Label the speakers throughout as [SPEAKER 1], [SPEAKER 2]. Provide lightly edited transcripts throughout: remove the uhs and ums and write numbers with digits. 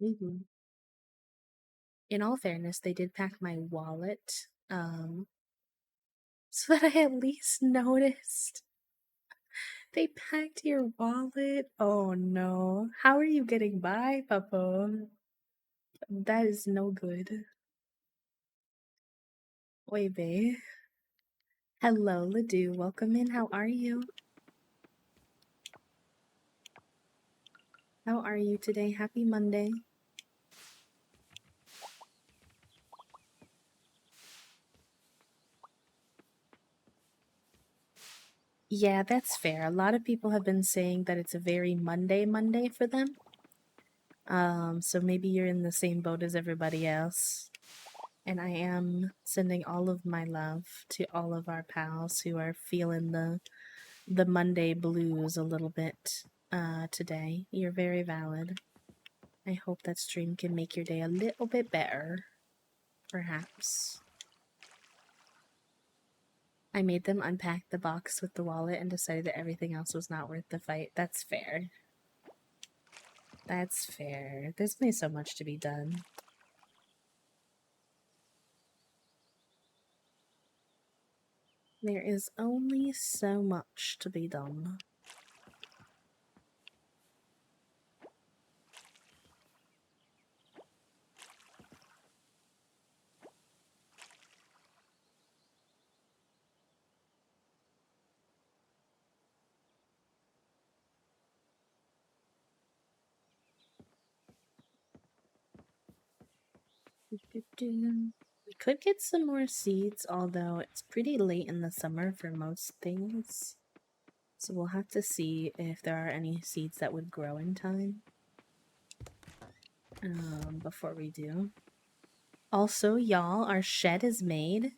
[SPEAKER 1] Mhm. In all fairness, they did pack my wallet, so that I at least noticed. They packed your wallet? Oh no. How are you getting by, Papo? That is no good. Oi, bae. Hello, Ledoux. Welcome in. How are you? How are you today? Happy Monday. Yeah, that's fair. A lot of people have been saying that it's a very Monday for them. So maybe you're in the same boat as everybody else. And I am sending all of my love to all of our pals who are feeling the Monday blues a little bit today. You're very valid. I hope that stream can make your day a little bit better, perhaps. I made them unpack the box with the wallet and decided that everything else was not worth the fight. That's fair. That's fair. There's only so much to be done. There is only so much to be done. We could get some more seeds, although it's pretty late in the summer for most things. So we'll have to see if there are any seeds that would grow in time before we do. Also, y'all, our shed is made.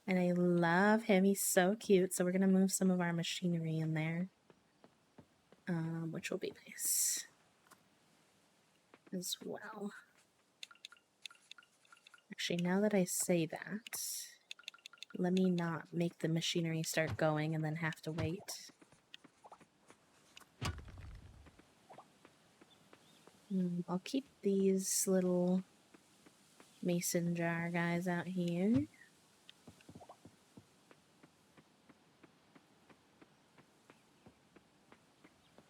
[SPEAKER 1] And I love him. He's so cute. So we're going to move some of our machinery in there, which will be nice as well. Actually, now that I say that, let me not make the machinery start going and then have to wait. I'll keep these little mason jar guys out here.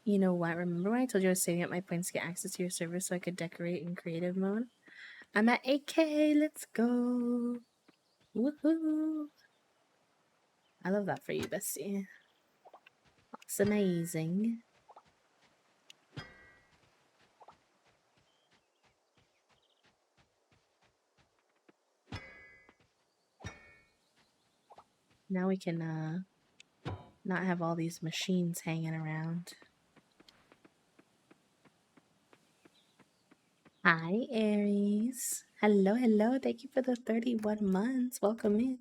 [SPEAKER 1] You know what? Remember when I told you I was saving up my points to get access to your server so I could decorate in creative mode? I'm at 8K. Let's go. Woohoo. I love that for you, bestie. That's amazing. Now we can not have all these machines hanging around. Hi, Aries. Hello, hello. Thank you for the 31 months. Welcome in.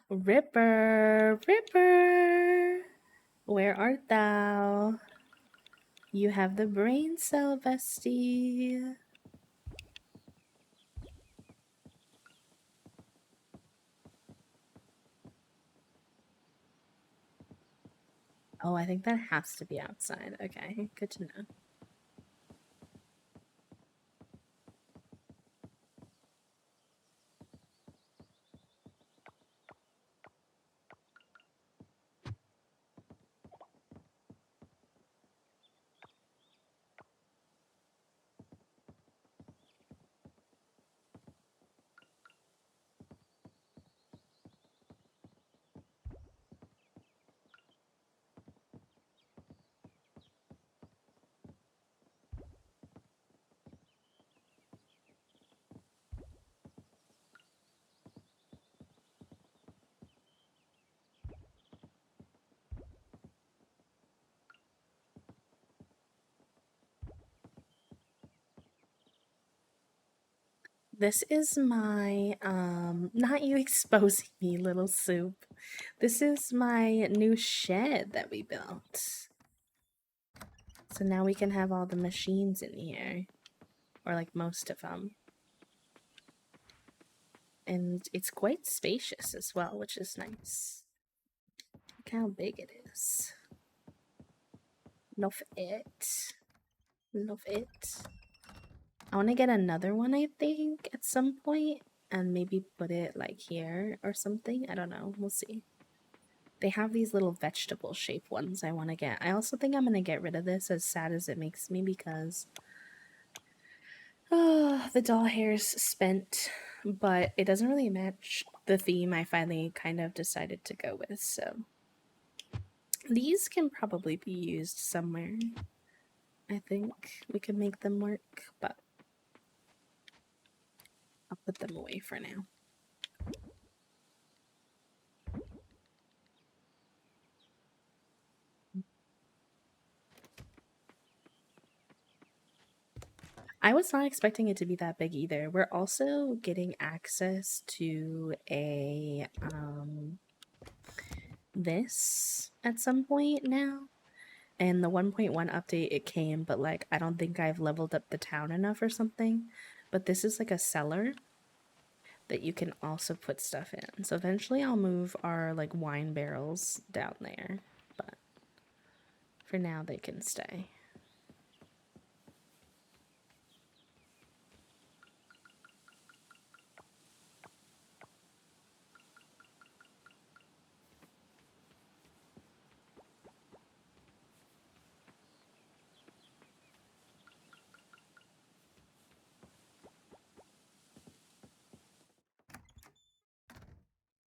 [SPEAKER 1] Ripper, Ripper. Where art thou? You have the brain cell, bestie. Oh, I think that has to be outside. Okay, good to know. This is my, not you exposing me, little soup. This is my new shed that we built. So now we can have all the machines in here. Or like most of them. And it's quite spacious as well, which is nice. Look how big it is. Love it. Love it. I want to get another one, I think, at some point, and maybe put it like here or something. I don't know. We'll see. They have these little vegetable shaped ones I want to get. I also think I'm going to get rid of this, as sad as it makes me, because the doll hair's spent, but it doesn't really match the theme I finally kind of decided to go with. So these can probably be used somewhere. I think we could make them work, but I'll put them away for now. I was not expecting it to be that big either. We're also getting access to a this at some point now. And the 1.1 update it came, but like I don't think I've leveled up the town enough or something. But this is like a cellar that you can also put stuff in. So eventually I'll move our like wine barrels down there, but for now they can stay.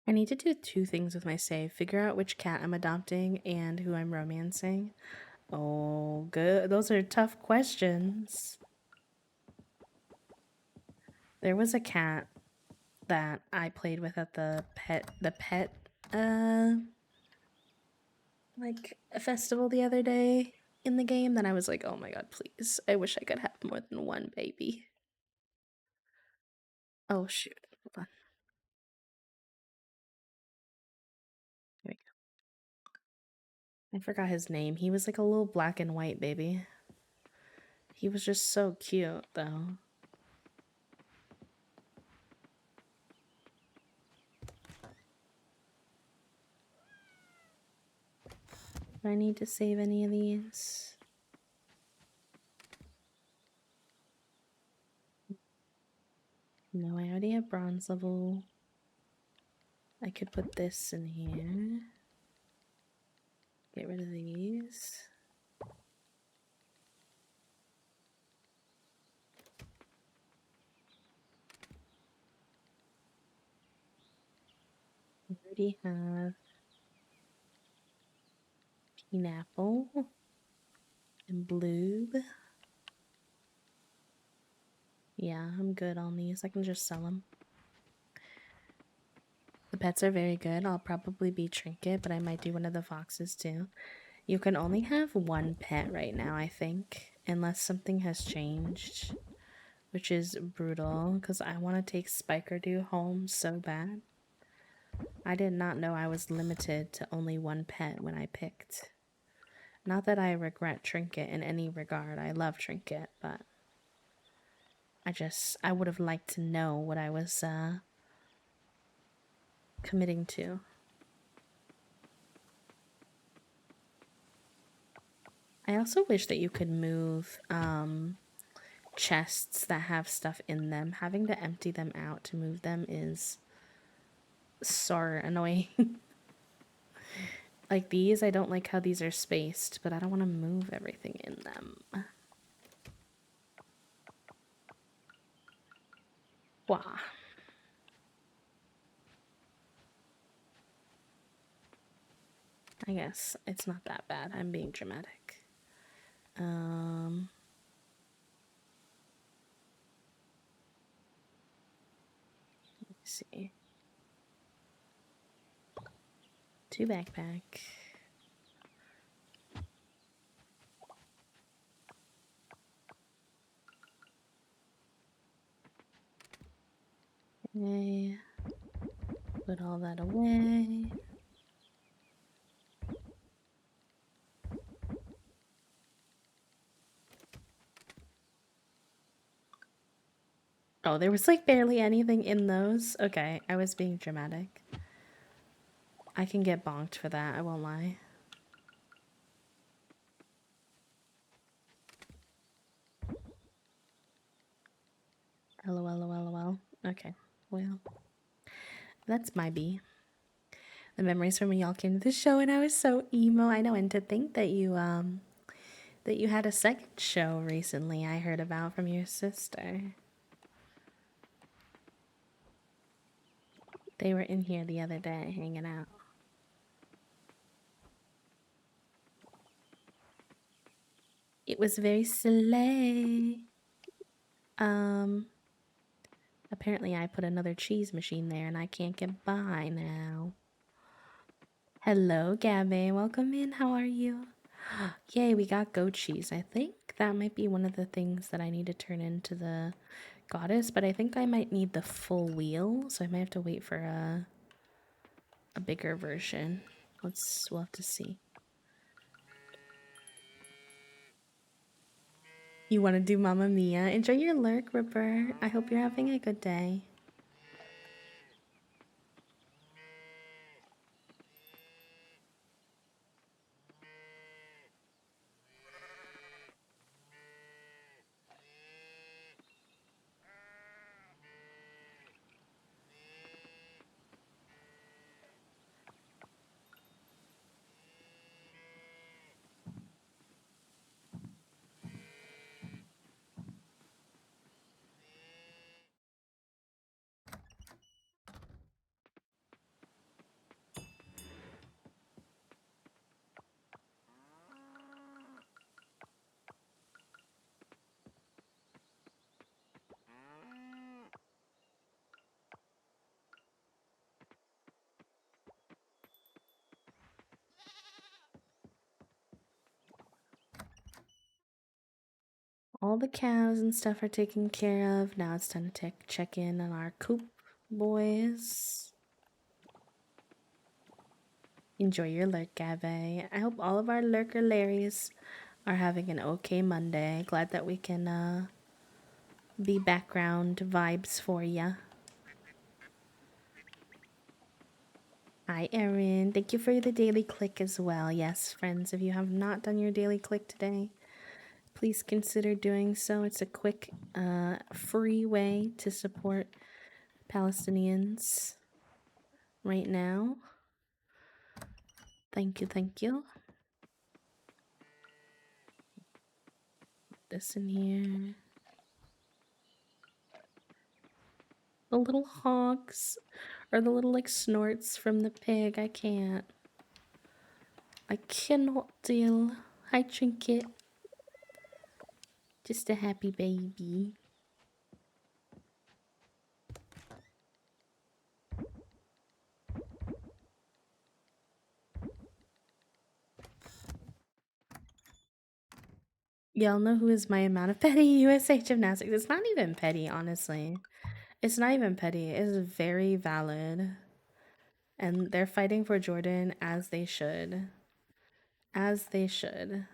[SPEAKER 1] I need to do two things with my save. Figure out which cat I'm adopting and who I'm romancing. Oh, good. Those are tough questions. There was a cat that I played with at the pet like a festival the other day in the game that I was like, "Oh my god, please. I wish I could have more than one baby." Oh shoot. Hold on. Here we go. I forgot his name. He was like a little black and white baby. He was just so cute though. Do I need to save any of these? No, I already have bronze level. I could put this in here. Get rid of these. I already have pineapple and bloob. Yeah, I'm good on these. I can just sell them. The pets are very good. I'll probably be Trinket, but I might do one of the foxes too. You can only have one pet right now, I think, unless something has changed, which is brutal because I want to take Spiker-Doo home so bad. I did not know I was limited to only one pet when I picked. Not that I regret Trinket in any regard. I love Trinket, but I would have liked to know what I was committing to. I also wish that you could move chests that have stuff in them. Having to empty them out to move them is so annoying. Like these, I don't like how these are spaced, but I don't want to move everything in them. Wah. I guess it's not that bad. I'm being dramatic. Let's see. 2 backpack. Okay. Put all that away. Oh, there was like barely anything in those. Okay, I was being dramatic. I can get bonked for that, I won't lie. Okay, well, that's my B. The memories from when y'all came to the show and I was so emo. I know, and to think that you had a second show recently I heard about from your sister. They were in here the other day hanging out. It was very slay. Um, Apparently I put another cheese machine there and I can't get by now. Hello, Gabby. Welcome in. How are you? Yay, we got goat cheese. I think that might be one of the things that I need to turn into the goddess, but I think I might need the full wheel, so I might have to wait for a bigger version. We'll have to see. You want to do Mamma Mia? Enjoy your lurk, Ripper. I hope you're having a good day. All the cows and stuff are taken care of. Now it's time to check in on our coop boys. Enjoy your lurk, Gabby. I hope all of our lurker Larrys are having an okay Monday. Glad that we can be background vibes for ya. Hi, Erin. Thank you for the daily click as well. Yes, friends, if you have not done your daily click today, please consider doing so. It's a quick, free way to support Palestinians right now. Thank you, thank you. This in here. The little hogs, or the little like snorts from the pig. I can't. I cannot deal. Hi, Trinket. Just a happy baby. Y'all know who is my amount of petty USA gymnastics? It's not even petty, honestly. It's not even petty. It is very valid. And they're fighting for Jordan as they should. As they should.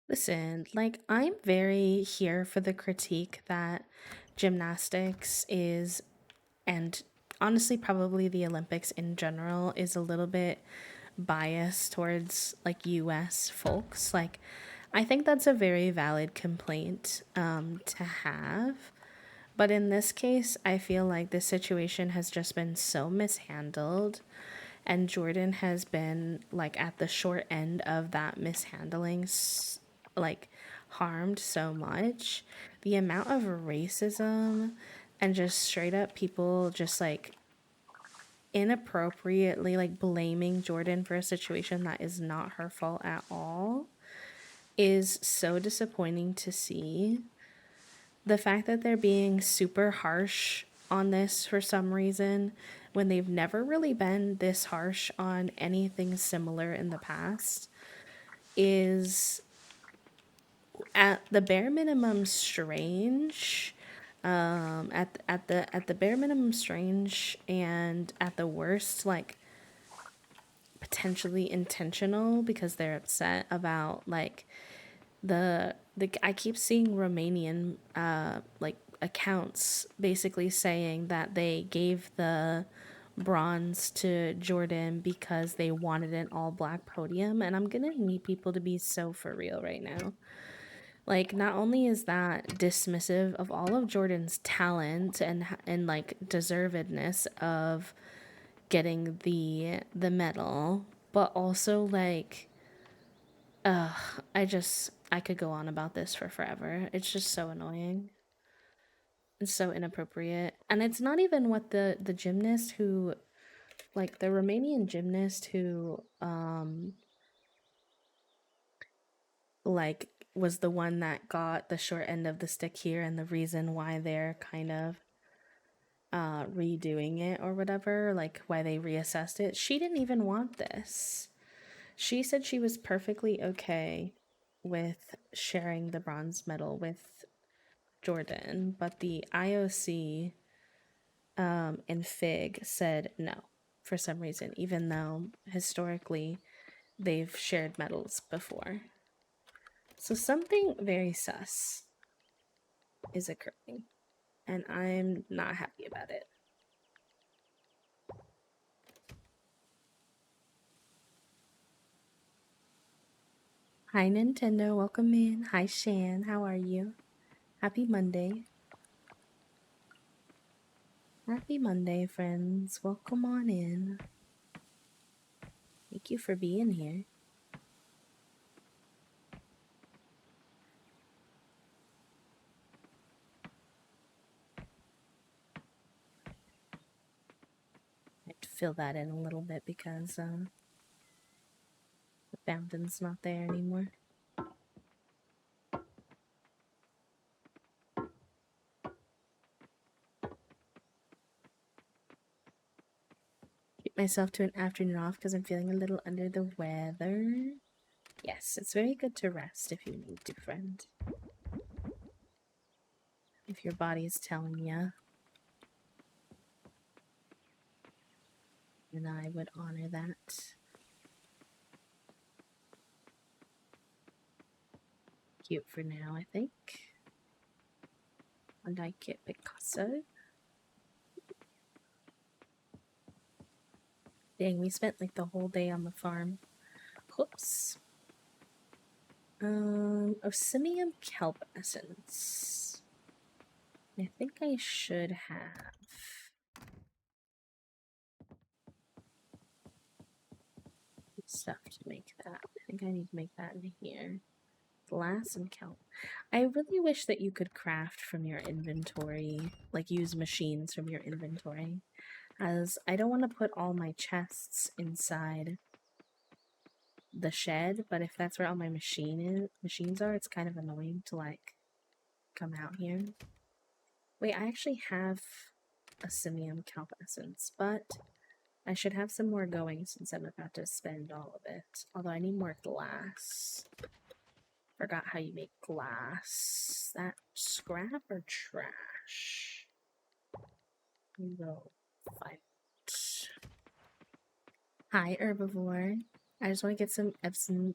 [SPEAKER 1] Listen, like, I'm very here for the critique that gymnastics is, and honestly, probably the Olympics in general, is a little bit biased towards, like, US folks. Like, I think that's a very valid complaint to have. But in this case, I feel like the situation has just been so mishandled. And Jordan has been, like, at the short end of that mishandling, like, harmed so much. The amount of racism and just straight up people just, like, inappropriately, like, blaming Jordan for a situation that is not her fault at all is so disappointing to see. The fact that they're being super harsh on this for some reason when they've never really been this harsh on anything similar in the past is at the bare minimum strange. At the bare minimum strange, and at the worst, like, potentially intentional, because they're upset about, like, the I keep seeing Romanian like accounts basically saying that they gave the bronze to Jordan because they wanted an all black podium, and I'm gonna need people to be so for real right now. Like, not only is that dismissive of all of Jordan's talent and like deservedness of getting the medal, but also like, I could go on about this for forever. It's just so annoying. It's so inappropriate. And it's not even what the gymnast who, like the Romanian gymnast who like was the one that got the short end of the stick here, and the reason why they're kind of redoing it or whatever, like why they reassessed it. She didn't even want this. She said she was perfectly okay with sharing the bronze medal with Jordan, but the IOC and FIG said no for some reason, even though historically they've shared medals before. So something very sus is occurring, and I'm not happy about it. Hi Nintendo, welcome in. Hi Shan, how are you? Happy Monday. Happy Monday, friends. Welcome on in. Thank you for being here. I have to fill that in a little bit because the fountain's not there anymore. Treat myself to an afternoon off because I'm feeling a little under the weather. Yes, it's very good to rest if you need to, friend. If your body is telling you. And I would honor that. Cute for now, I think. I like it Picasso. Dang, we spent like the whole day on the farm. Whoops. Osimium kelp essence. I think I should have stuff to make that. I think I need to make that in here. Glass and kelp. I really wish that you could craft from your inventory, like use machines from your inventory, as I don't want to put all my chests inside the shed, but if that's where all my machines are, it's kind of annoying to like come out here. Wait, I actually have a simium kelp essence, but I should have some more going since I'm about to spend all of it. Although I need more glass. Forgot how you make glass. That scrap or trash? We will fight. Hi, herbivore. I just want to get some Epsom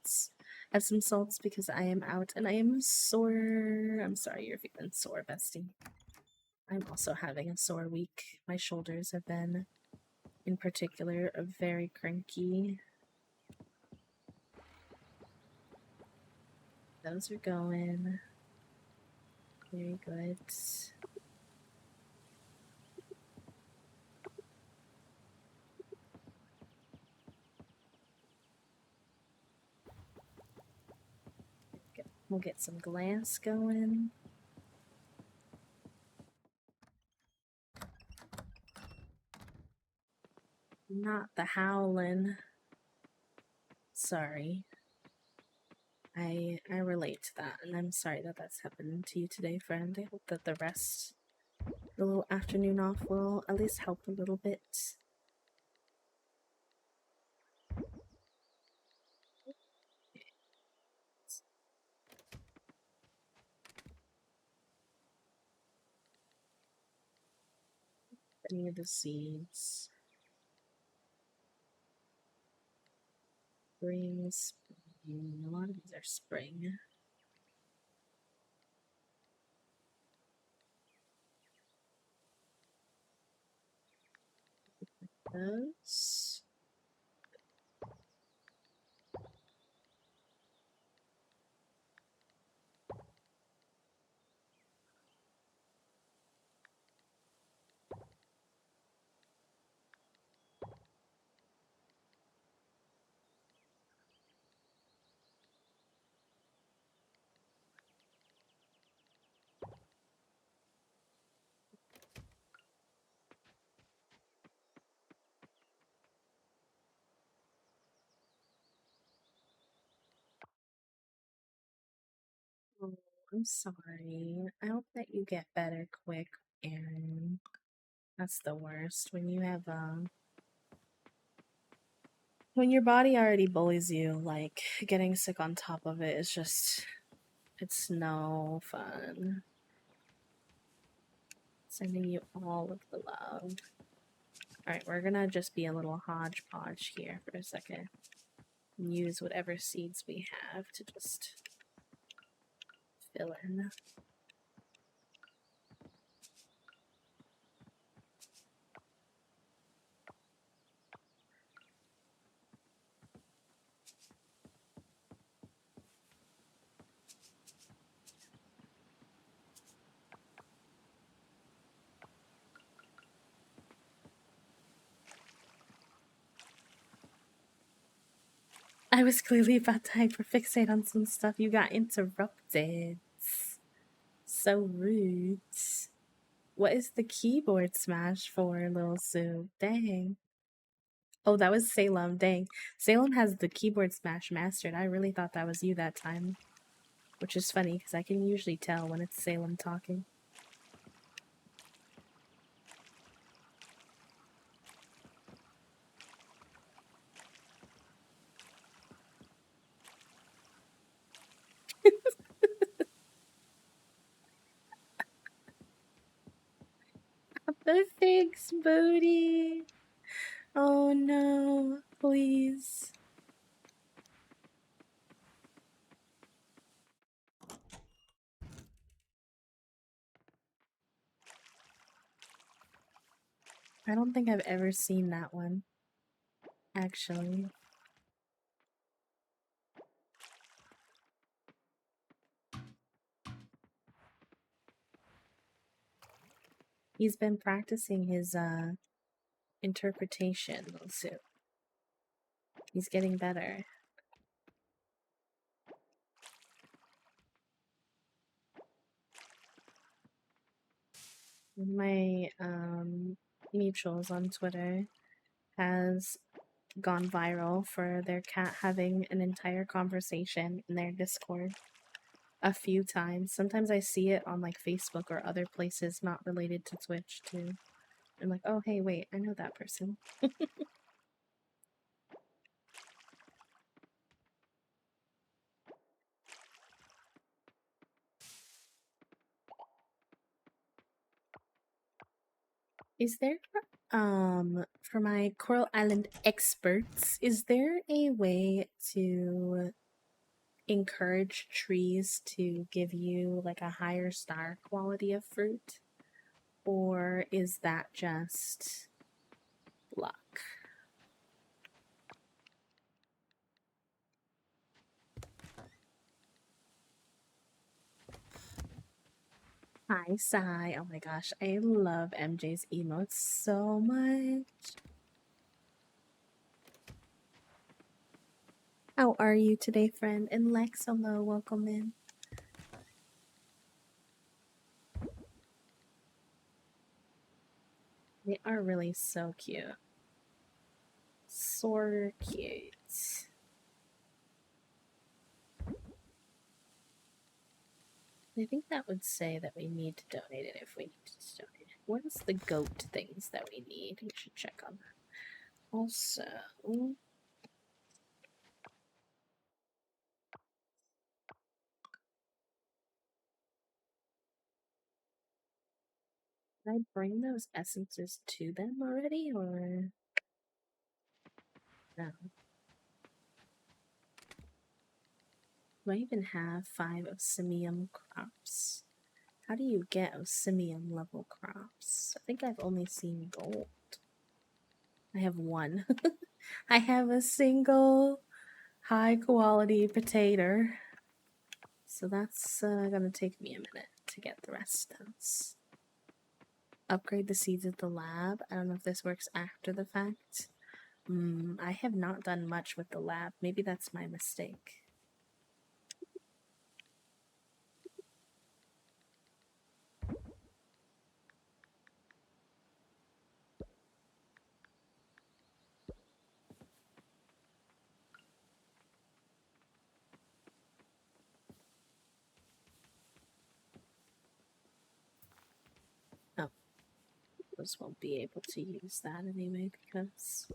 [SPEAKER 1] salts because I am out and I am sore. I'm sorry you're feeling sore, bestie. I'm also having a sore week. My shoulders have been, in particular, very cranky. Those are going. Very good. We'll get some glass going. Not the howling. Sorry. I relate to that, and I'm sorry that that's happened to you today, friend. I hope that the little afternoon off will at least help a little bit. Any of the seeds. Spring. A lot of these are spring. Those. I'm sorry. I hope that you get better quick, Aaron. That's the worst. When you have when your body already bullies you, like getting sick on top of it is just it's no fun. Sending you all of the love. Alright, we're gonna just be a little hodgepodge here for a second. And use whatever seeds we have to just fill in. I was clearly about to hyperfixate on some stuff. You got interrupted. So rude. What is the keyboard smash for, Lil Sue? Dang. Oh, that was Salem. Dang. Salem has the keyboard smash mastered. I really thought that was you that time. Which is funny, because I can usually tell when it's Salem talking. The fix booty. Oh no, please. I don't think I've ever seen that one, actually. He's been practicing his interpretation, Lil Sue. He's getting better. My mutuals on Twitter has gone viral for their cat having an entire conversation in their Discord a few times. Sometimes I see it on like Facebook or other places not related to Twitch too. I'm like, oh hey, wait, I know that person. Is there for my Coral Island experts, is there a way to encourage trees to give you like a higher star quality of fruit? Or is that just luck? Hi, Sai. Oh my gosh, I love MJ's emotes so much. How are you today, friend? And Lex, hello, welcome in. They are really so cute. So cute. I think that would say that we need to donate it if we need to donate it. What is the goat things that we need? We should check on that. Also, did I bring those essences to them already, or no? Do I even have 5 Osimium crops? How do you get Osimium level crops? I think I've only seen gold. I have 1. I have a single high quality potato. So that's gonna take me a minute to get the rest of those. Upgrade the seeds at the lab. I don't know if this works after the fact. I have not done much with the lab. Maybe that's my mistake. kiddos won't be able to use that anyway because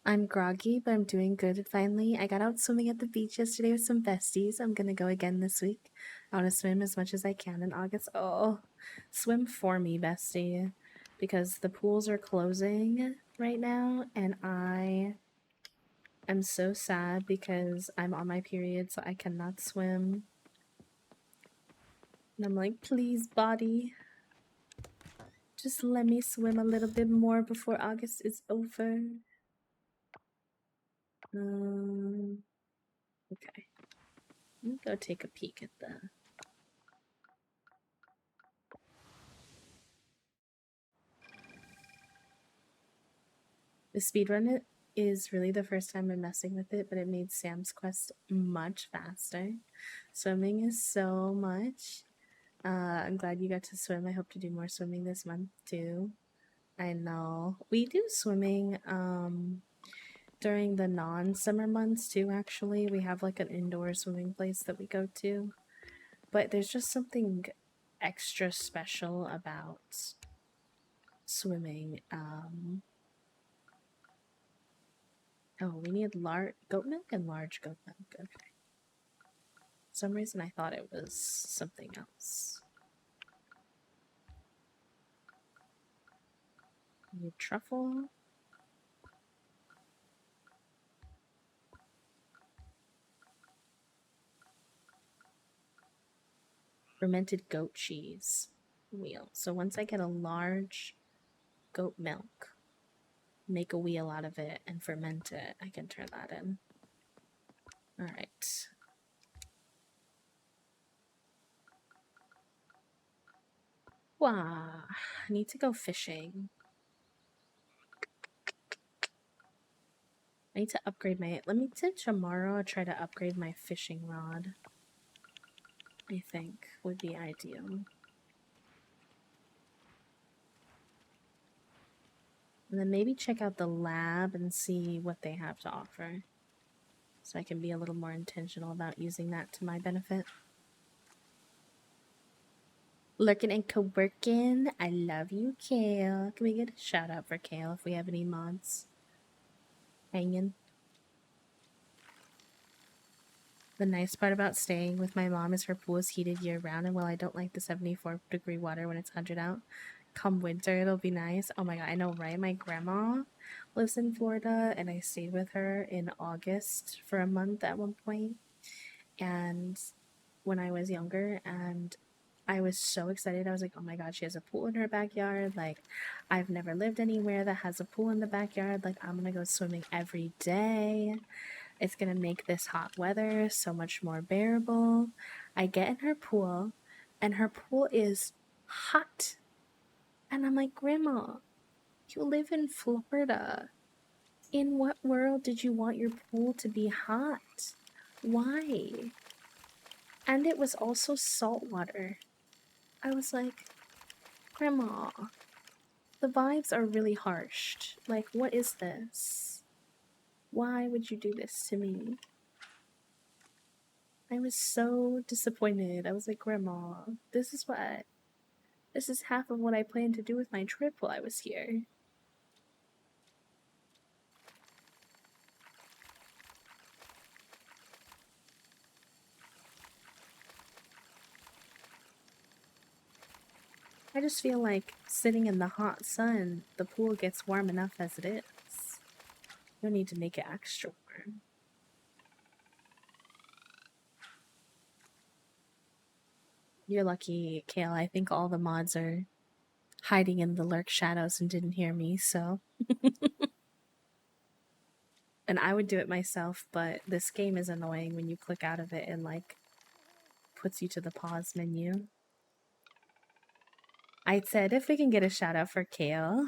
[SPEAKER 1] I'm groggy, but I'm doing good finally. I got out swimming at the beach yesterday with some besties. I'm gonna go again this week. I want to swim as much as I can in August. Oh, swim for me, bestie. Because the pools are closing right now, and I am so sad because I'm on my period, so I cannot swim. And I'm like, please, body, just let me swim a little bit more before August is over. Okay. Let me go take a peek at the speedrun. It is really the first time I'm messing with it, but it made Sam's Quest much faster. Swimming is so much. I'm glad you got to swim. I hope to do more swimming this month too. I know. We do swimming during the non-summer months too, actually. We have like an indoor swimming place that we go to. But there's just something extra special about swimming. Oh, we need goat milk and large goat milk. Okay. For some reason I thought it was something else. We need truffle. Fermented goat cheese wheel. So once I get a large goat milk, make a wheel out of it and ferment it, I can turn that in. Alright. Wow. I need to go fishing. I need to upgrade my... Let me tomorrow try to upgrade my fishing rod. I think would be ideal. And then maybe check out the lab and see what they have to offer. So I can be a little more intentional about using that to my benefit. Lurking and co-working. I love you, Kale. Can we get a shout out for Kale if we have any mods hanging? The nice part about staying with my mom is her pool is heated year round, and while I don't like the 74-degree water when it's 100 out, come winter it'll be nice. Oh my god, I know, right? My grandma lives in Florida, and I stayed with her in August for a month at one point, and when I was younger, and I was so excited. I was like, oh my god, she has a pool in her backyard. Like, I've never lived anywhere that has a pool in the backyard. Like, I'm gonna go swimming every day. It's gonna make this hot weather so much more bearable. I get in her pool, and her pool is hot. And I'm like, Grandma, you live in Florida. In what world did you want your pool to be hot? Why? And it was also salt water. I was like, Grandma, the vibes are really harsh. Like, what is this? Why would you do this to me? I was so disappointed. I was like, Grandma, this is half of what I planned to do with my trip while I was here. I just feel like sitting in the hot sun, the pool gets warm enough as it is. You don't need to make it extra warm. You're lucky, Kale. I think all the mods are hiding in the lurk shadows and didn't hear me, so. And I would do it myself, but this game is annoying when you click out of it and, like, puts you to the pause menu. I said if we can get a shout out for Kale.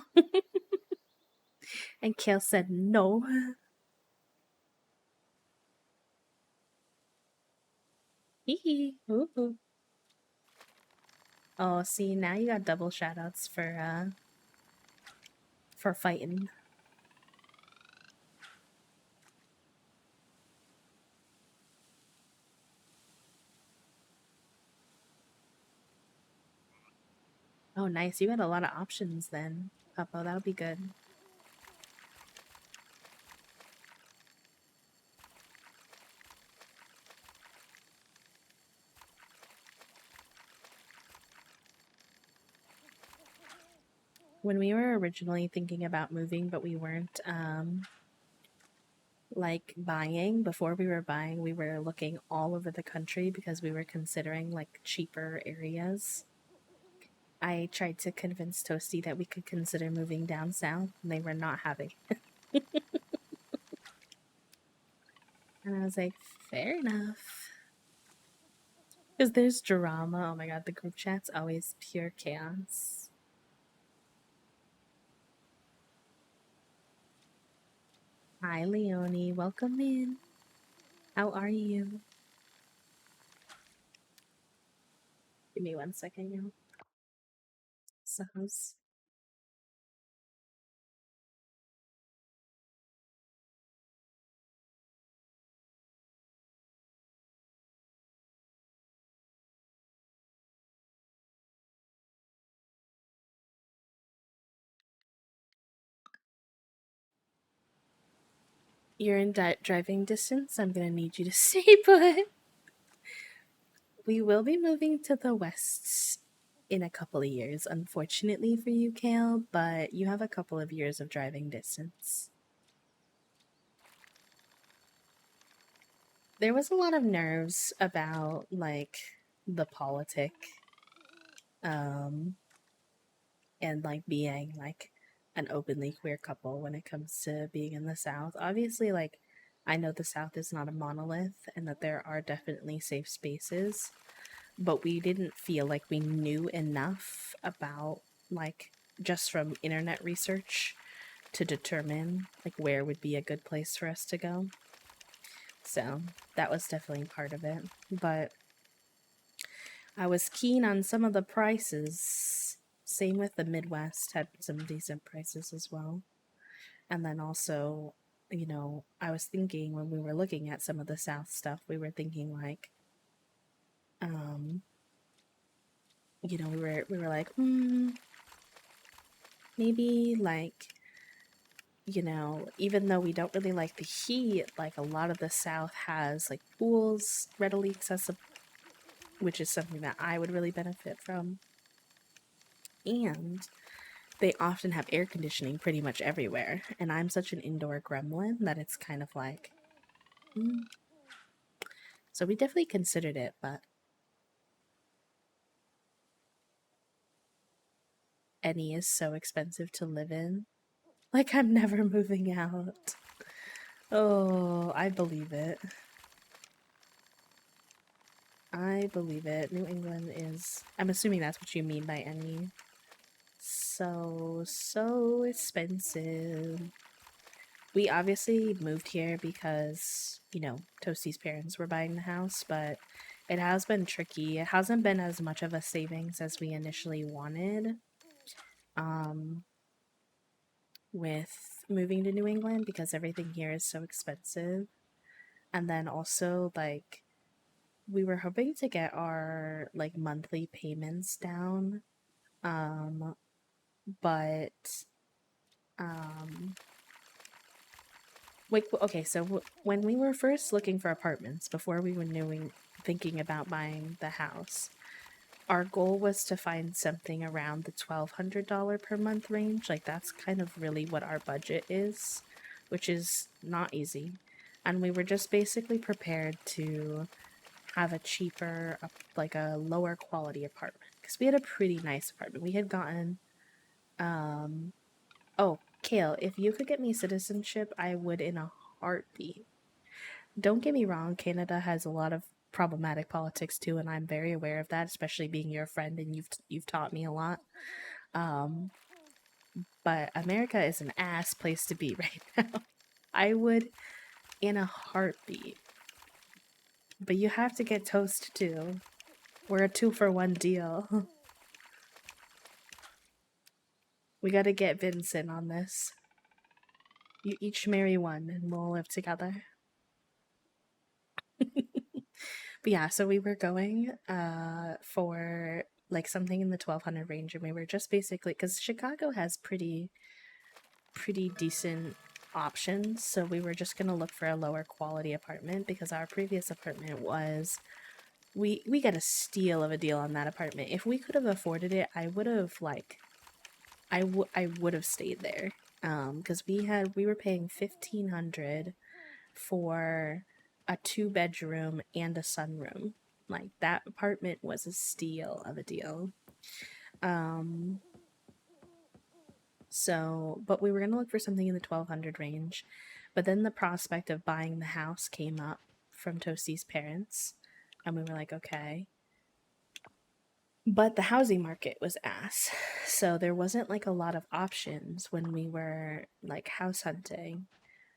[SPEAKER 1] And Kale said no. Hee hee. Ooh. Oh, see, now you got double shoutouts for fighting. Oh, nice. You got a lot of options then, Puppo. That'll be good. When we were originally thinking about moving, but we weren't like buying, before we were buying, we were looking all over the country because we were considering like cheaper areas. I tried to convince Toasty that we could consider moving down south, and they were not having it. And I was like, fair enough. Because there's drama. Oh my god, the group chat's always pure chaos. Hi, Leonie. Welcome in. How are you? Give me 1 second, y'all. Sounds. You're in driving distance. I'm gonna need you to stay put. We will be moving to the west in a couple of years, unfortunately for you, Kale, but you have a couple of years of driving distance. There was a lot of nerves about like the politic um and like being like an openly queer couple when it comes to being in the South. Obviously, like I know the South is not a monolith and that there are definitely safe spaces, but we didn't feel like we knew enough about like just from internet research to determine like where would be a good place for us to go. So that was definitely part of it. But I was keen on some of the prices. Same with the Midwest, had some decent prices as well. And then also, I was thinking when we were looking at some of the South stuff, we were thinking like, um, we were like, maybe like, even though we don't really like the heat, like a lot of the South has like pools readily accessible, which is something that I would really benefit from. And they often have air conditioning pretty much everywhere. And I'm such an indoor gremlin that it's kind of like, So we definitely considered it, but Any is so expensive to live in. Like, I'm never moving out. Oh, I believe it. I believe it. New England is. I'm assuming that's what you mean by any. So expensive. We obviously moved here because, Toasty's parents were buying the house, but it has been tricky. It hasn't been as much of a savings as we initially wanted. Um, with moving to New England because everything here is so expensive. And then also like we were hoping to get our like monthly payments down. Um but um okay, so when we were first looking for apartments before we were thinking about buying the house, our goal was to find something around the $1,200 per month range. Like that's kind of really what our budget is, which is not easy. And we were just basically prepared to have a cheaper, like a lower quality apartment because we had a pretty nice apartment. We had gotten, oh, Kale, if you could get me citizenship, I would in a heartbeat. Don't get me wrong, Canada has a lot of problematic politics too, and I'm very aware of that, especially being your friend and you've taught me a lot. Um, but America is an ass place to be right now. I would in a heartbeat. But you have to get toast too. We're a 2-for-1 deal. We gotta get Vincent on this. You each marry one and we'll live together. But yeah, so we were going for like something in the 1200 range, and we were just basically because Chicago has pretty decent options, so we were just gonna look for a lower quality apartment because our previous apartment was we got a steal of a deal on that apartment. If we could have afforded it, I would have like I would have stayed there. Because we were paying 1,500 for a 2-bedroom and a sunroom. Like that apartment was a steal of a deal. So, but we were gonna look for something in the 1,200 range, but then the prospect of buying the house came up from Toasty's parents, and we were like, okay. But the housing market was ass, so there wasn't like a lot of options when we were like house hunting.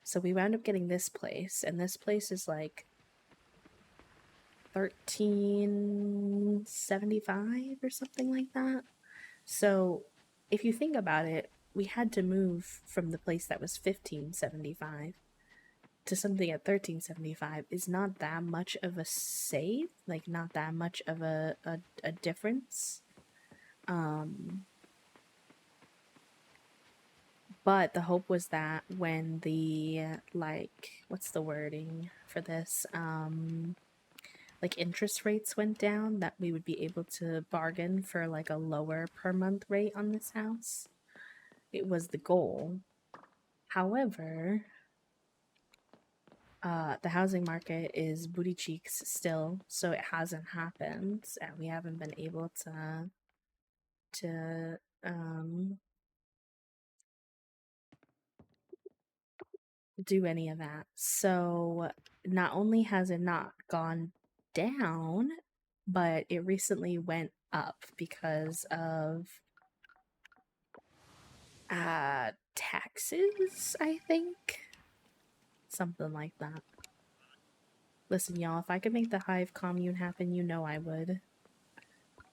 [SPEAKER 1] So we wound up getting this place, and this place is like 1375 or something like that. So if you think about it, we had to move from the place that was 1575 to something at 1375 is not that much of a save, like not that much of a difference. But the hope was that when the like what's the wording for this? Like interest rates went down, that we would be able to bargain for like a lower per month rate on this house. It was the goal. However, the housing market is booty cheeks still, so it hasn't happened, and we haven't been able to do any of that. So not only has it not gone down, but it recently went up because of taxes, I think. Something like that. Listen, y'all, if I could make the Hive commune happen, you know I would.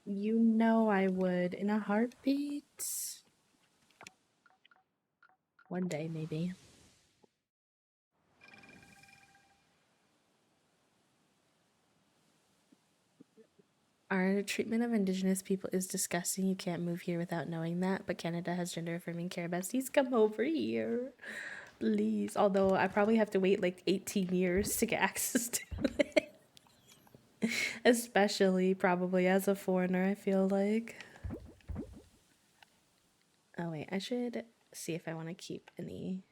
[SPEAKER 1] You know I would in a heartbeat. One day, maybe. Our treatment of Indigenous people is disgusting. You can't move here without knowing that. But Canada has gender affirming care besties. Come over here. Please. Although I probably have to wait like 18 years to get access to it. Especially probably as a foreigner, I feel like. Oh, wait. I should see if I want to keep any.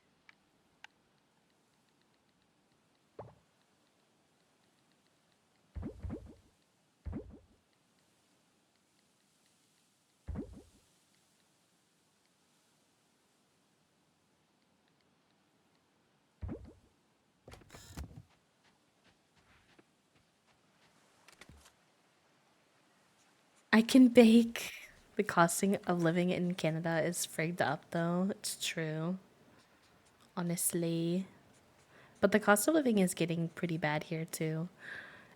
[SPEAKER 1] I can bake. The costing of living in Canada is frigged up, though. It's true. Honestly. But the cost of living is getting pretty bad here, too.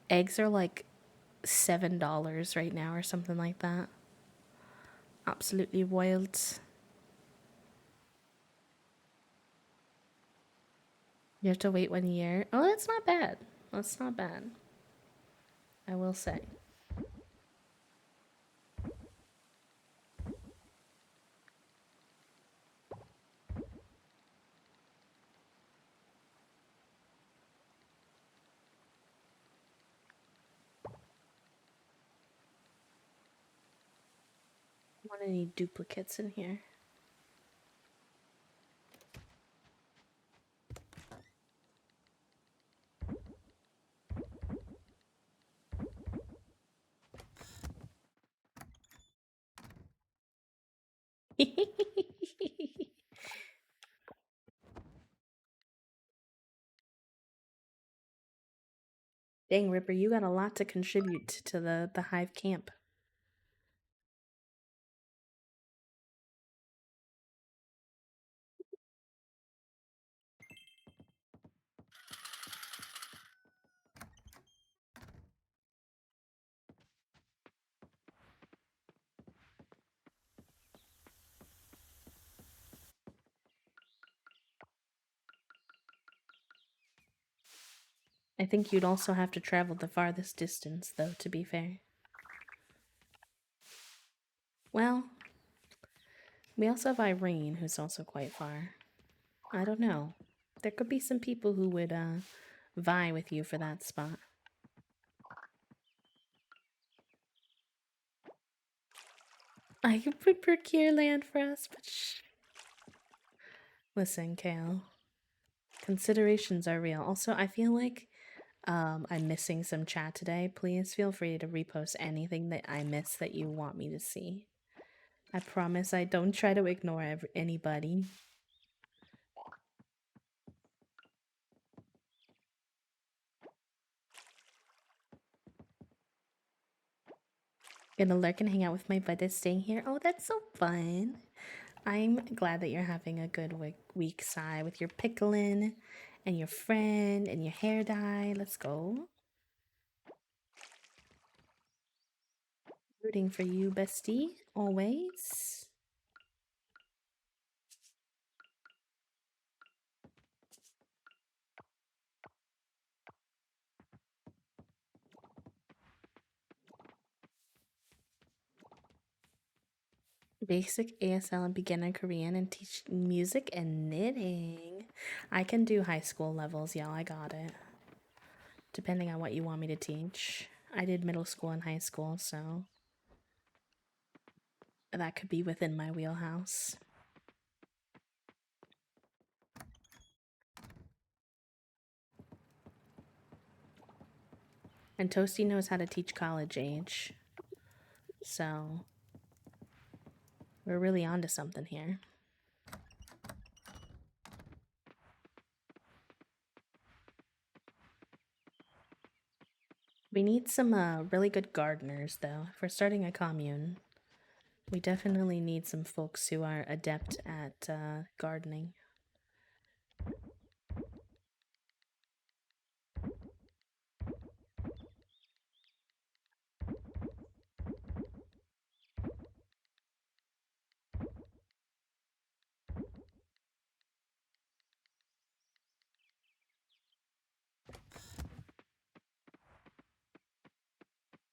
[SPEAKER 1] Eggs are like $7 right now or something like that. Absolutely wild. You have to wait 1 year. Oh, that's not bad. That's not bad. I will say. Want any duplicates in here? Dang, Ripper, you got a lot to contribute to the Hive camp. I think you'd also have to travel the farthest distance, though, to be fair. Well, we also have Irene, who's also quite far. I don't know. There could be some people who would, vie with you for that spot. I would procure land for us, but shh. Listen, Kale. Considerations are real. Also, I feel like I'm missing some chat today. Please feel free to repost anything that I miss that you want me to see. I promise I don't try to ignore anybody. Gonna lurk and hang out with my buddies staying here. Oh, that's so fun. I'm glad that you're having a good week, Sai, with your pickling and your friend and your hair dye. Let's go. Rooting for you, bestie, always. Basic ASL and beginner Korean and teach music and knitting. I can do high school levels, y'all. I got it. Depending on what you want me to teach. I did middle school and high school, so that could be within my wheelhouse. And Toasty knows how to teach college age. So we're really onto something here. We need some really good gardeners, though. If we're starting a commune, we definitely need some folks who are adept at gardening.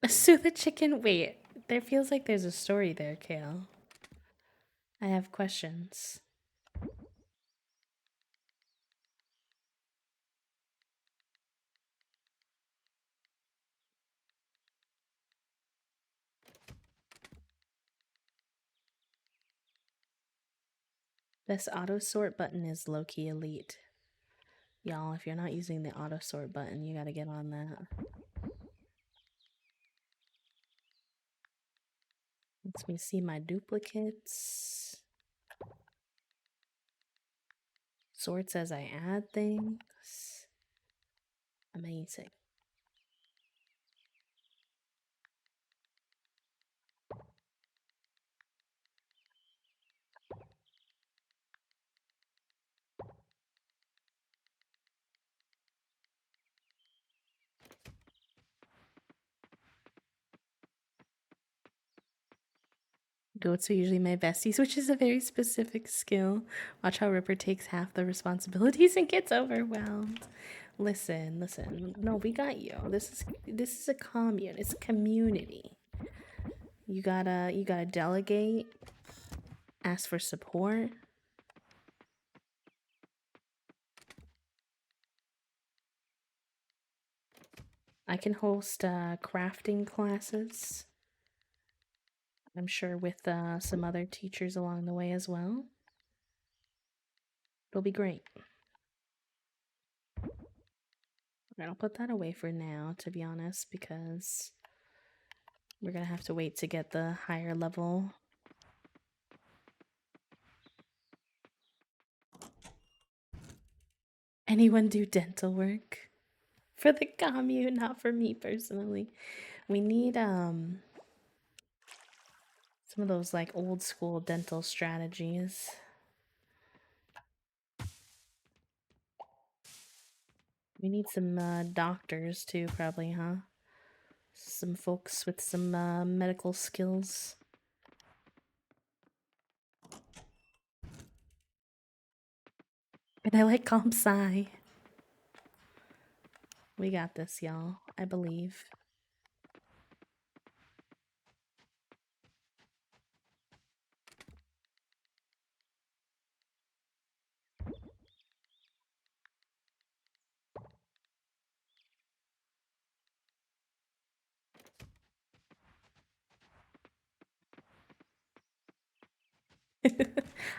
[SPEAKER 1] Sue the chicken. Wait, there feels like there's a story there, Kale. I have questions. This auto sort button is low-key elite. Y'all, if you're not using the auto sort button, you gotta get on that. Lets me see my duplicates. Sorts as I add things. Amazing. Goats are usually my besties, which is a very specific skill. Watch how Ripper takes half the responsibilities and gets overwhelmed. Listen, listen. No, we got you. This is a commune. It's a community. You gotta delegate. Ask for support. I can host crafting classes. I'm sure with some other teachers along the way as well. It'll be great. I'll put that away for now, to be honest, because we're gonna have to wait to get the higher level. Anyone do dental work? For the commune, not for me personally. We need some of those like old school dental strategies. We need some doctors too, probably, huh? Some folks with some medical skills. And I like comp sci. We got this, y'all. I believe.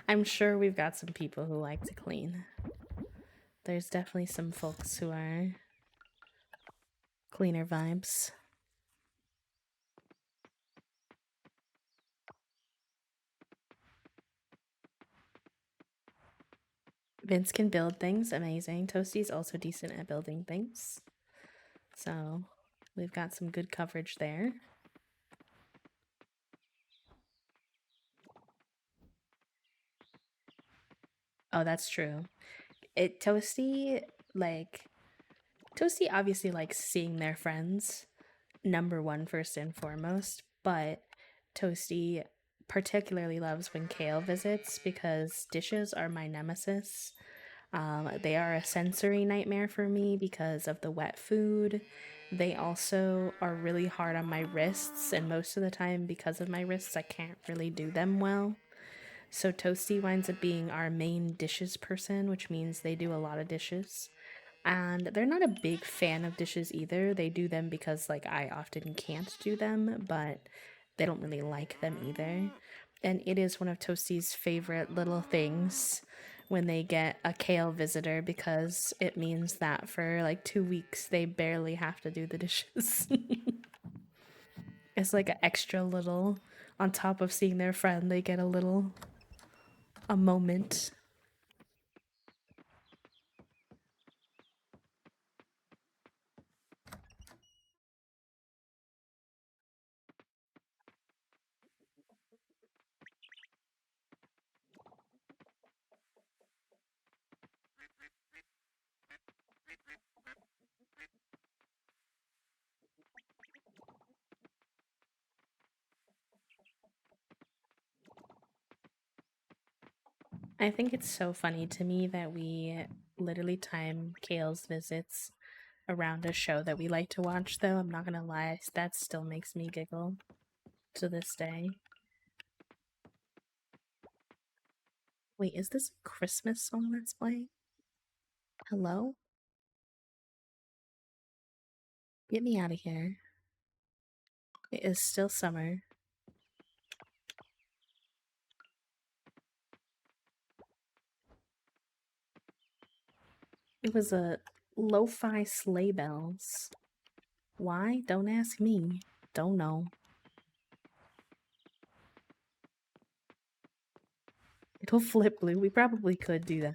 [SPEAKER 1] I'm sure we've got some people who like to clean. There's definitely some folks who are cleaner vibes. Vince can build things, amazing. Toasty's also decent at building things. So we've got some good coverage there. Oh, that's true. Toasty obviously likes seeing their friends, number one, first and foremost, but Toasty particularly loves when Kale visits because dishes are my nemesis. They are a sensory nightmare for me because of the wet food. They also are really hard on my wrists, and most of the time, because of my wrists, I can't really do them well. So Toasty winds up being our main dishes person, which means they do a lot of dishes. And they're not a big fan of dishes either. They do them because like I often can't do them, but they don't really like them either. And it is one of Toasty's favorite little things when they get a Kale visitor because it means that for like 2 weeks they barely have to do the dishes. It's like an extra little on top of seeing their friend, they get a moment. I think it's so funny to me that we literally time Kale's visits around a show that we like to watch, though. I'm not gonna lie, that still makes me giggle to this day. Wait, is this a Christmas song that's playing? Hello? Get me out of here. It is still summer. It was a lo-fi sleigh bells. Why? Don't ask me. Don't know. It'll flip blue. We probably could do that.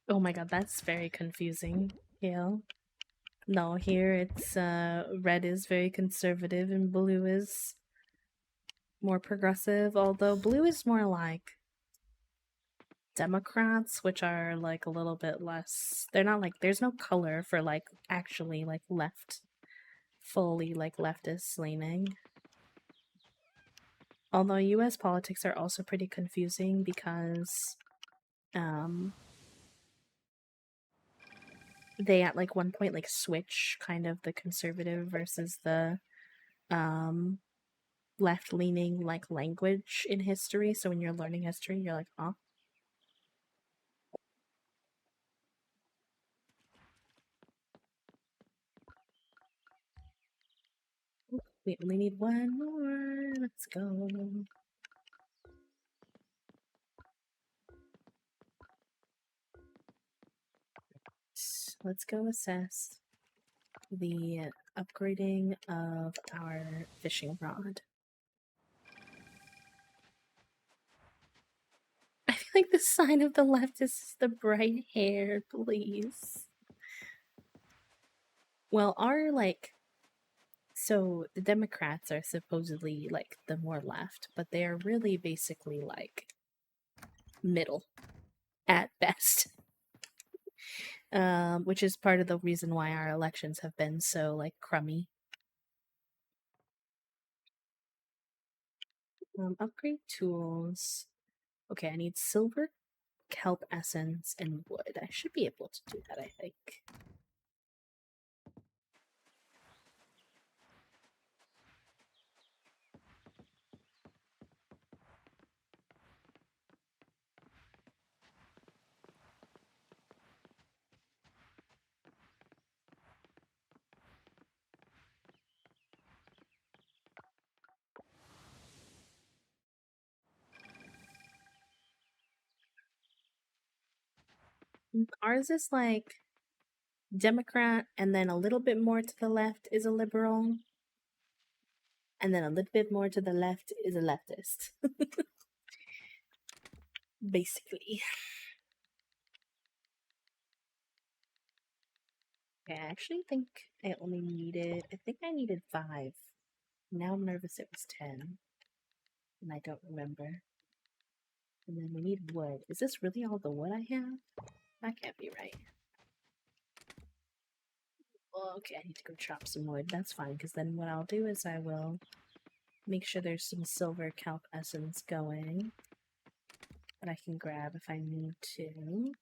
[SPEAKER 1] Oh my god, that's very confusing. Yeah. No, here it's red is very conservative and blue is more progressive, although blue is more like Democrats, which are like a little bit less, they're not like, there's no color for like actually like left, fully like leftist leaning. Although US politics are also pretty confusing because they at like one point like switch kind of the conservative versus the left leaning like language in history. So when you're learning history, you're like, oh. We only need one more. Let's go. Let's go assess the upgrading of our fishing rod. I feel like the sign of the leftists is the bright hair, please. Well, so the Democrats are supposedly like the more left, but they are really basically like middle at best. Which is part of the reason why our elections have been so like crummy. Upgrade tools. Okay, I need silver, kelp essence, and wood. I should be able to do that, I think. Ours is like Democrat, and then a little bit more to the left is a liberal, and then a little bit more to the left is a leftist. Basically. Okay, I actually think I needed 5. Now I'm nervous it was 10. And I don't remember. And then we need wood. Is this really all the wood I have? That can't be right. Well, okay, I need to go chop some wood. That's fine, because then what I'll do is I will make sure there's some silver kelp essence going that I can grab if I need to.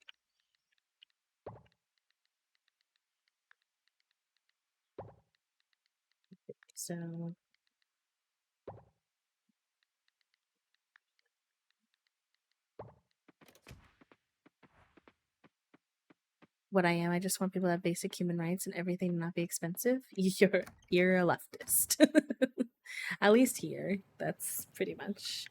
[SPEAKER 1] So what I am, I just want people to have basic human rights and everything to not be expensive. You're a leftist. At least here. That's pretty much.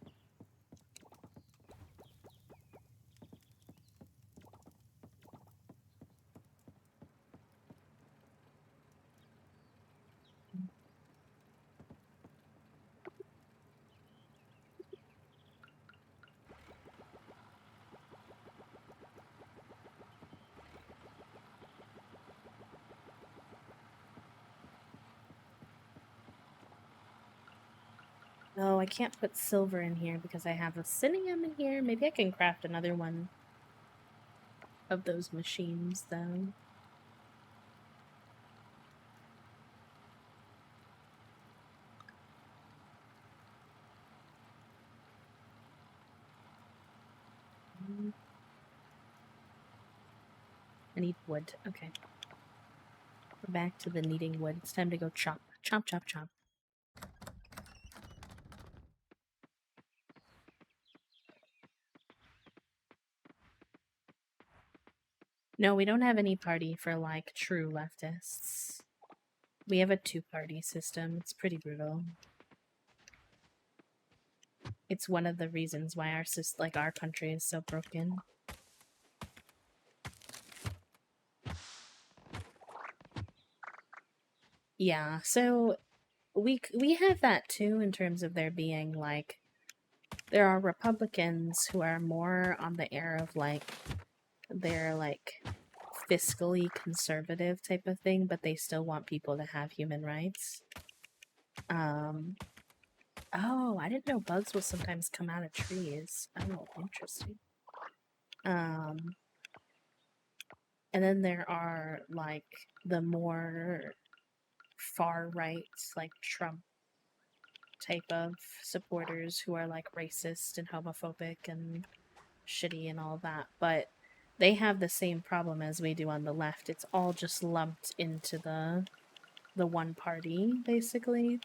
[SPEAKER 1] No, I can't put silver in here because I have a Osinium in here. Maybe I can craft another one of those machines, though. I need wood. Okay. We're back to the needing wood. It's time to go chop. Chop, chop, chop. No, we don't have any party for, like, true leftists. We have a 2-party system. It's pretty brutal. It's one of the reasons why our country is so broken. Yeah, so we have that too in terms of there being like there are Republicans who are more on the air of like they're like fiscally conservative type of thing, but they still want people to have human rights. Oh, I didn't know bugs will sometimes come out of trees. Oh, interesting. And then there are like the more far right, like Trump type of supporters who are like racist and homophobic and shitty and all that, but they have the same problem as we do on the left. It's all just lumped into the one party, basically.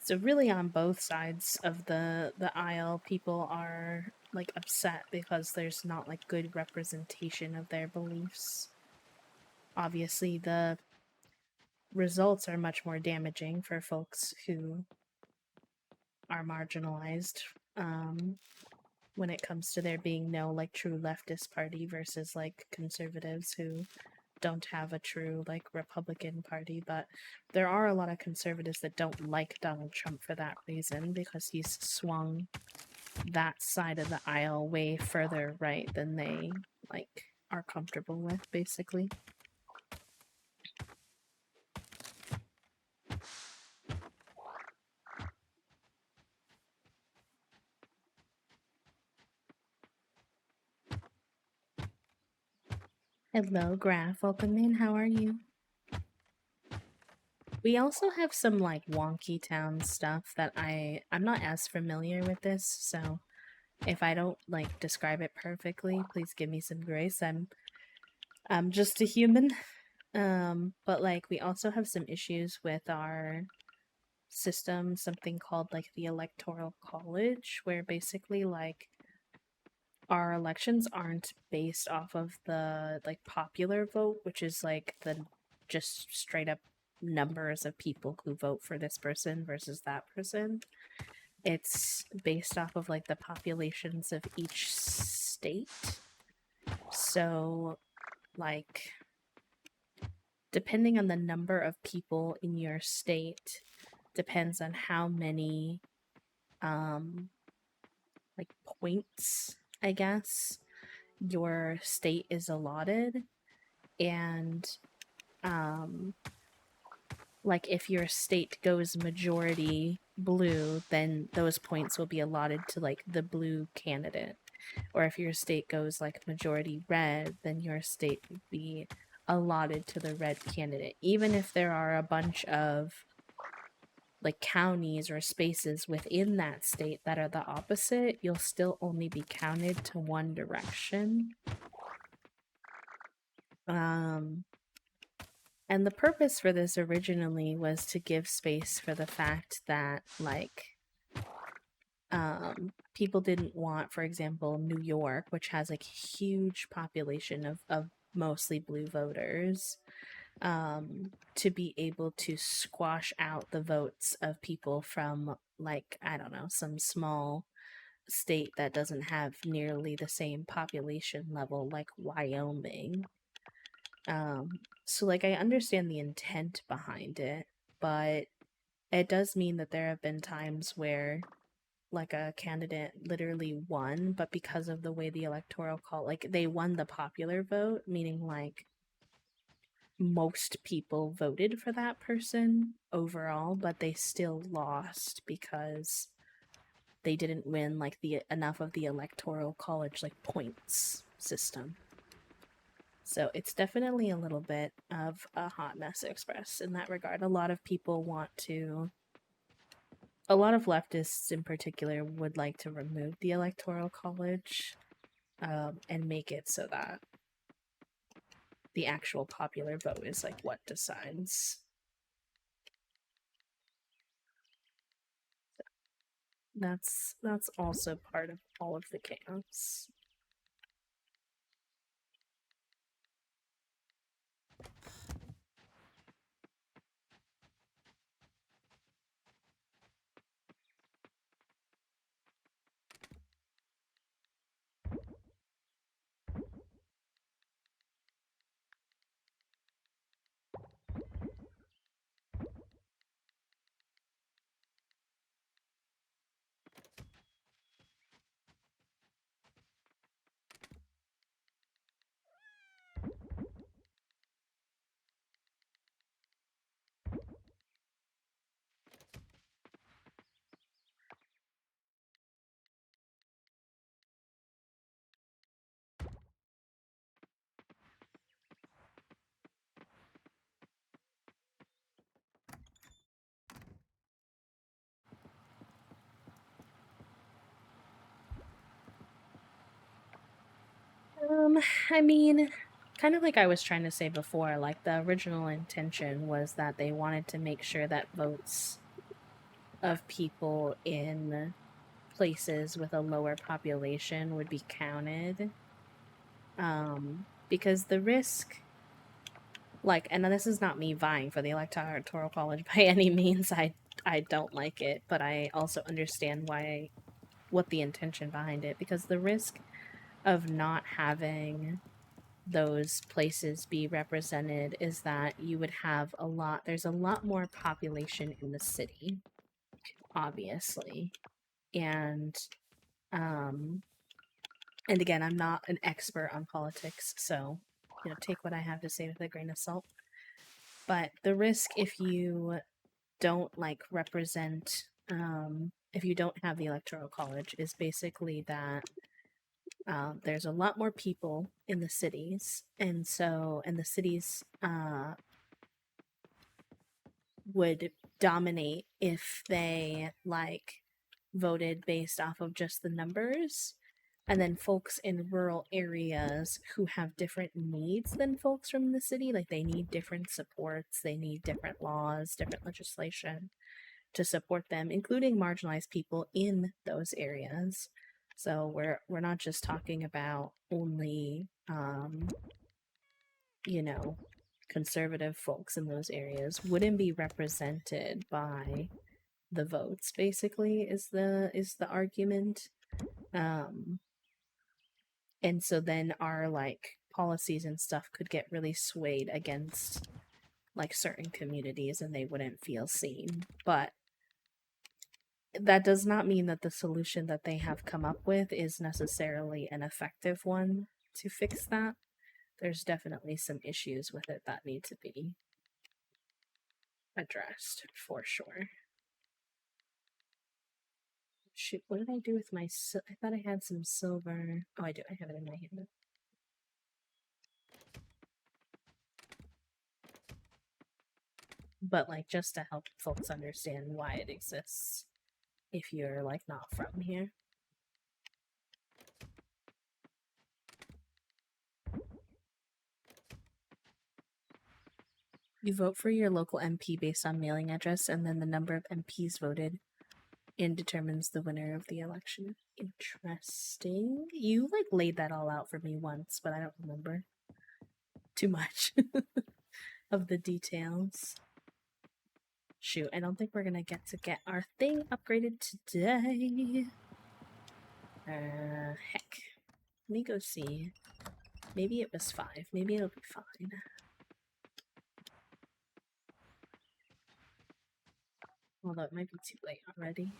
[SPEAKER 1] So really on both sides of the aisle, people are like upset because there's not like good representation of their beliefs. Obviously, the results are much more damaging for folks who are marginalized when it comes to there being no like true leftist party versus like conservatives who don't have a true like Republican party. But there are a lot of conservatives that don't like Donald Trump for that reason, because he's swung that side of the aisle way further right than they like are comfortable with, basically. Hello, Graph. Welcome in. How are you? We also have some like wonky town stuff that I'm not as familiar with this, so if I don't like describe it perfectly, please give me some grace. I'm just a human. But like we also have some issues with our system, something called like the Electoral College, where basically like our elections aren't based off of the like popular vote, which is like the just straight up numbers of people who vote for this person versus that person. It's based off of like the populations of each state. So like depending on the number of people in your state depends on how many like points, I guess, your state is allotted. And like if your state goes majority blue, then those points will be allotted to like the blue candidate. Or if your state goes like majority red, then your state would be allotted to the red candidate. Even if there are a bunch of like counties or spaces within that state that are the opposite, you'll still only be counted to one direction. And the purpose for this originally was to give space for the fact that like people didn't want, for example, New York, which has like a huge population of mostly blue voters, to be able to squash out the votes of people from like, I don't know, some small state that doesn't have nearly the same population level like Wyoming. So like I understand the intent behind it, but it does mean that there have been times where like a candidate literally won, but because of the way the electoral call, like they won the popular vote, meaning like most people voted for that person overall, but they still lost because they didn't win like the enough of the electoral college like points system. So it's definitely a little bit of a hot mess express in that regard. A lot of people want to, a lot of leftists in particular would like to remove the electoral college and make it so that the actual popular vote is like what decides. That's also part of all of the chaos. I mean, kind of like I was trying to say before, like the original intention was that they wanted to make sure that votes of people in places with a lower population would be counted. Because the risk, like, and this is not me vying for the electoral college by any means. I don't like it, but I also understand what the intention behind it, because the risk of not having those places be represented is that you would have there's a lot more population in the city, obviously, and And again, I'm not an expert on politics, so take what I have to say with a grain of salt. But the risk if you don't represent, if you don't have the electoral college, is basically that there's a lot more people in the cities, and the cities would dominate if they voted based off of just the numbers. And then folks in rural areas who have different needs than folks from the city, they need different supports, they need different laws, different legislation to support them, including marginalized people in those areas. So we're not just talking about only conservative folks in those areas wouldn't be represented by the votes, basically, is the argument. And so then our policies and stuff could get really swayed against certain communities, and they wouldn't feel seen. But that does not mean that the solution that they have come up with is necessarily an effective one to fix that. There's definitely some issues with it that need to be addressed for sure. Shoot, what did I do with my I thought I had some silver. Oh, I do. I have it in my hand. But just to help folks understand why it exists if you're not from here. You vote for your local MP based on mailing address, and then the number of MPs voted and determines the winner of the election. Interesting. You laid that all out for me once, but I don't remember too much of the details. Shoot, I don't think we're gonna get our thing upgraded today. Heck. Let me go see. Maybe it was 5. Maybe it'll be fine. Although it might be too late already.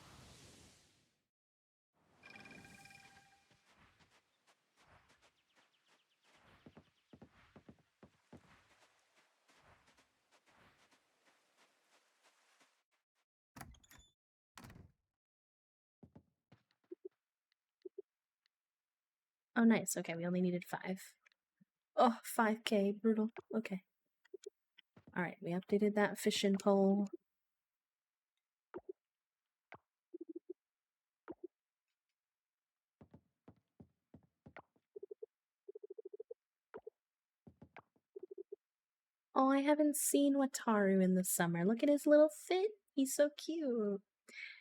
[SPEAKER 1] Oh, nice. Okay, we only needed 5. Oh, 5k. Brutal. Okay. Alright, we updated that fishing pole. Oh, I haven't seen Wataru in the summer. Look at his little fit. He's so cute.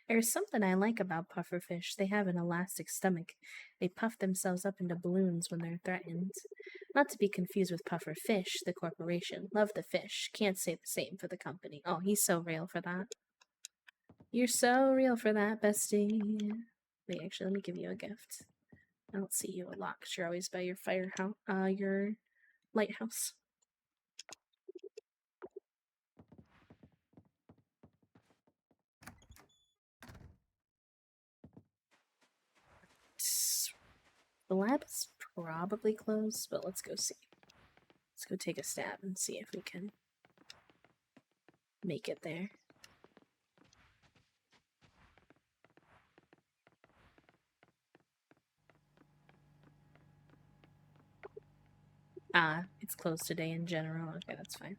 [SPEAKER 1] There's something I like about pufferfish. They have an elastic stomach. They puff themselves up into balloons when they're threatened. Not to be confused with puffer fish, the corporation. Love the fish. Can't say the same for the company. Oh, he's so real for that. You're so real for that, bestie. Wait, actually, let me give you a gift. I don't see you a lot because you're always by your firehouse, your lighthouse. The lab is probably closed, but let's go see. Let's go take a stab and see if we can make it there. It's closed today in general. Okay, that's fine.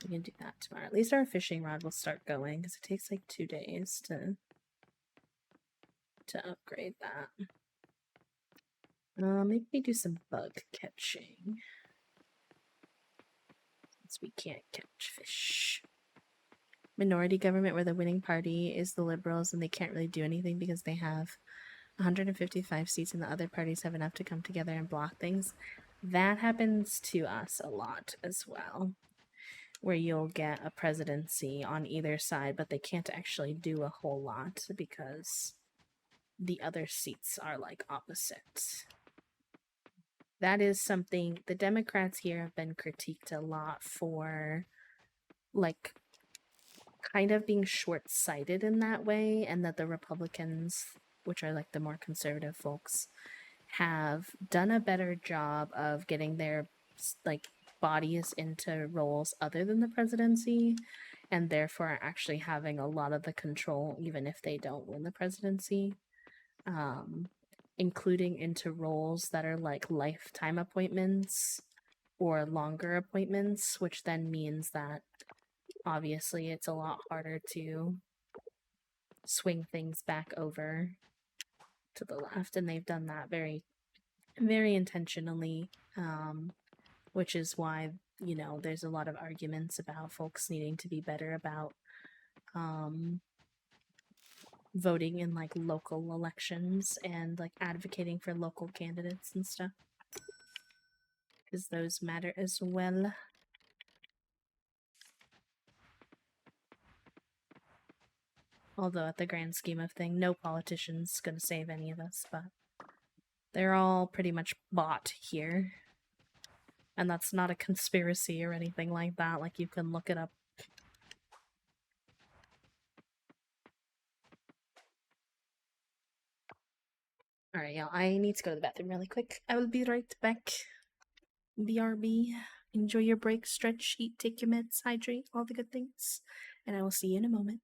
[SPEAKER 1] We can do that tomorrow. At least our fishing rod will start going because it takes 2 days to upgrade that. Maybe we do some bug catching. Since we can't catch fish. Minority government where the winning party is the Liberals and they can't really do anything because they have 155 seats and the other parties have enough to come together and block things. That happens to us a lot as well, where you'll get a presidency on either side, but they can't actually do a whole lot because the other seats are opposite. That is something the Democrats here have been critiqued a lot for, kind of being short-sighted in that way, and that the Republicans which are like the more conservative folks, have done a better job of getting their like bodies into roles other than the presidency, and therefore are actually having a lot of the control even if they don't win the presidency, including into roles that are like lifetime appointments or longer appointments, which then means that obviously it's a lot harder to swing things back over to the left, and they've done that very very intentionally, which is why, you know, there's a lot of arguments about folks needing to be better about voting in like local elections and like advocating for local candidates and stuff, because those matter as well. Although at the grand scheme of thing, no politician's gonna save any of us, but they're all pretty much bought here. And that's not a conspiracy or anything like that, like you can look it up. Alright, y'all, I need to go to the bathroom really quick. I will be right back. BRB. Enjoy your break, stretch, eat, take your meds, hydrate, all the good things. And I will see you in a moment.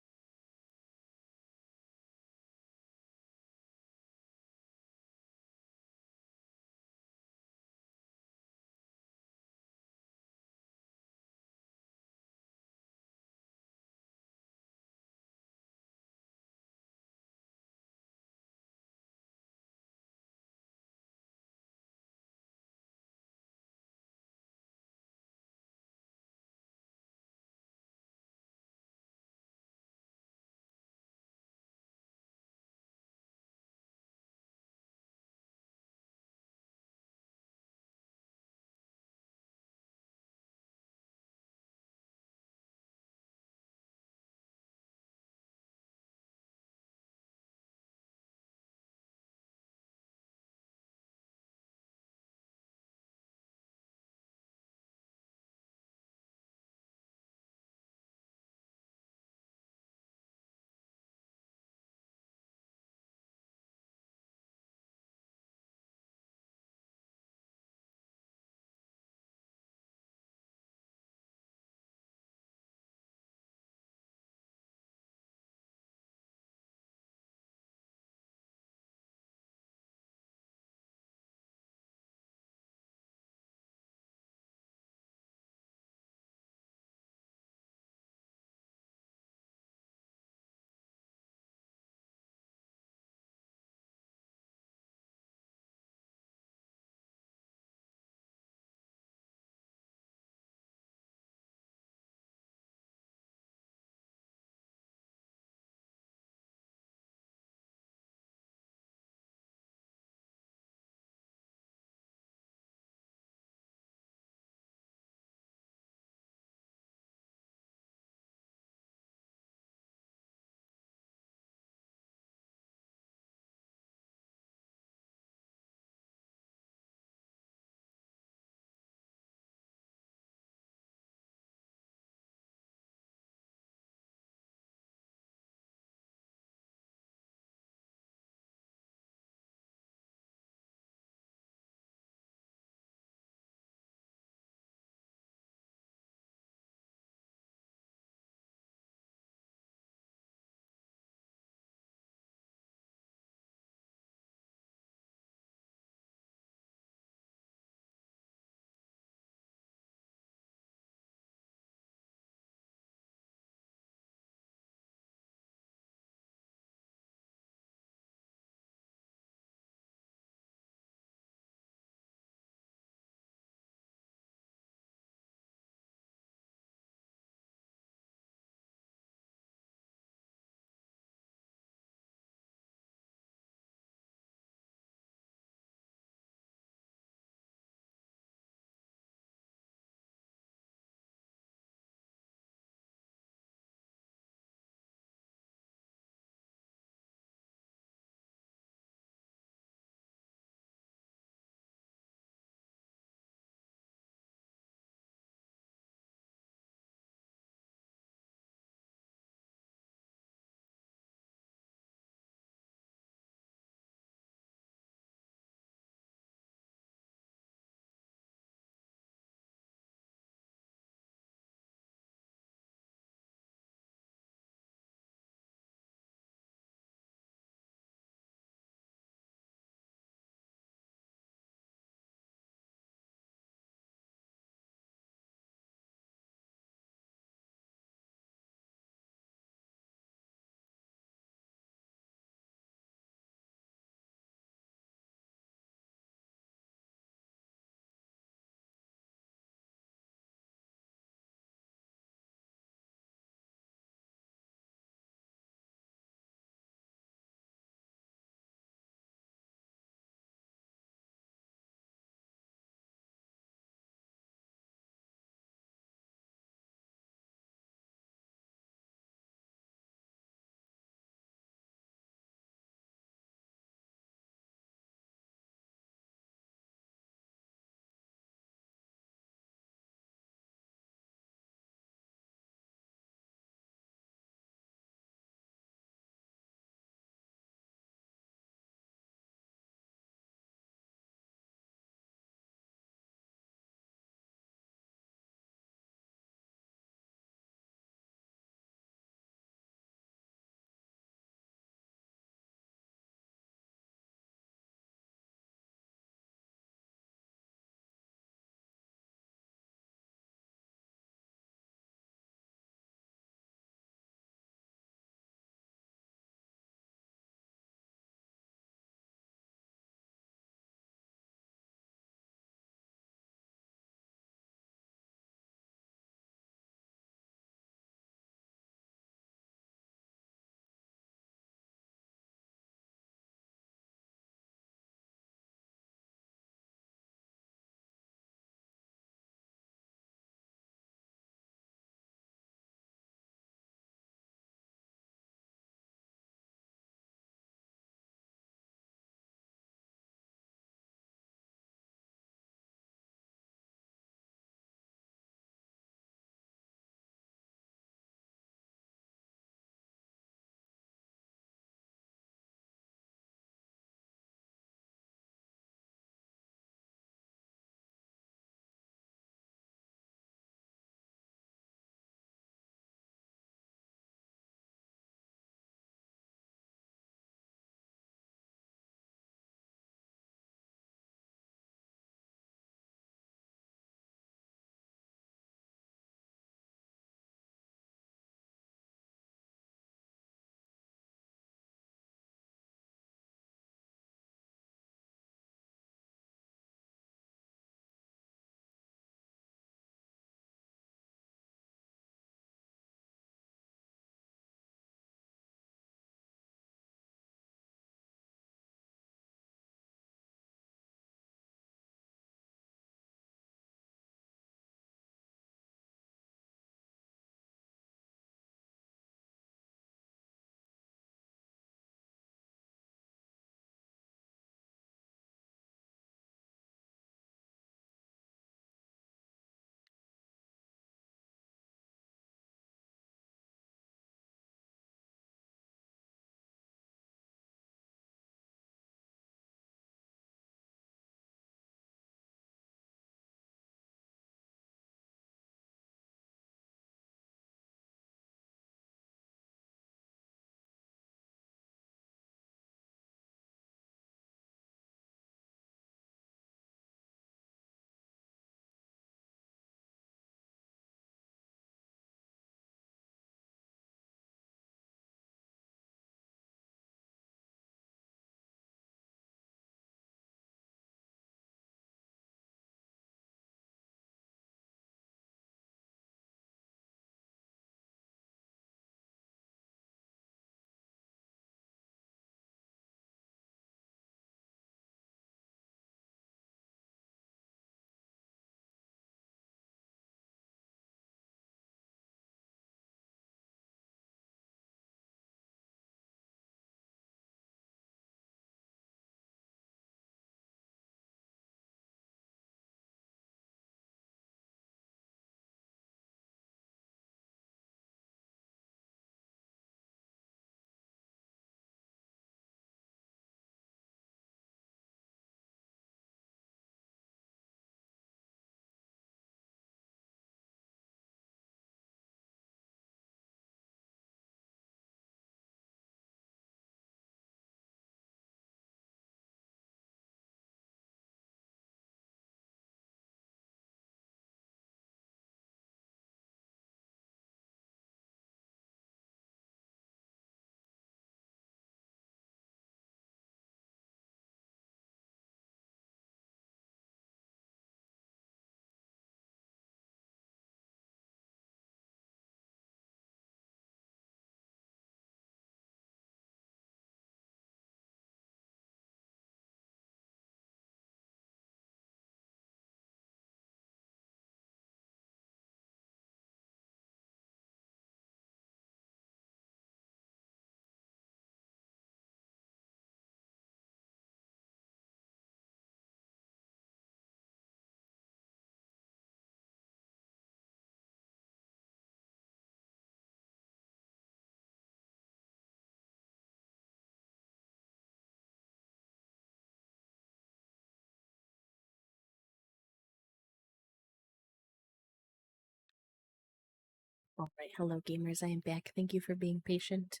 [SPEAKER 1] Alright, hello gamers, I am back. Thank you for being patient.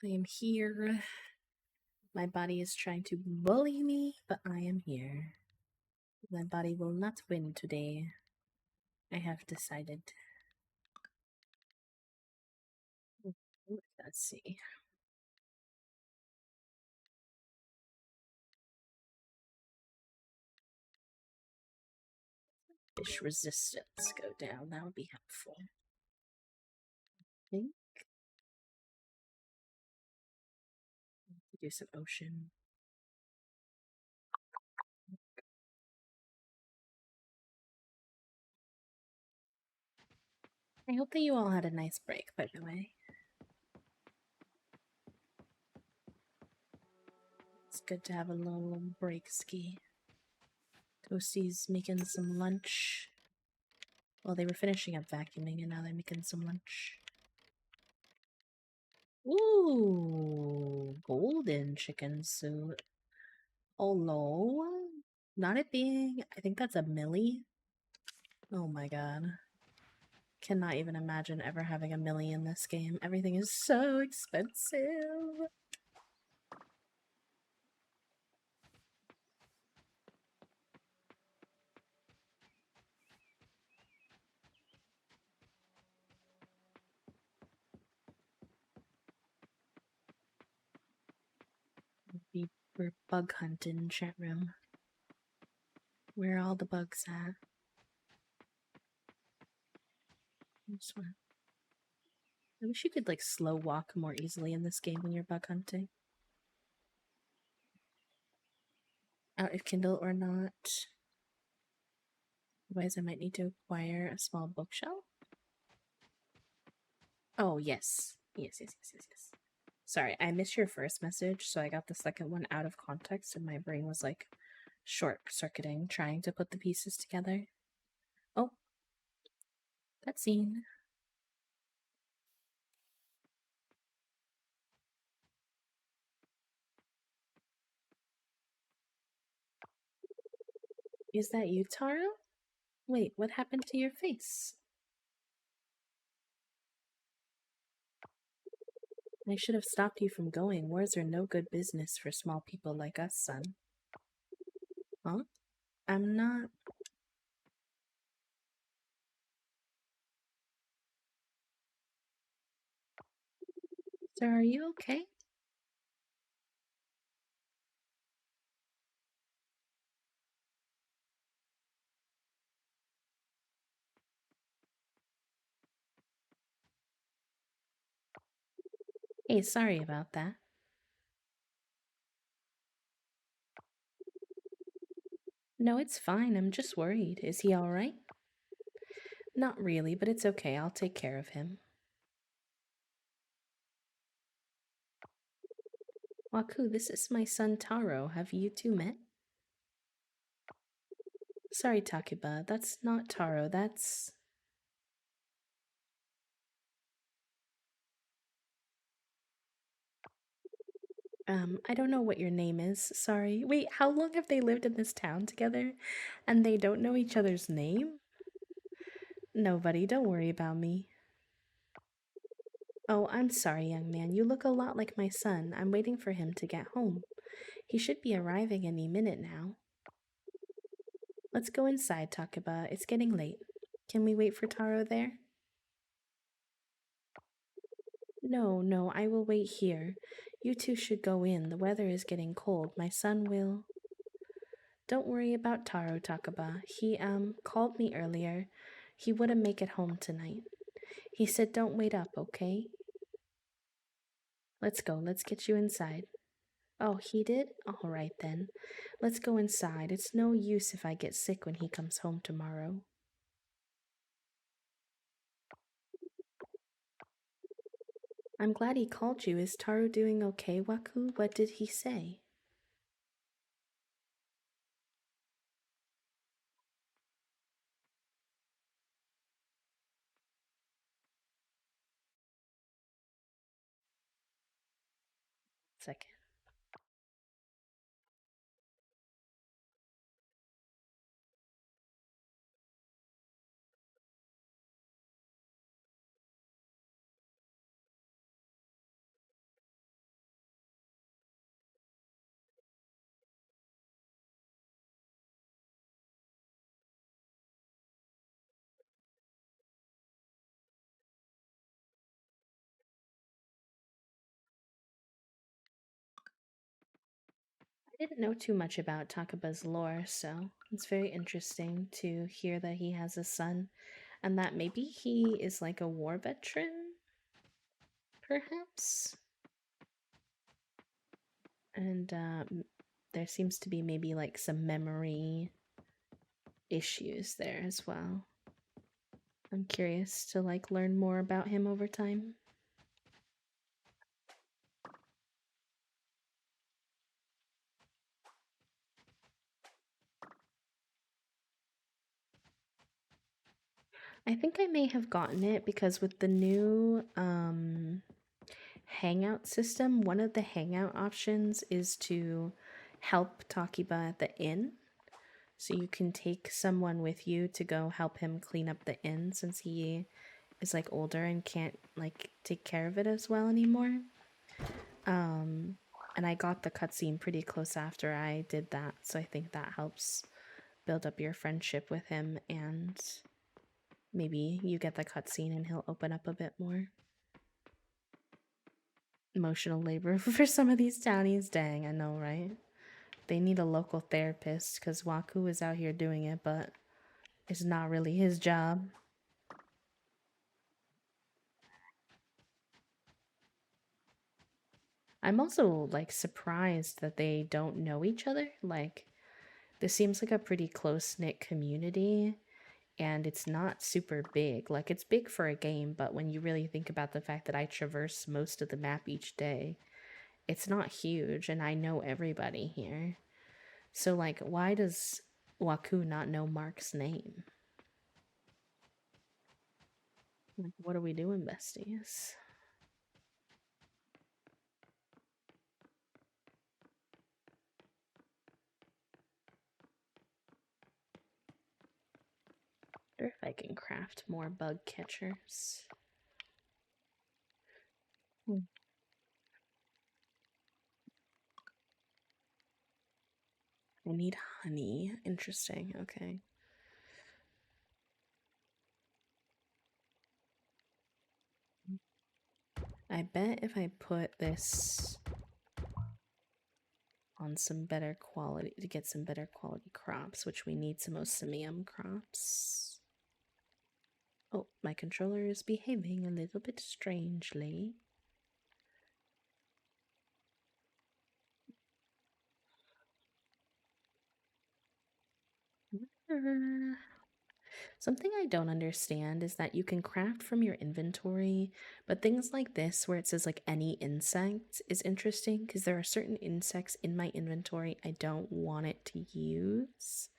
[SPEAKER 1] I am here. My body is trying to bully me, but I am here. My body will not win today. I have decided. Let's see. Fish resistance go down. That would be helpful. I think. Do some ocean. I hope that you all had a nice break, by the way. It's good to have a little break ski. Toasty's making some lunch. Well, they were finishing up vacuuming and now they're making some lunch. Ooh, golden chicken suit. Oh no, not it being. I think that's a millie. Oh my god. Cannot even imagine ever having a millie in this game. Everything is so expensive. We're bug hunting, chat room. Where are all the bugs at? This one. I wish you could like slow walk more easily in this game when you're bug hunting. Out of Kindle or not. Otherwise, I might need to acquire a small bookshelf. Oh, yes. Yes. Sorry, I missed your first message, so I got the second one out of context, and my brain was like short-circuiting, trying to put the pieces together. Oh, that scene. Is that you, Taro? Wait, what happened to your face? I should have stopped you from going. Wars are no good business for small people like us, son. Huh? I'm not. Sir, are you okay? Hey, sorry about that. No, it's fine. I'm just worried. Is he alright? Not really, but it's okay. I'll take care of him. Waku, this is my son Taro. Have you two met? Sorry, Takuba. That's not Taro. That's... I don't know what your name is. Sorry. Wait, how long have they lived in this town together? And they don't know each other's name? Nobody, don't worry about me. Oh, I'm sorry, young man. You look a lot like my son. I'm waiting for him to get home. He should be arriving any minute now. Let's go inside, Takuba. It's getting late. Can we wait for Taro there? No, I will wait here. You two should go in. The weather is getting cold. My son will... Don't worry about Taro, Takuba. He, called me earlier. He wouldn't make it home tonight. He said don't wait up, okay? Let's go. Let's get you inside. Oh, he did? All right then. Let's go inside. It's no use if I get sick when he comes home tomorrow. I'm glad he called you. Is Taro doing okay, Waku? What did he say? Second. didn't know too much about Takaba's lore, so it's very interesting to hear that he has a son and that maybe he is like a war veteran, perhaps. And there seems to be maybe like some memory issues there as well. I'm curious to like learn more about him over time. I think I may have gotten it because with the new Hangout system, one of the Hangout options is to help Takiba at the inn. So you can take someone with you to go help him clean up the inn since he is like older and can't like take care of it as well anymore. And I got the cutscene pretty close after I did that, so I think that helps build up your friendship with him, and maybe you get the cutscene and he'll open up a bit more. Emotional labor for some of these townies, dang, I know, right? They need a local therapist because Waku is out here doing it, but it's not really his job. I'm also like surprised that they don't know each other. Like, this seems like a pretty close knit community, and it's not super big. Like, it's big for a game, but when you really think about the fact that I traverse most of the map each day, it's not huge, and I know everybody here. So, like, why does Waku not know Mark's name? Like, what are we doing, besties? I wonder if I can craft more bug catchers. I need honey. Interesting. Okay. I bet if I put this on some better quality to get some better quality crops, which we need some osmium crops. Oh, my controller is behaving a little bit strangely. Something I don't understand is that you can craft from your inventory, but things like this, where it says like any insect, is interesting because there are certain insects in my inventory I don't want it to use.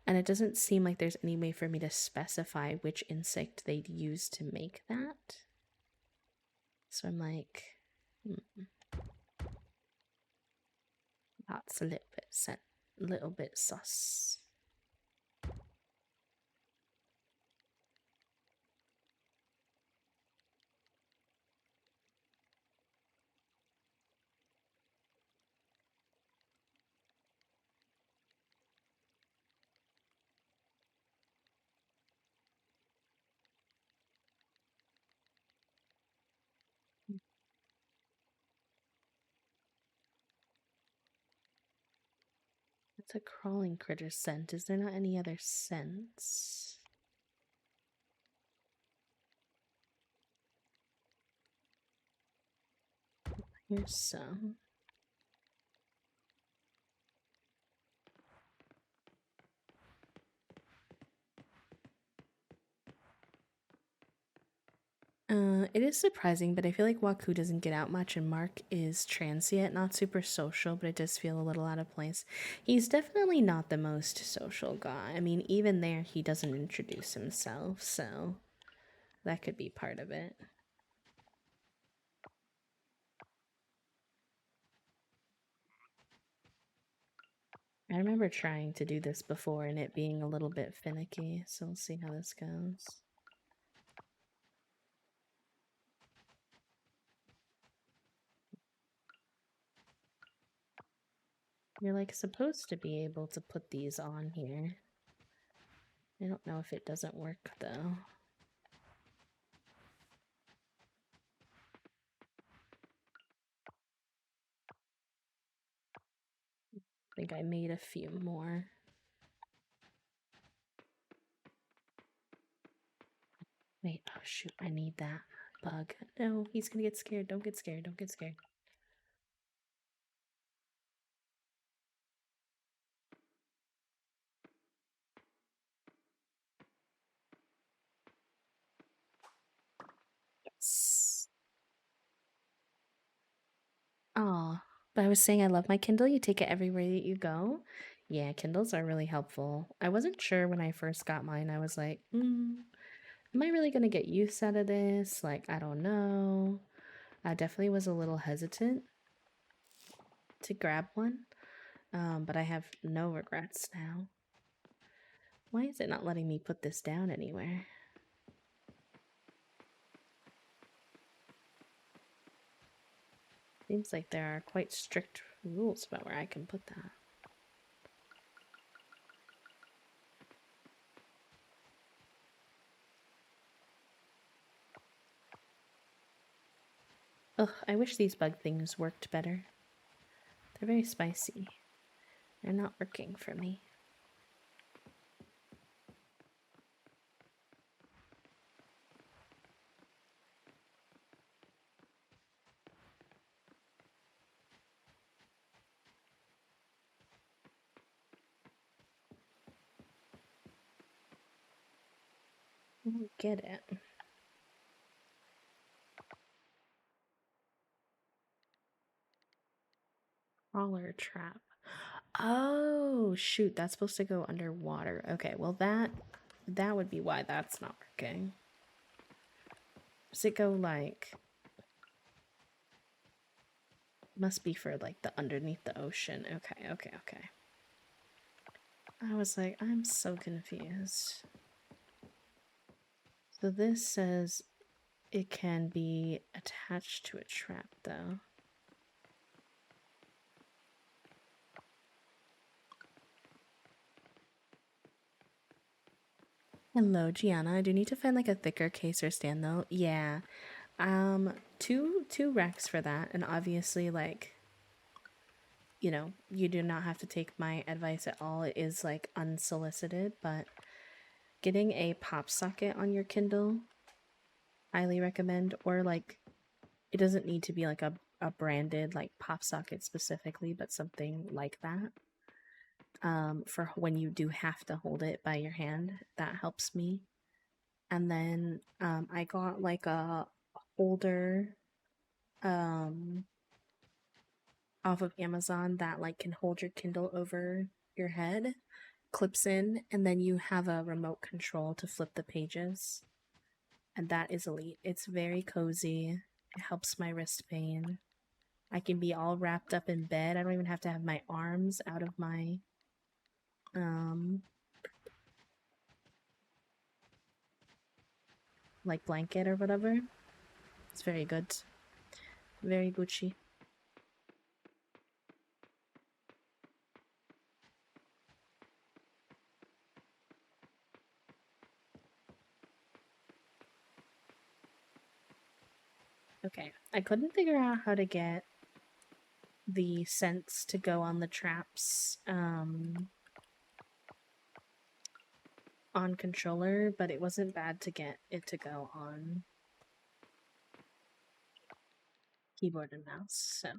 [SPEAKER 1] And it doesn't seem like there's any way for me to specify which insect they'd use to make that. So I'm like, that's a little bit sus. It's a crawling critter scent. Is there not any other scents? Here's some. It is surprising, but I feel like Waku doesn't get out much, and Mark is transient, not super social, but it does feel a little out of place. He's definitely not the most social guy. I mean, even there, he doesn't introduce himself, so that could be part of it. I remember trying to do this before and it being a little bit finicky, so we'll see how this goes. You're like supposed to be able to put these on here. I don't know if it doesn't work though. think I made a few more. Wait, oh shoot, I need that bug. No, he's gonna get scared. Don't get scared. Don't get scared. Yes. Oh, but I was saying I love my Kindle. You take it everywhere that you go. Yeah, Kindles are really helpful. I wasn't sure when I first got mine. I was like, am I really gonna get use out of this? Like, I don't know. I definitely was a little hesitant to grab one, but I have no regrets now. Why is it not letting me put this down anywhere? Seems like there are quite strict rules about where I can put that. Ugh, I wish these bug things worked better. They're very spicy. They're not working for me. I don't get it. Crawler trap. Oh, shoot, that's supposed to go underwater. Okay, well that would be why that's not working. Does it go like... Must be for like the underneath the ocean. Okay, okay, okay. I was like, I'm so confused. So this says it can be attached to a trap though. Hello, Gianna. I do need to find like a thicker case or stand though. Yeah. Two racks for that, and obviously like, you know, you do not have to take my advice at all. It is like unsolicited, but getting a pop socket on your Kindle, highly recommend. Or like, it doesn't need to be like a branded like pop socket specifically, but something like that. For when you do have to hold it by your hand, that helps me. And then I got like a holder off of Amazon that like can hold your Kindle over your head, clips in, and then you have a remote control to flip the pages. And that is elite. It's very cozy. It helps my wrist pain. I can be all wrapped up in bed. I don't even have to have my arms out of my like blanket or whatever. It's very good. Very Gucci. Okay, I couldn't figure out how to get the scents to go on the traps on controller, but it wasn't bad to get it to go on keyboard and mouse, so.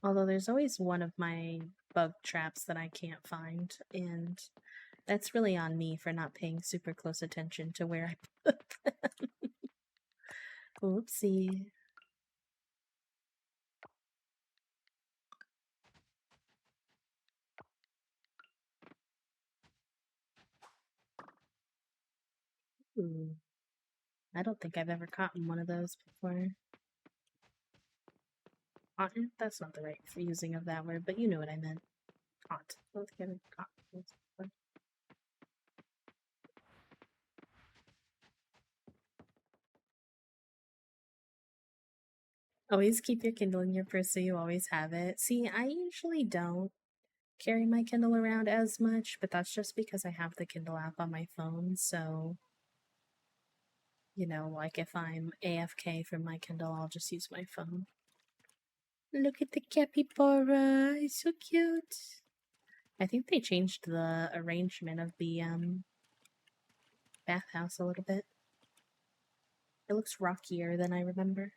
[SPEAKER 1] Although there's always one of my bug traps that I can't find, and that's really on me for not paying super close attention to where I put them. Oopsie. Ooh. I don't think I've ever caught one of those before. Caught? That's not the right using of that word, but you know what I meant. Caught. Let's get it caught. Always keep your Kindle in your purse so you always have it. See, I usually don't carry my Kindle around as much, but that's just because I have the Kindle app on my phone, so you know, like if I'm AFK from my Kindle, I'll just use my phone. Look at the capybara, it's so cute. I think they changed the arrangement of the bathhouse a little bit. It looks rockier than I remember.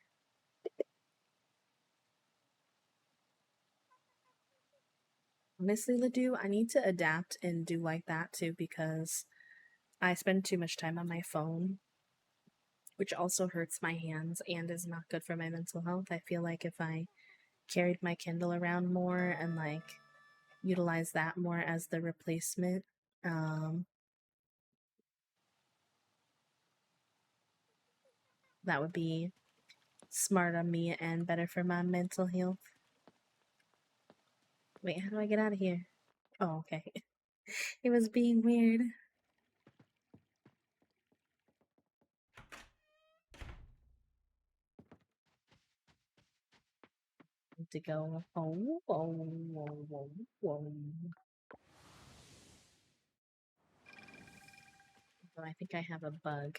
[SPEAKER 1] Honestly, Ledoux, I need to adapt and do like that too because I spend too much time on my phone, which also hurts my hands and is not good for my mental health. I feel like if I carried my Kindle around more and like utilize that more as the replacement, that would be smart on me and better for my mental health. Wait, how do I get out of here? Oh, okay. It was being weird. To go. Oh, oh, oh, oh, oh. Oh, I think I have a bug.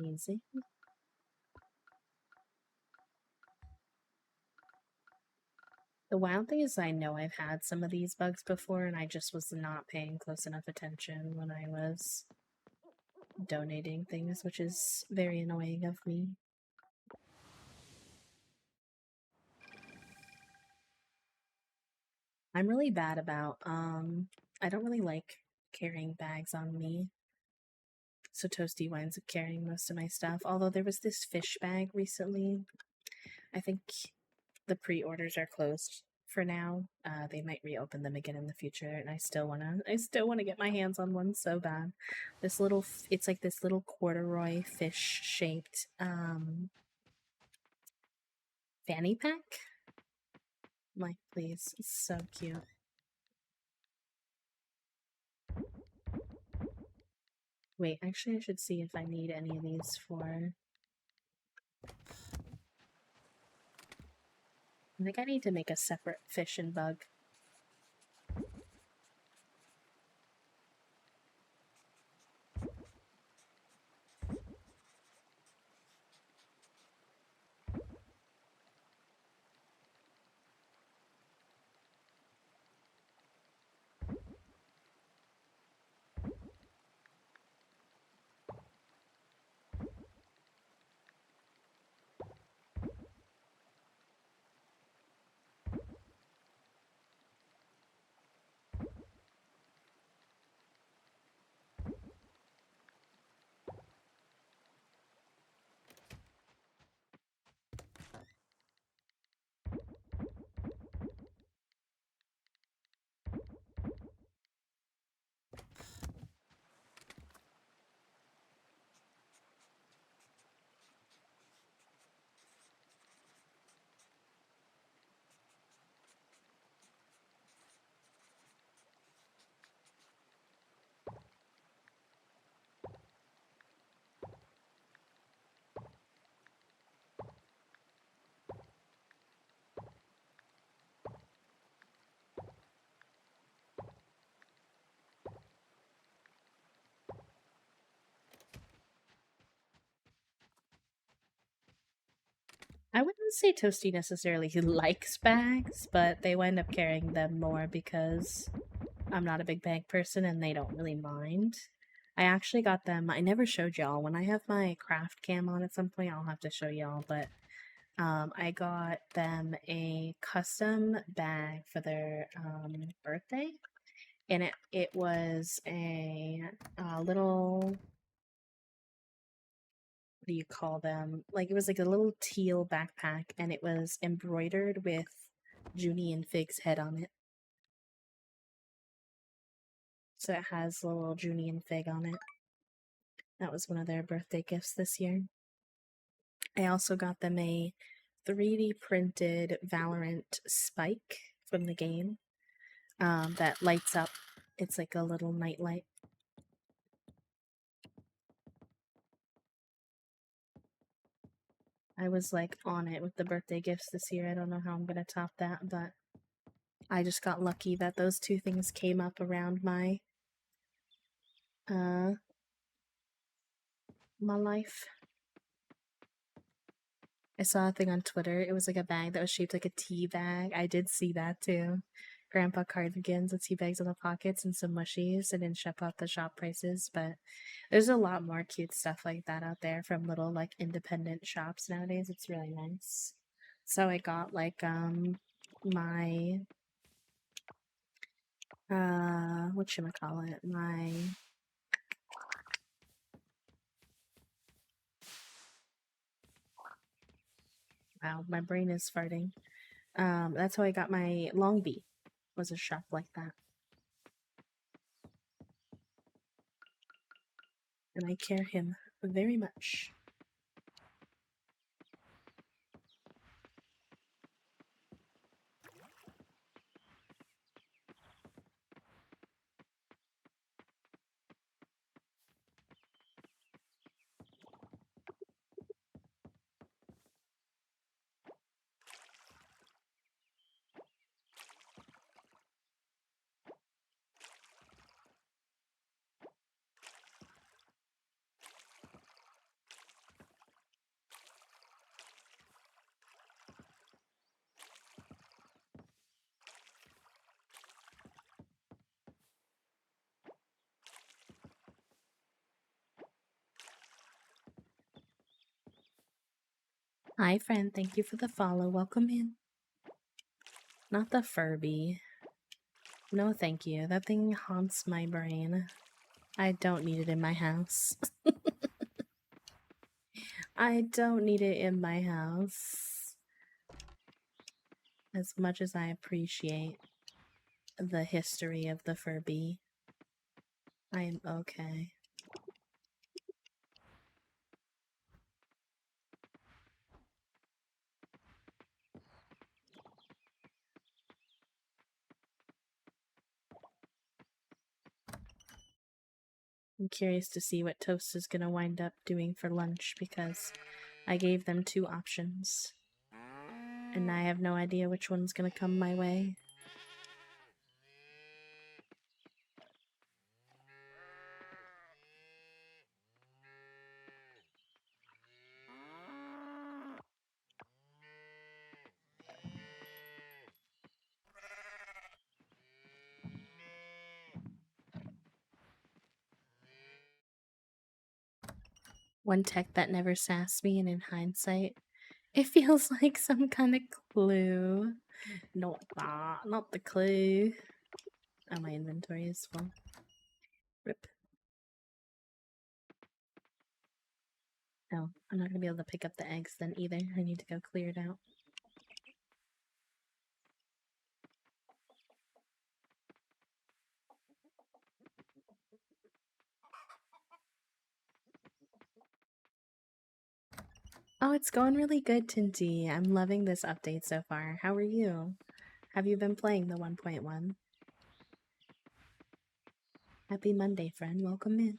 [SPEAKER 1] Easy. The wild thing is, I know I've had some of these bugs before, and I just was not paying close enough attention when I was donating things, which is very annoying of me. I'm really bad about, I don't really like carrying bags on me. So Toasty winds up carrying most of my stuff. Although there was this fish bag recently. I think the pre-orders are closed for now. They might reopen them again in the future, and I still wanna get my hands on one so bad. This little, it's like this little corduroy fish shaped fanny pack. Like, please, it's so cute. Wait, actually, I should see if I need any of these for. I think I need to make a separate fish and bug. I wouldn't say Toasty necessarily likes bags, but they wind up carrying them more because I'm not a big bag person and they don't really mind. I actually got them, I never showed y'all. When I have my craft cam on at some point, I'll have to show y'all, but I got them a custom bag for their birthday, and it was a little, what do you call them? Like, it was like a little teal backpack, and it was embroidered with Junie and Fig's head on it. So it has a little Junie and Fig on it. That was one of their birthday gifts this year. I also got them a 3D printed Valorant spike from the game that lights up. It's like a little nightlight. I was like on it with the birthday gifts this year. I don't know how I'm gonna top that, but I just got lucky that those two things came up around uh my life. I saw a thing on Twitter. It was like a bag that was shaped like a tea bag. I did see that too. Grandpa cardigans with tea bags on the pockets and some mushies. I didn't shop out the shop prices, but there's a lot more cute stuff like that out there from little like independent shops nowadays. It's really nice. So I got like my whatchamacallit, my wow, my brain is farting. That's how I got my Long Bee, was a shop like that. And I care him very much. Hi, friend. Thank you for the follow. Welcome in. Not the Furby. No, thank you. That thing haunts my brain. I don't need it in my house. I don't need it in my house. As much as I appreciate the history of the Furby, I am okay. I'm curious to see what Toast is gonna wind up doing for lunch because I gave them two options. And I have no idea which one's gonna come my way. One tech that never sassed me, and in hindsight, it feels like some kind of clue. Not that, not the clue. Oh, my inventory is full. Rip. Oh, I'm not gonna be able to pick up the eggs then either. I need to go clear it out. Oh, it's going really good, Tinty. I'm loving this update so far. How are you? Have you been playing the 1.1? Happy Monday, friend. Welcome in.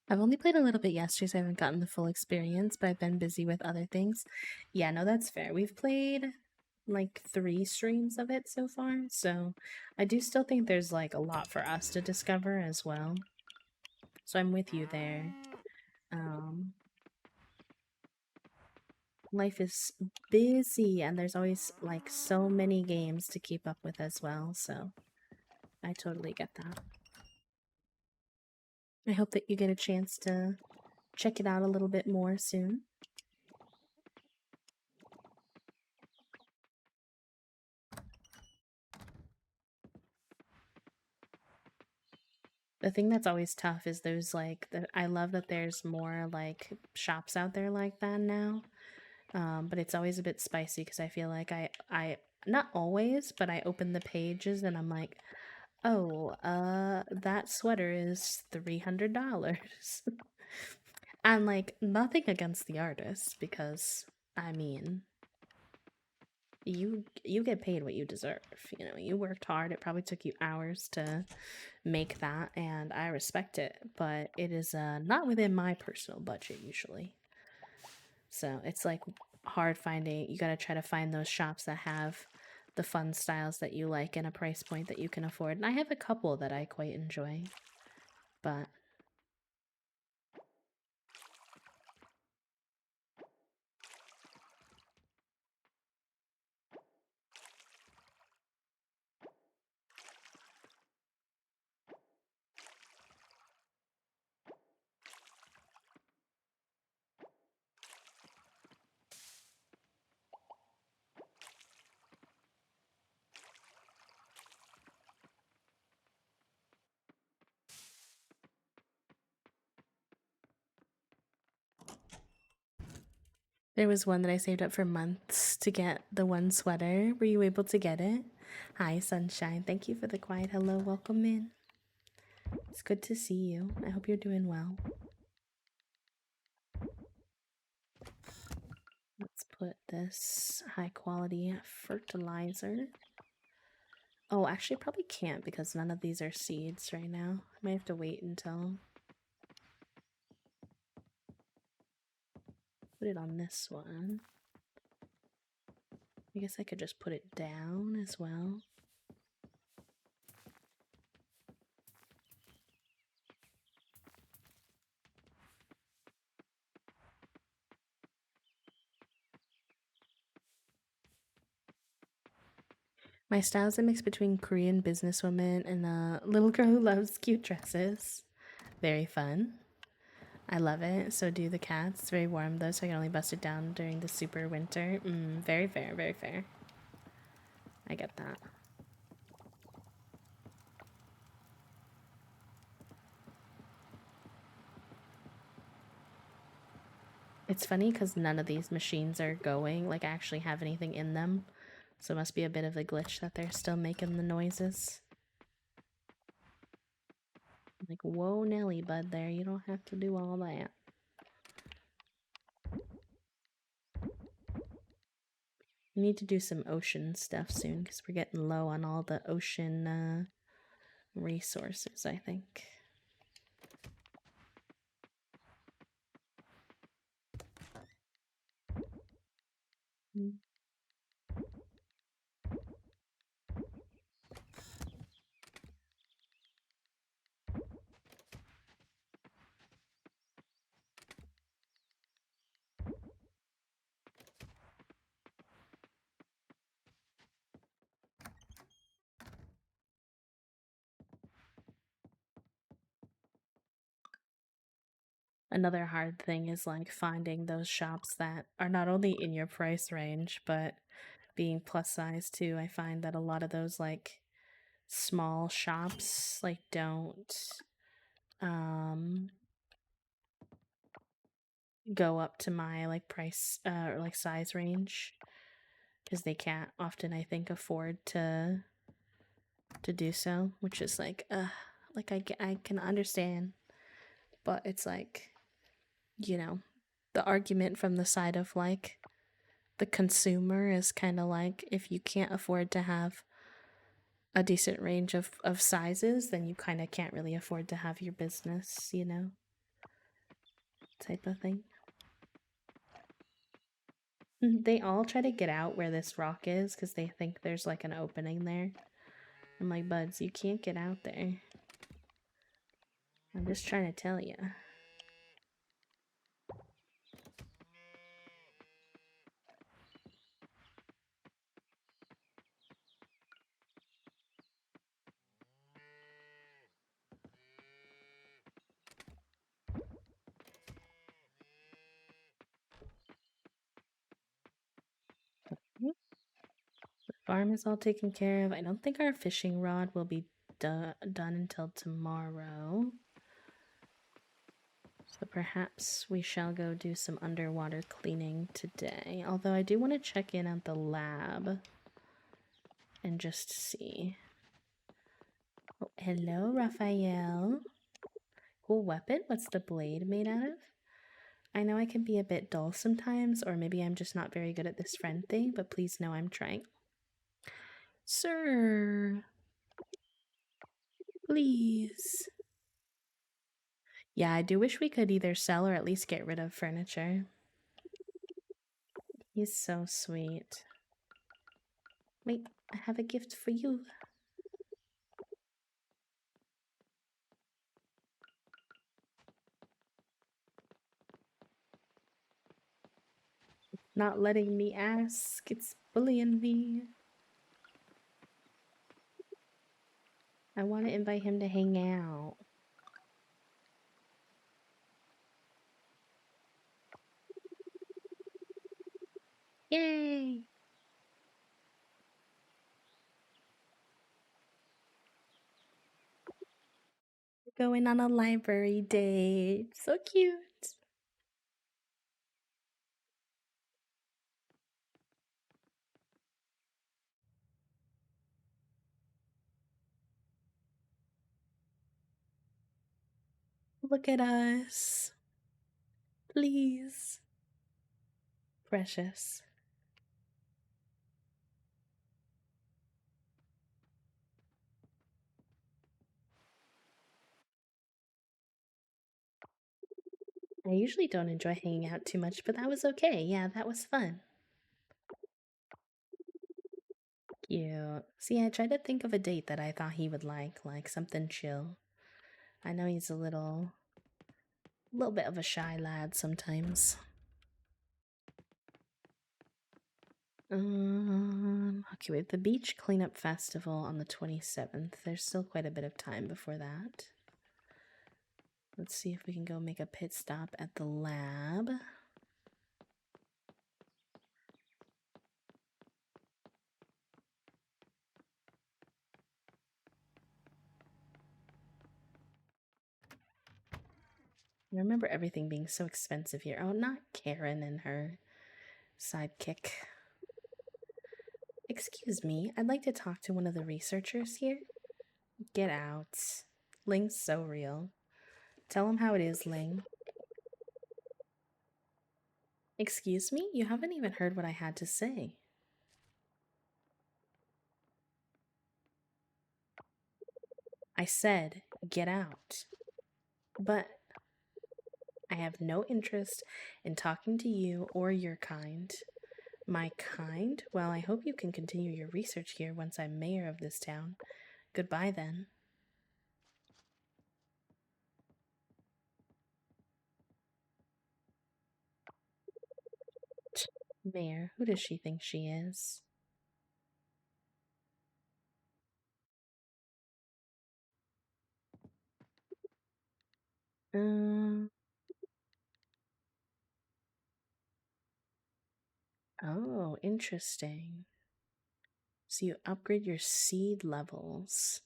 [SPEAKER 1] I've only played a little bit yesterday, so I haven't gotten the full experience, but I've been busy with other things. Yeah, no, that's fair. We've played like 3 streams of it so far, so I do still think there's like a lot for us to discover as well. So I'm with you there. Life is busy and there's always like so many games to keep up with as well, so I totally get that. I hope that you get a chance to check it out a little bit more soon. The thing that's always tough is those like I love that there's more like shops out there like that now. But it's always a bit spicy because I feel like I not always, but I open the pages and I'm like, oh, that sweater is $300. And like nothing against the artist because I mean, you get paid what you deserve. You know, you worked hard. It probably took you hours to make that, and I respect it, but it is not within my personal budget usually. So it's like hard finding. You got to try to find those shops that have the fun styles that you like and a price point that you can afford. And I have a couple that I quite enjoy, but there was one that I saved up for months to get, the one sweater. Were you able to get it? Hi, Sunshine. Thank you for the quiet hello. Welcome in. It's good to see you. I hope you're doing well. Let's put this high quality fertilizer. Oh, actually, probably can't because none of these are seeds right now. I might have to wait until. Put it on this one. I guess I could just put it down as well. My style is a mix between Korean businesswoman and a little girl who loves cute dresses. Very fun. I love it. So do the cats. It's very warm though, so I can only bust it down during the super winter. Very fair, very fair. I get that. It's funny because none of these machines are going, like actually have anything in them. So it must be a bit of a glitch that they're still making the noises. Like, whoa, Nelly, bud, there. You don't have to do all that. We need to do some ocean stuff soon because we're getting low on all the ocean resources, I think. Mm. Another hard thing is like finding those shops that are not only in your price range, but being plus size too. I find that a lot of those like small shops like don't go up to my like price or like size range because they can't often, I think, afford to do so, which is like I can understand, but it's like, you know, the argument from the side of like the consumer is kind of like if you can't afford to have a decent range of sizes, then you kind of can't really afford to have your business, you know, type of thing. They all try to get out where this rock is because they think there's like an opening there. I'm like, buds, you can't get out there. I'm just trying to tell you. Farm is all taken care of. I don't think our fishing rod will be done until tomorrow. So perhaps we shall go do some underwater cleaning today. Although I do want to check in at the lab and just see. Oh, hello, Raphael. Cool weapon? What's the blade made out of? I know I can be a bit dull sometimes, or maybe I'm just not very good at this friend thing, but please know I'm trying. Sir, please. Yeah, I do wish we could either sell or at least get rid of furniture. He's so sweet. Wait, I have a gift for you. Not letting me ask, it's bullying me. I want to invite him to hang out. Yay! We're going on a library date. So cute. Look at us. Please. Precious. I usually don't enjoy hanging out too much, but that was okay. Yeah, that was fun. Cute. See, I tried to think of a date that I thought he would like something chill. I know he's a little bit of a shy lad sometimes. Okay, we have the beach cleanup festival on the 27th. There's still quite a bit of time before that. Let's see if we can go make a pit stop at the lab. I remember everything being so expensive here. Oh, not Karen and her sidekick. Excuse me, I'd like to talk to one of the researchers here. Get out. Ling's so real. Tell him how it is, Ling. Excuse me? You haven't even heard what I had to say. I said, get out. But I have no interest in talking to you or your kind. My kind? Well, I hope you can continue your research here once I'm mayor of this town. Goodbye then. Mayor, who does she think she is? Um, oh, interesting. So you upgrade your seed levels.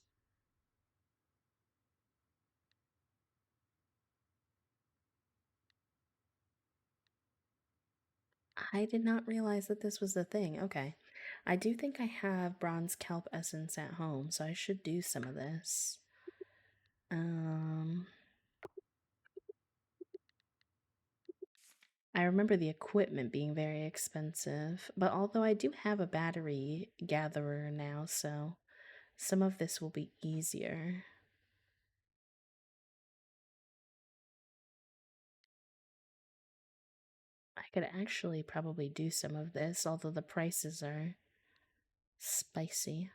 [SPEAKER 1] I did not realize that this was the thing. Okay. I do think I have bronze kelp essence at home, so I should do some of this. I remember the equipment being very expensive, but although I do have a battery gatherer now, so some of this will be easier. I could actually probably do some of this, although the prices are spicy.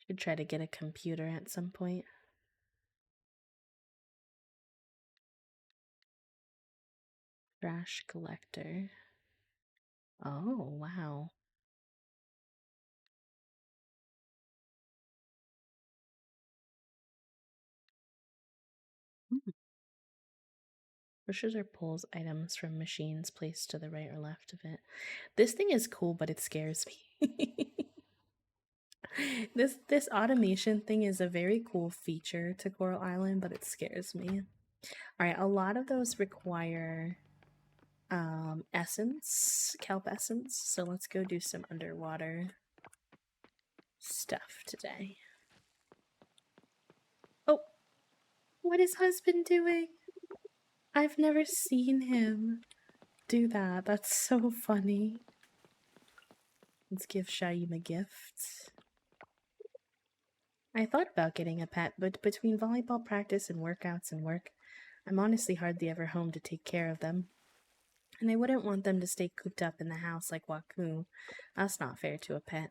[SPEAKER 1] Should try to get a computer at some point. Trash collector. Oh, wow. Pushes or pulls items from machines placed to the right or left of it. This thing is cool, but it scares me. This automation thing is a very cool feature to Coral Island, but it scares me. Alright, a lot of those require essence, kelp essence, so let's go do some underwater stuff today. Oh, what is husband doing? I've never seen him do that. That's so funny. Let's give Shaim a gift. I thought about getting a pet, but between volleyball practice and workouts and work, I'm honestly hardly ever home to take care of them. And I wouldn't want them to stay cooped up in the house like Waku. That's not fair to a pet.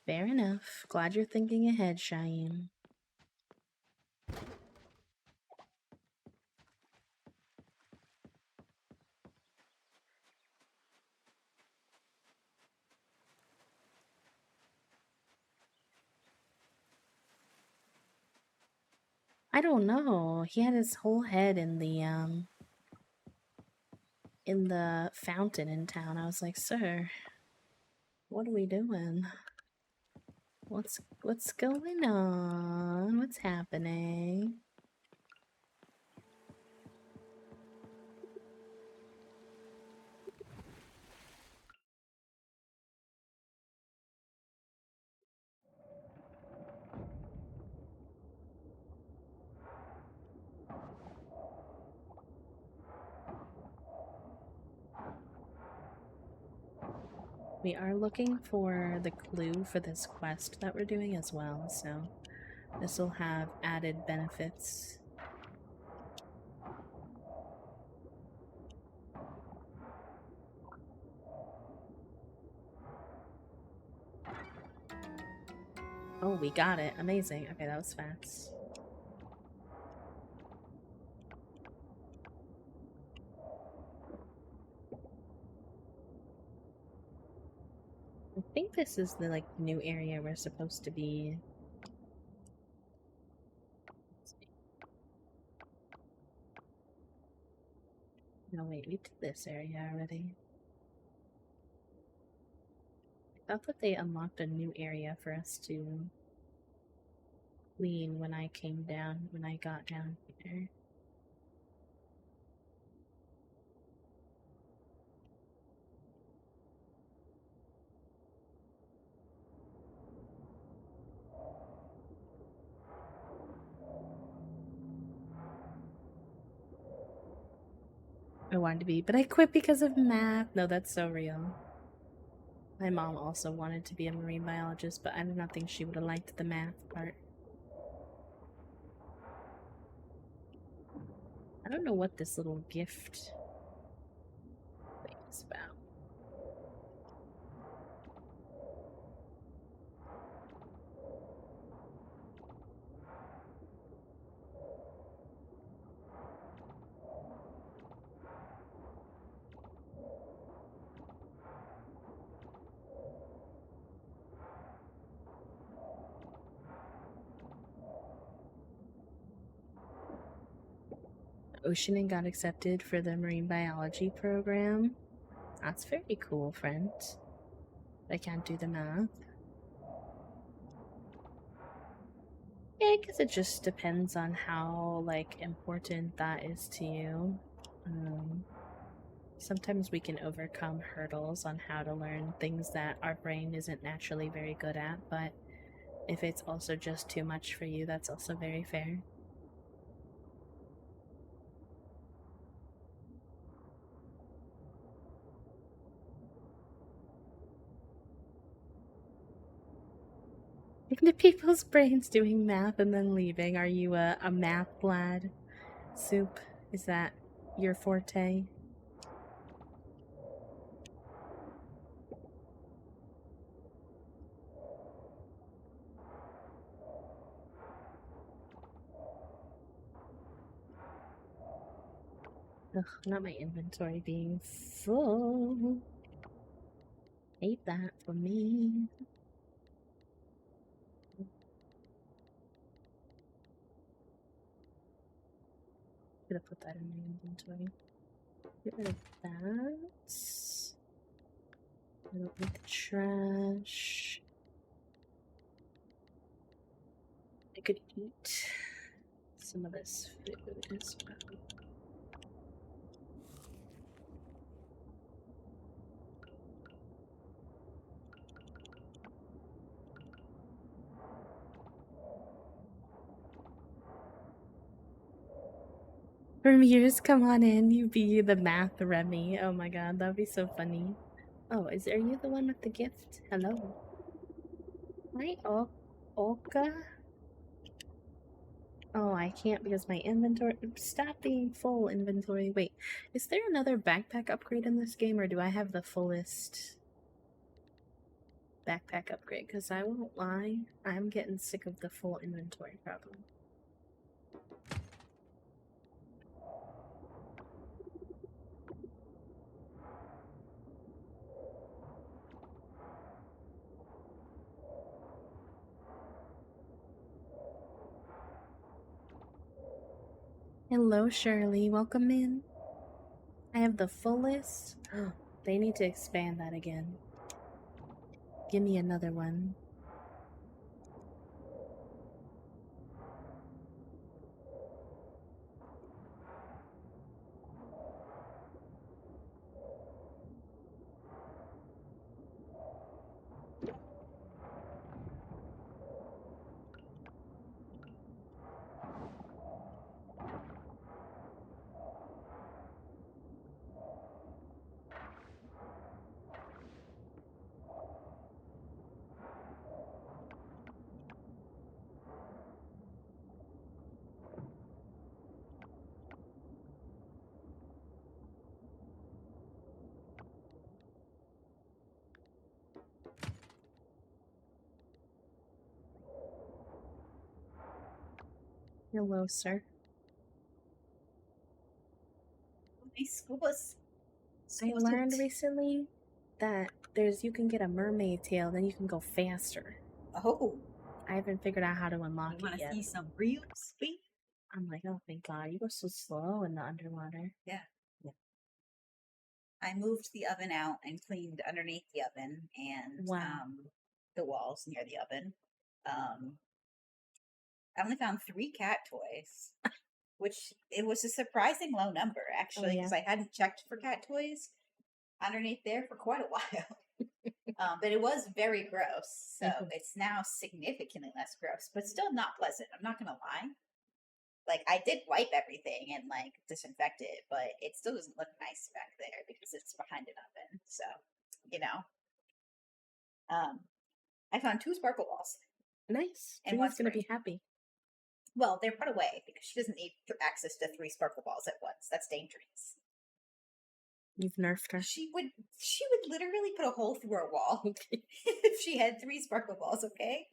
[SPEAKER 1] Fair enough. Glad you're thinking ahead, Shaim. I don't know. He had his whole head in the fountain in town. I was like, sir, what are we doing? What's going on? What's happening? We are looking for the clue for this quest that we're doing as well, so this will have added benefits. Oh, we got it. Amazing. Okay, that was fast. I think this is the new area we're supposed to be. No, wait, we did this area already. I thought that they unlocked a new area for us to clean when I got down here. I wanted to be, but I quit because of math. No, that's so real. My mom also wanted to be a marine biologist, but I do not think she would have liked the math part. I don't know what this little gift thing is about. Oceanin got accepted for the marine biology program. That's very cool, friend. I can't do the math. Yeah, I guess it just depends on how, important that is to you. Sometimes we can overcome hurdles on how to learn things that our brain isn't naturally very good at, but if it's also just too much for you, that's also very fair. Into people's brains doing math and then leaving. Are you a math lad? Soup? Is that your forte? Ugh, not my inventory being full. Hate that for me. gonna put that in my inventory. Get rid of that. I don't need the trash. I could eat some of this food as well. Ramirez, come on in. You be the math Remy. Oh my god, that'd be so funny. Oh, are you the one with the gift? Hello. Hi, Olka. Oh, I can't because my inventory. Stop being full inventory. Wait, is there another backpack upgrade in this game, or do I have the fullest backpack upgrade? Because I won't lie, I'm getting sick of the full inventory problem. Hello, Shirley. Welcome in. I have the fullest. They need to expand that again. Give me another one. Hello, sir.
[SPEAKER 2] My school was.
[SPEAKER 1] I learned recently that you can get a mermaid tail, then you can go faster.
[SPEAKER 2] Oh,
[SPEAKER 1] I haven't figured out how to unlock it
[SPEAKER 2] want to
[SPEAKER 1] yet.
[SPEAKER 2] see some real speed?
[SPEAKER 1] I'm like, oh, thank God. You go so slow in the underwater.
[SPEAKER 2] Yeah. I moved the oven out and cleaned underneath the oven and
[SPEAKER 1] Wow.
[SPEAKER 2] the walls near the oven. I only found 3 cat toys, which it was a surprising low number actually, because I hadn't checked for cat toys underneath there for quite a while. But it was very gross, so it's now significantly less gross, but still not pleasant. I'm not gonna lie. Like, I did wipe everything and like disinfect it, but it still doesn't look nice back there because it's behind an oven. So, you know, I found 2 sparkle balls.
[SPEAKER 1] Nice.
[SPEAKER 2] And
[SPEAKER 1] Julie's gonna be happy.
[SPEAKER 2] Well, they're put away because she doesn't need access to 3 sparkle balls at once. That's dangerous.
[SPEAKER 1] You've nerfed her.
[SPEAKER 2] She would literally put a hole through our wall if she had 3 sparkle balls. Okay,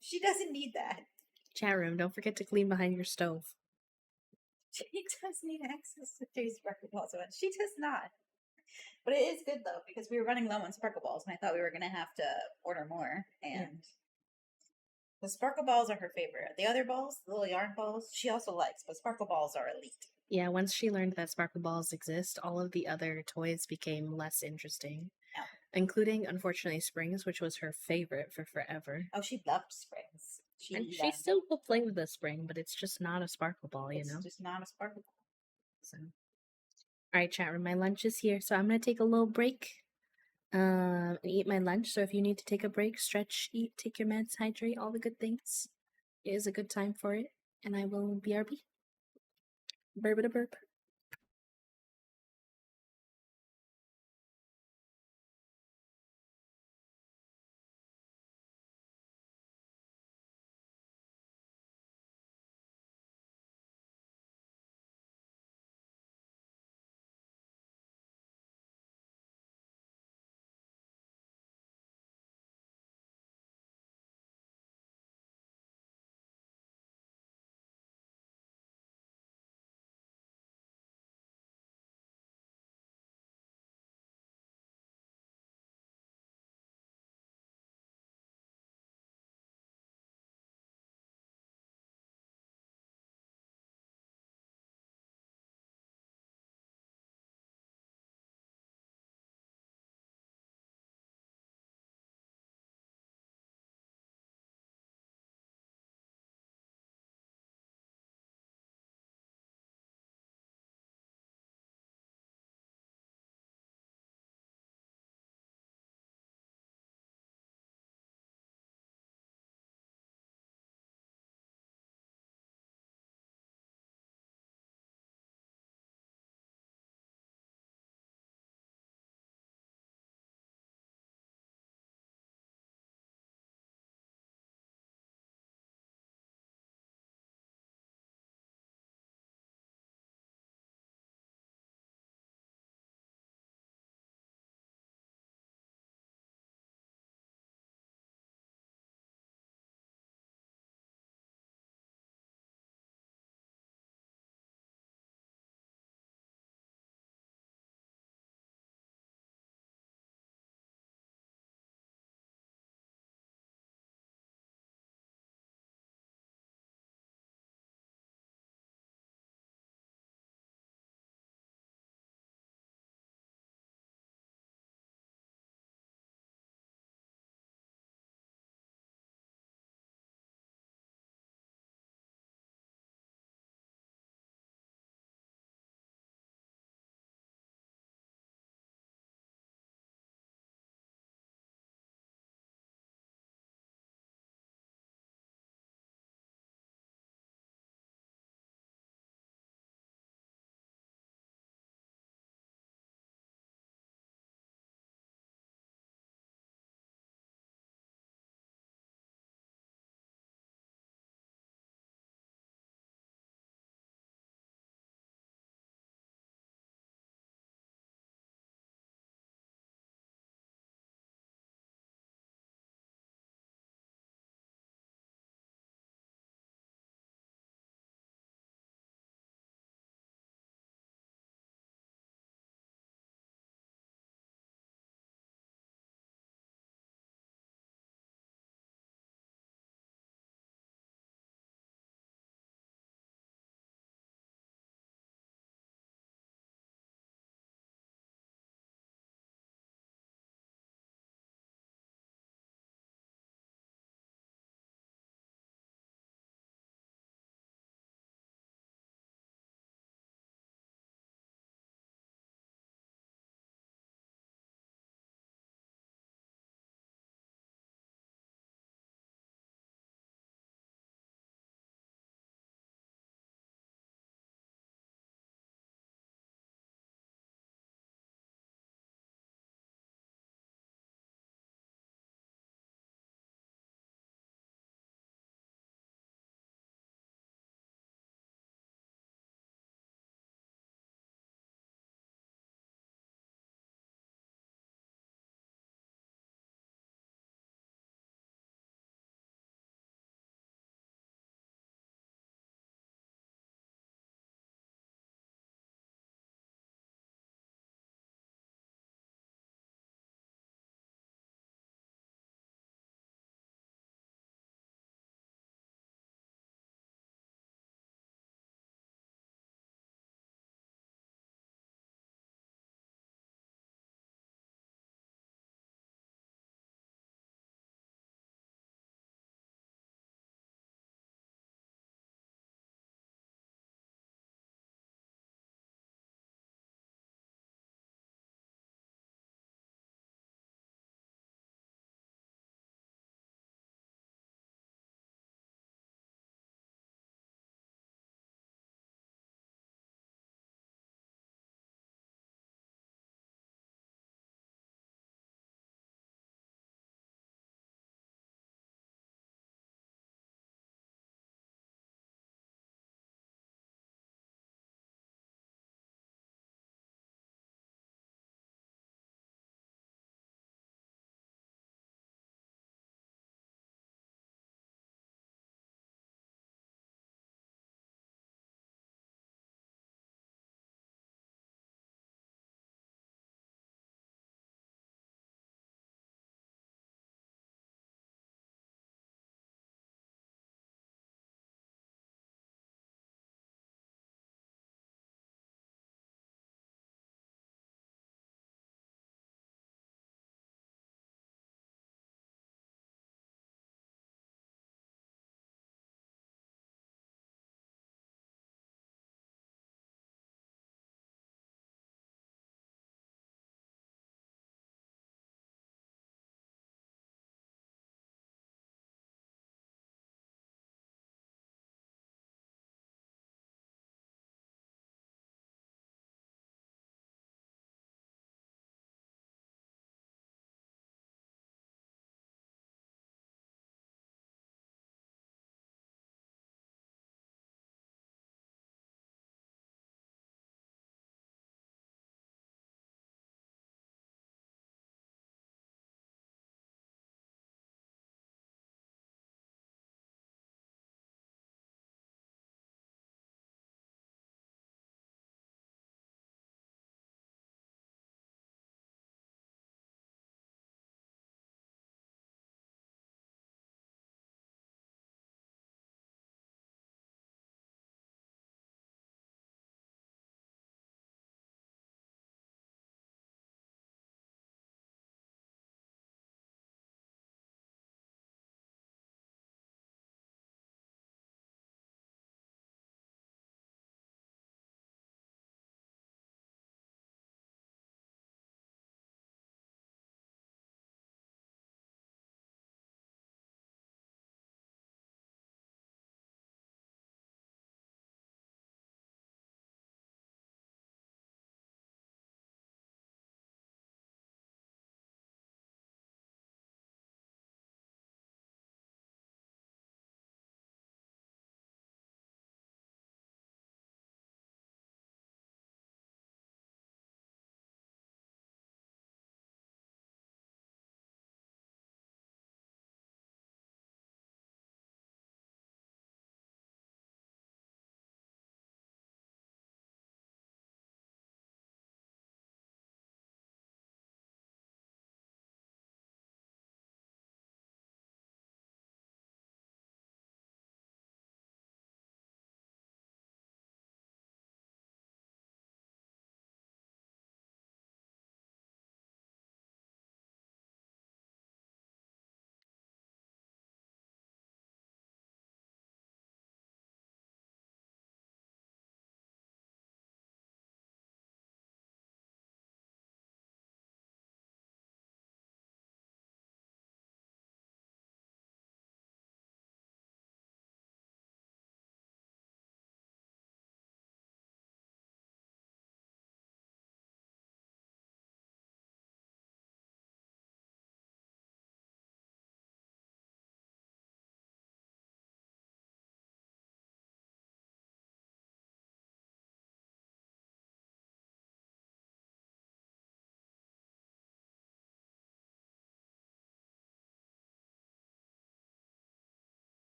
[SPEAKER 2] she doesn't need that.
[SPEAKER 1] Chat room. Don't forget to clean behind your stove.
[SPEAKER 2] She does need access to 3 sparkle balls at once. She does not. But it is good though because we were running low on sparkle balls, and I thought we were gonna have to order more. And the sparkle balls are her favorite. The other balls, the little yarn balls, she also likes, but sparkle balls are elite.
[SPEAKER 1] Yeah, once she learned that sparkle balls exist, all of the other toys became less interesting.
[SPEAKER 2] Yeah.
[SPEAKER 1] Including, unfortunately, Springs, which was her favorite for forever.
[SPEAKER 2] Oh, she loved Springs.
[SPEAKER 1] She still will play with the spring, but it's just not a sparkle ball, you know?
[SPEAKER 2] It's just not a sparkle ball.
[SPEAKER 1] So, all right, chat room, my lunch is here, so I'm gonna take a little break and eat my lunch. So if you need to take a break, stretch, eat, take your meds, hydrate, all the good things, it is a good time for it. And I will BRB. Burp it a burp.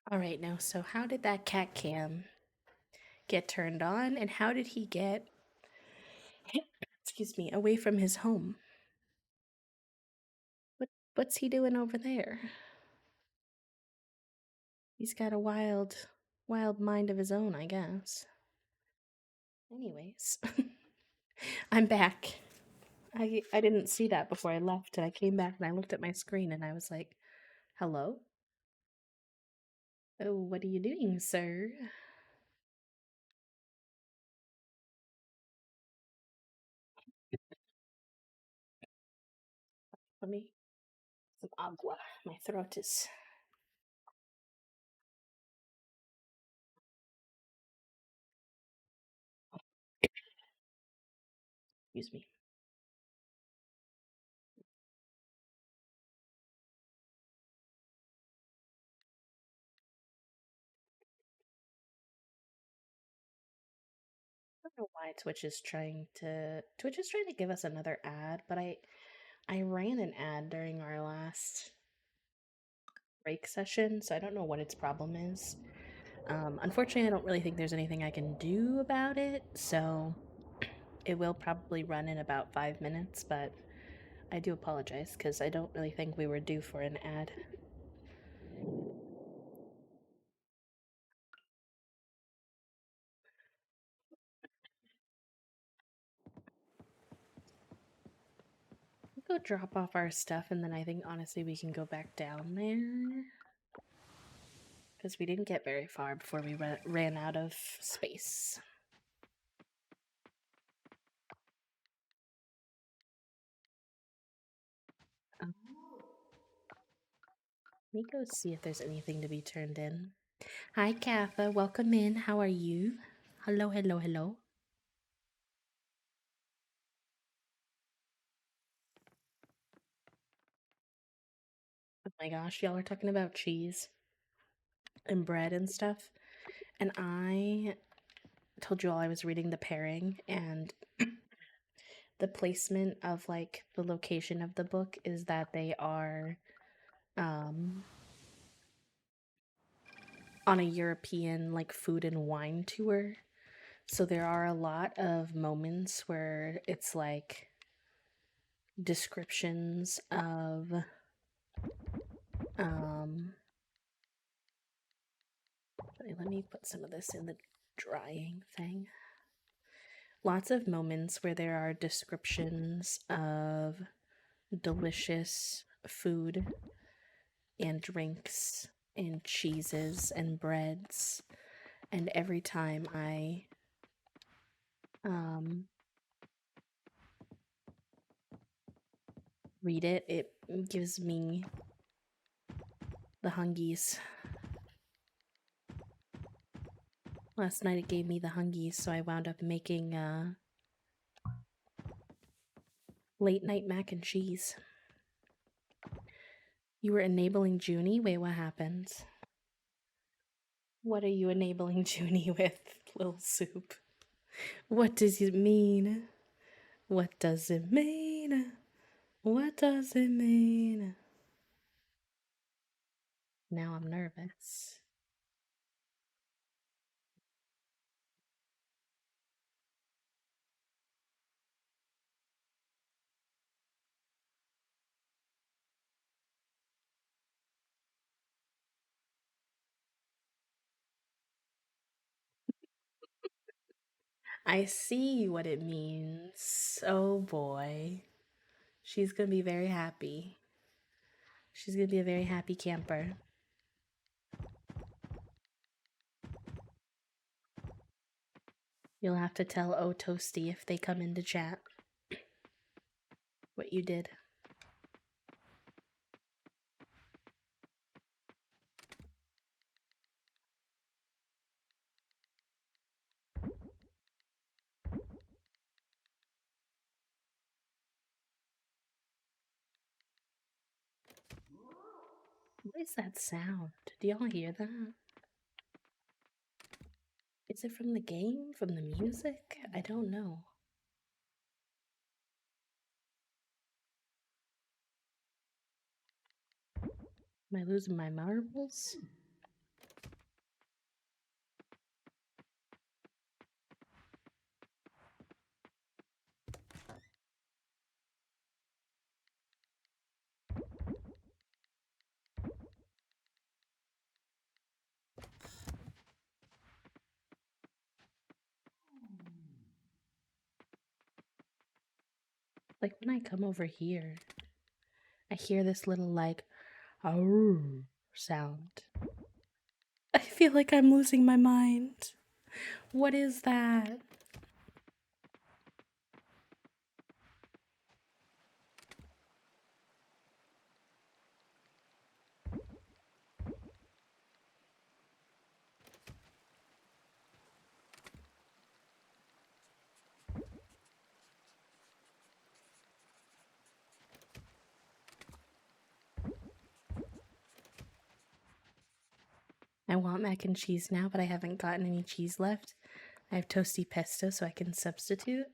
[SPEAKER 1] All right, now, so how did that cat cam get turned on, and how did he get, excuse me, away from his home? What's he doing over there? He's got a wild mind of his own, I guess. Anyways, I'm back. I didn't see that before I left, and I came back and I looked at my screen and I was like, "Hello? Oh, what are you doing, sir?" Let me some agua. My throat is. Excuse me. I don't know why Twitch is trying to give us another ad, but I ran an ad during our last break session, so I don't know what its problem is. Unfortunately, I don't really think there's anything I can do about it, so it will probably run in about 5 minutes, but I do apologize because I don't really think we were due for an ad. We'll go drop off our stuff, and then I think honestly we can go back down there because we didn't get very far before we ran out of space. Let me go see if there's anything to be turned in. Hi, Katha. Welcome in. How are you? Hello, hello, hello. Oh my gosh, y'all are talking about cheese and bread and stuff. And I told you all I was reading the pairing, and the placement of like the location of the book is that they are um on a European like food and wine tour. So there are a lot of moments where it's like descriptions of um let me put some of this in the drying thing. Lots of moments where there are descriptions of delicious food and drinks and cheeses and breads, and every time I read it, it gives me the hungies. Last night it gave me the hungies, so I wound up making late night mac and cheese. You were enabling Junie? Wait, what happened? What are you enabling Junie with, Little Soup? What does it mean? What does it mean? What does it mean? Now I'm nervous. I see what it means. Oh boy. She's gonna be very happy. She's gonna be a very happy camper. You'll have to tell Oh Toasty if they come into chat what you did. What is that sound? Do y'all hear that? Is it from the game? From the music? I don't know. Am I losing my marbles? Like when I come over here, I hear this little like "arr" sound. I feel like I'm losing my mind. What is that? I want mac and cheese now, but I haven't gotten any cheese left. I have toasty pesto, so I can substitute.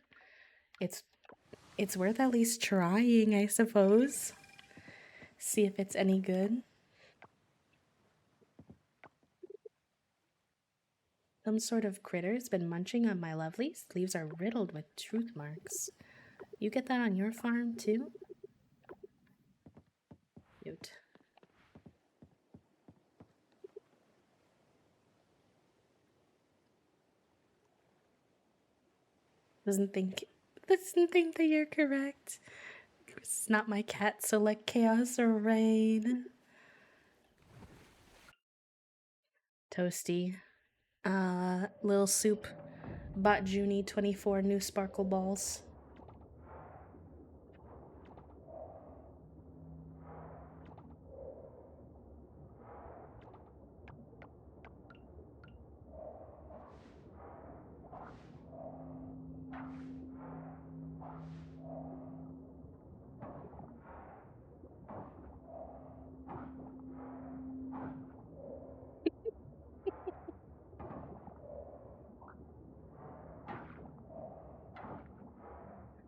[SPEAKER 1] It's worth at least trying, I suppose. See if it's any good. Some sort of critter's been munching on my lovelies. Leaves are riddled with tooth marks. You get that on your farm too? Cute. Doesn't think that you're correct. It's not my cat, so let chaos reign. Toasty. Lil Soup bought Junie 24 new sparkle balls.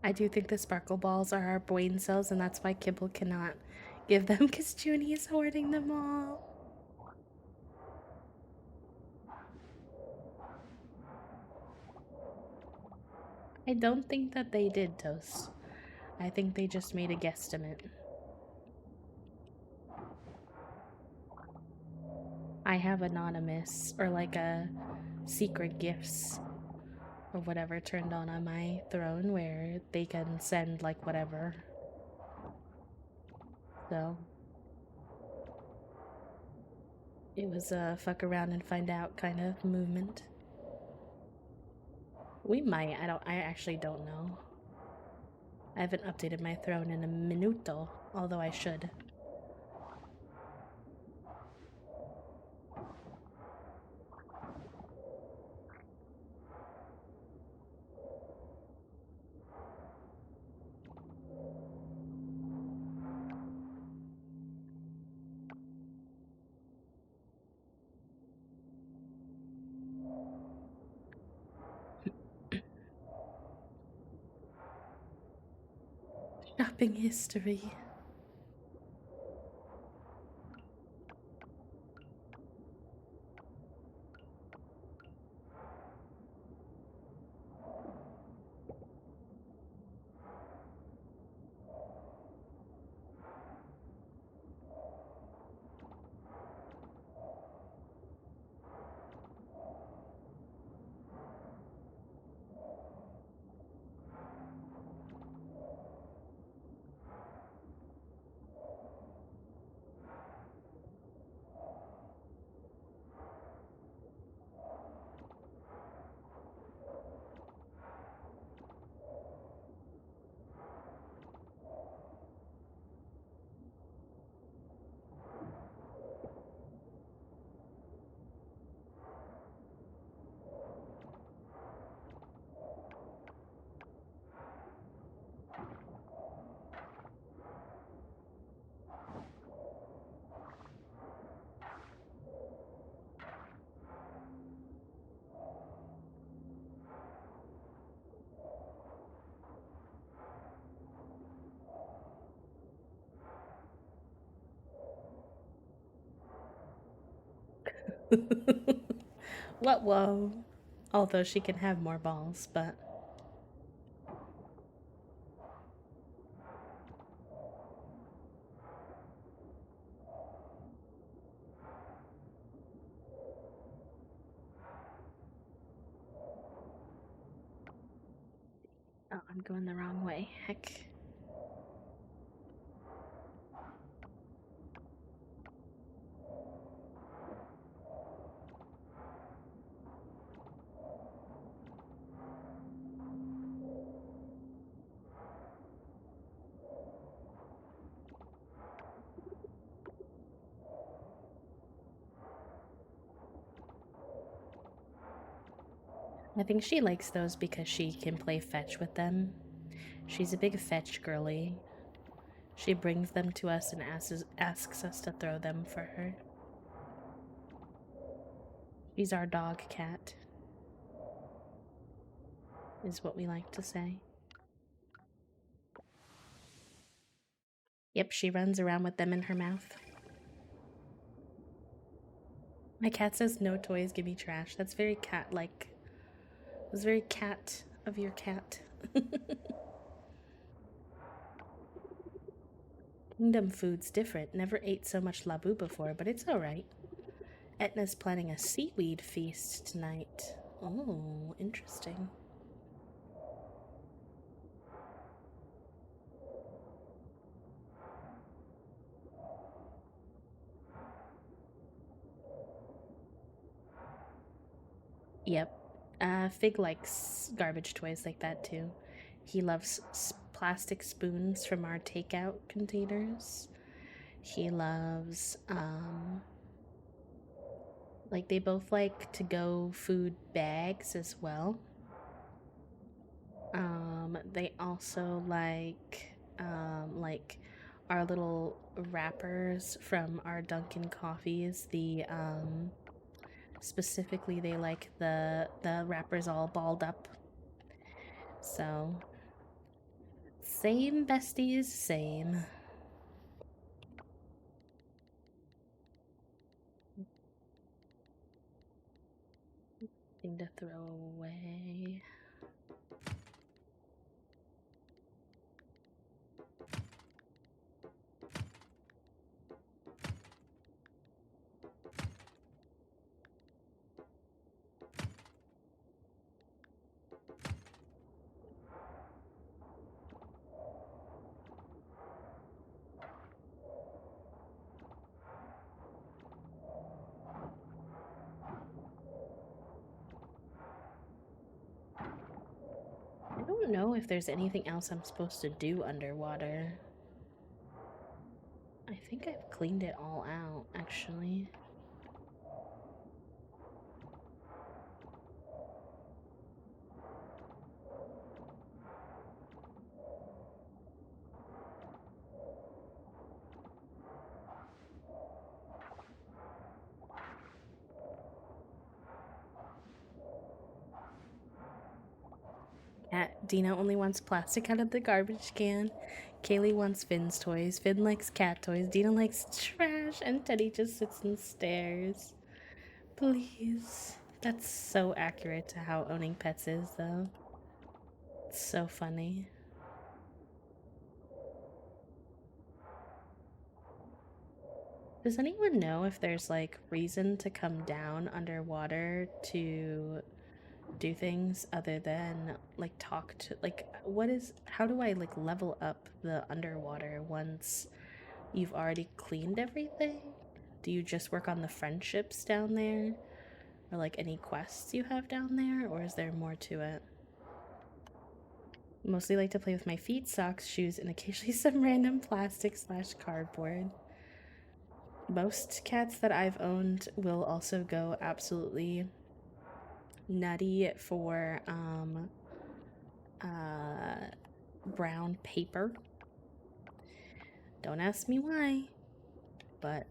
[SPEAKER 1] I do think the sparkle balls are our brain cells, and that's why Kibble cannot give them because Junie is hoarding them all. I don't think that they did, Toast. I think they just made a guesstimate. I have anonymous or like a secret gifts or whatever turned on my throne where they can send like whatever. So it was a fuck around and find out kind of movement. We might. I actually don't know. I haven't updated my throne in a minuto, although I should. Shopping history. What, whoa. Although she can have more balls, but. Oh, I'm going the wrong way. Heck. I think she likes those because she can play fetch with them. She's a big fetch girly. She brings them to us and asks us to throw them for her. She's our dog cat, is what we like to say. Yep, she runs around with them in her mouth. My cat says no toys, give me trash. That's very cat-like. It's very cat of your cat. Kingdom food's different. Never ate so much labu before, but it's alright. Etna's planning a seaweed feast tonight. Oh, interesting. Yep. Fig likes garbage toys like that too. He loves plastic spoons from our takeout containers. He loves, like, they both like to go food bags as well. They also like our little wrappers from our Dunkin' coffees. Specifically they like the wrappers all balled up. So, same besties, same. Thing to throw away. I don't know if there's anything else I'm supposed to do underwater. I think I've cleaned it all out, actually. Dina only wants plastic out of the garbage can. Kaylee wants Finn's toys. Finn likes cat toys. Dina likes trash. And Teddy just sits and stares. Please. That's so accurate to how owning pets is, though. It's so funny. Does anyone know if there's, like, reason to come down underwater to do things other than like talk to, like, how do I like level up the underwater once you've already cleaned everything? Do you just work on the friendships down there, or like any quests you have down there, or is there more to it? Mostly like to play with my feet, socks, shoes, and occasionally some random plastic/cardboard. Most cats that I've owned will also go absolutely nutty for brown paper. Don't ask me why, but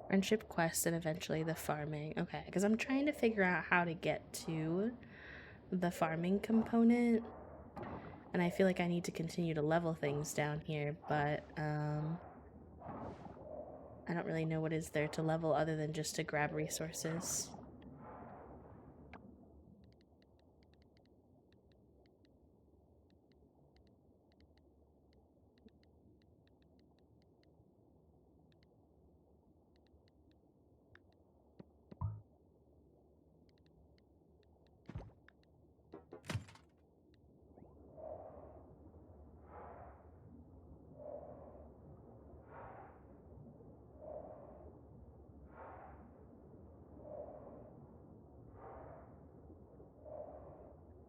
[SPEAKER 1] friendship quest and eventually the farming. Okay, because I'm trying to figure out how to get to the farming component, and I feel like I need to continue to level things down here, but I don't really know what is there to level other than just to grab resources.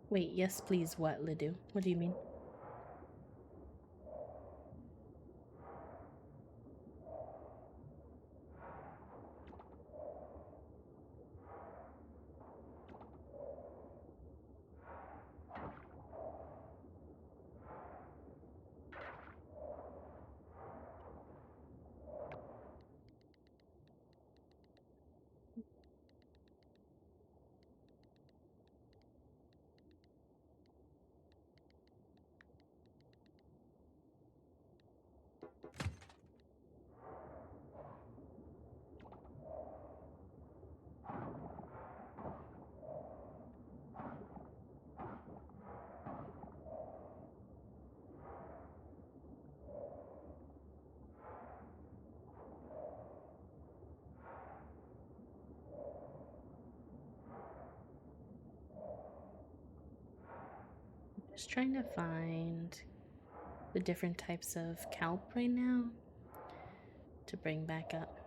[SPEAKER 1] Wait, yes please, what, Lidu? What do you mean? Just trying to find the different types of kelp right now to bring back up.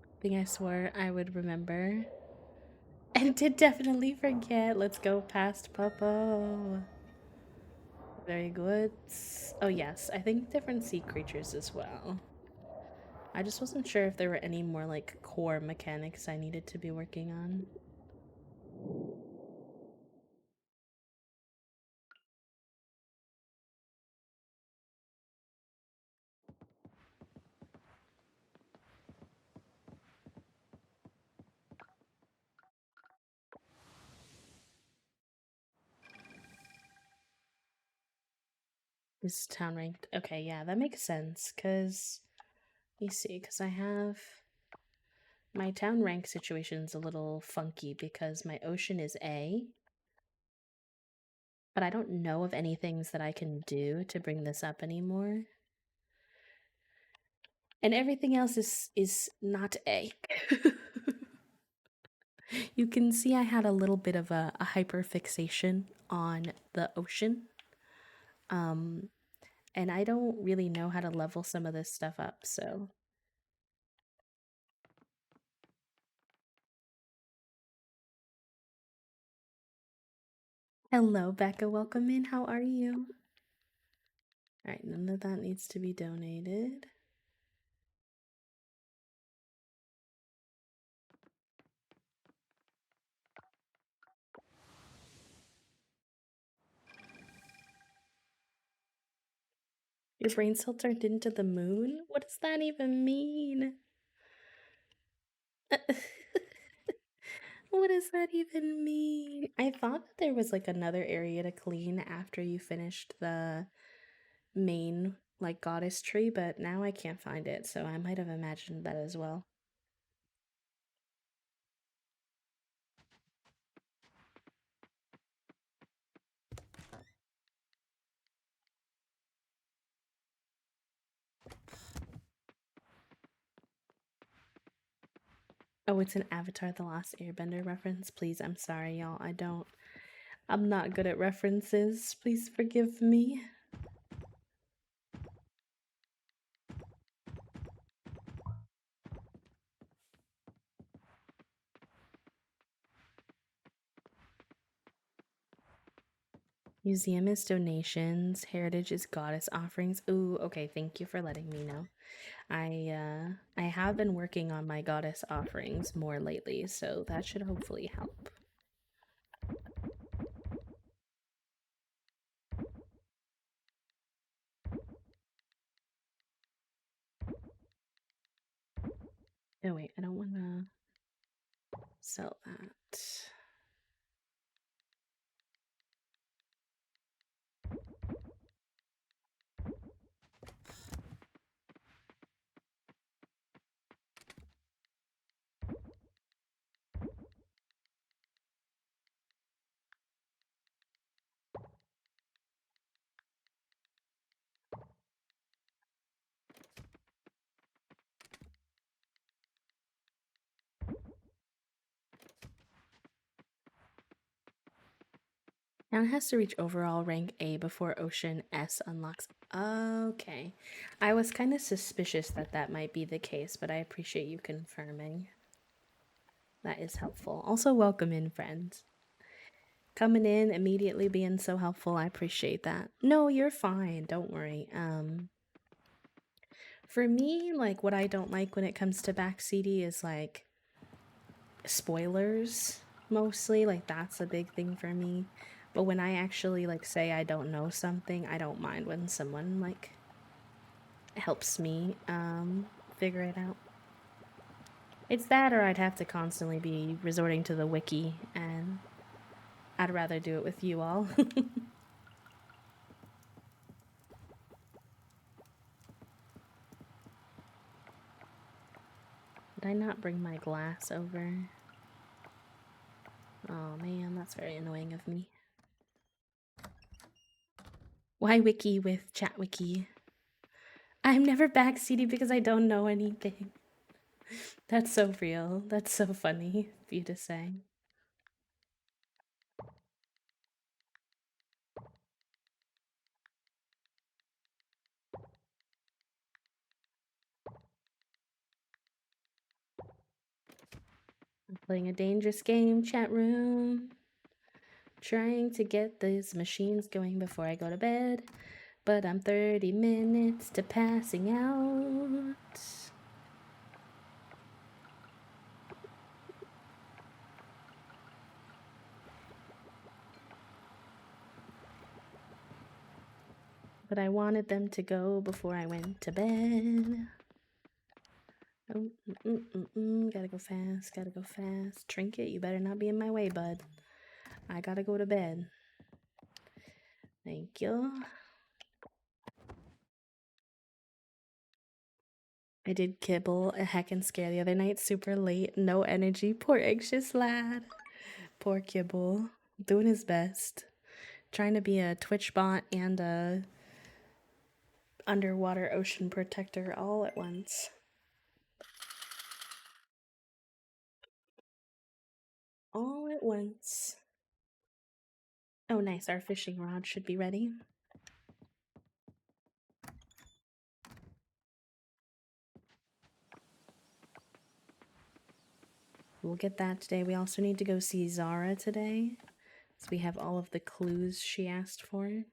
[SPEAKER 1] I think I swore I would remember. And did definitely forget. Let's go past Popo. Very good. Oh yes, I think different sea creatures as well. I just wasn't sure if there were any more like core mechanics I needed to be working on. This is town ranked. Okay, yeah, that makes sense. Cause you see, cause I have my town rank situation's a little funky because my ocean is A, but I don't know of any things that I can do to bring this up anymore. And everything else is not A. You can see I had a little bit of a hyperfixation on the ocean. And I don't really know how to level some of this stuff up, so. Hello, Becca. Welcome in. How are you? Alright, none of that needs to be donated. Your brain cell turned into the moon? What does that even mean? What does that even mean? I thought that there was like another area to clean after you finished the main like goddess tree, but now I can't find it, so I might have imagined that as well. Oh, it's an Avatar The Last Airbender reference. Please, I'm sorry, y'all. I'm not good at references. Please forgive me. Museum is donations. Heritage is goddess offerings. Ooh, okay. Thank you for letting me know. I have been working on my goddess offerings more lately, so that should hopefully help. Oh wait, I don't want to sell that. Town has to reach overall rank A before Ocean S unlocks. Okay. I was kind of suspicious that that might be the case, but I appreciate you confirming. That is helpful. Also, welcome in, friends. Coming in, immediately being so helpful. I appreciate that. No, you're fine. Don't worry. For me, like, what I don't like when it comes to backseaty is, like, spoilers, mostly. Like, that's a big thing for me. But when I actually, like, say I don't know something, I don't mind when someone, like, helps me, figure it out. It's that, or I'd have to constantly be resorting to the wiki, and I'd rather do it with you all. Did I not bring my glass over? Oh man, that's very annoying of me. Why wiki with chat wiki? I'm never backseating because I don't know anything. That's so real. That's so funny for you to say. I'm playing a dangerous game, chat room. Trying to get these machines going before I go to bed. But I'm 30 minutes to passing out. But I wanted them to go before I went to bed. Oh, gotta go fast, gotta go fast. Trinket, you better not be in my way, bud. I gotta go to bed. Thank you. I did kibble a heck and scare the other night, super late, no energy. Poor anxious lad. Poor Kibble. Doing his best. Trying to be a Twitch bot and a underwater ocean protector all at once. All at once. Oh, nice. Our fishing rod should be ready. We'll get that today. We also need to go see Zara today. So we have all of the clues she asked for.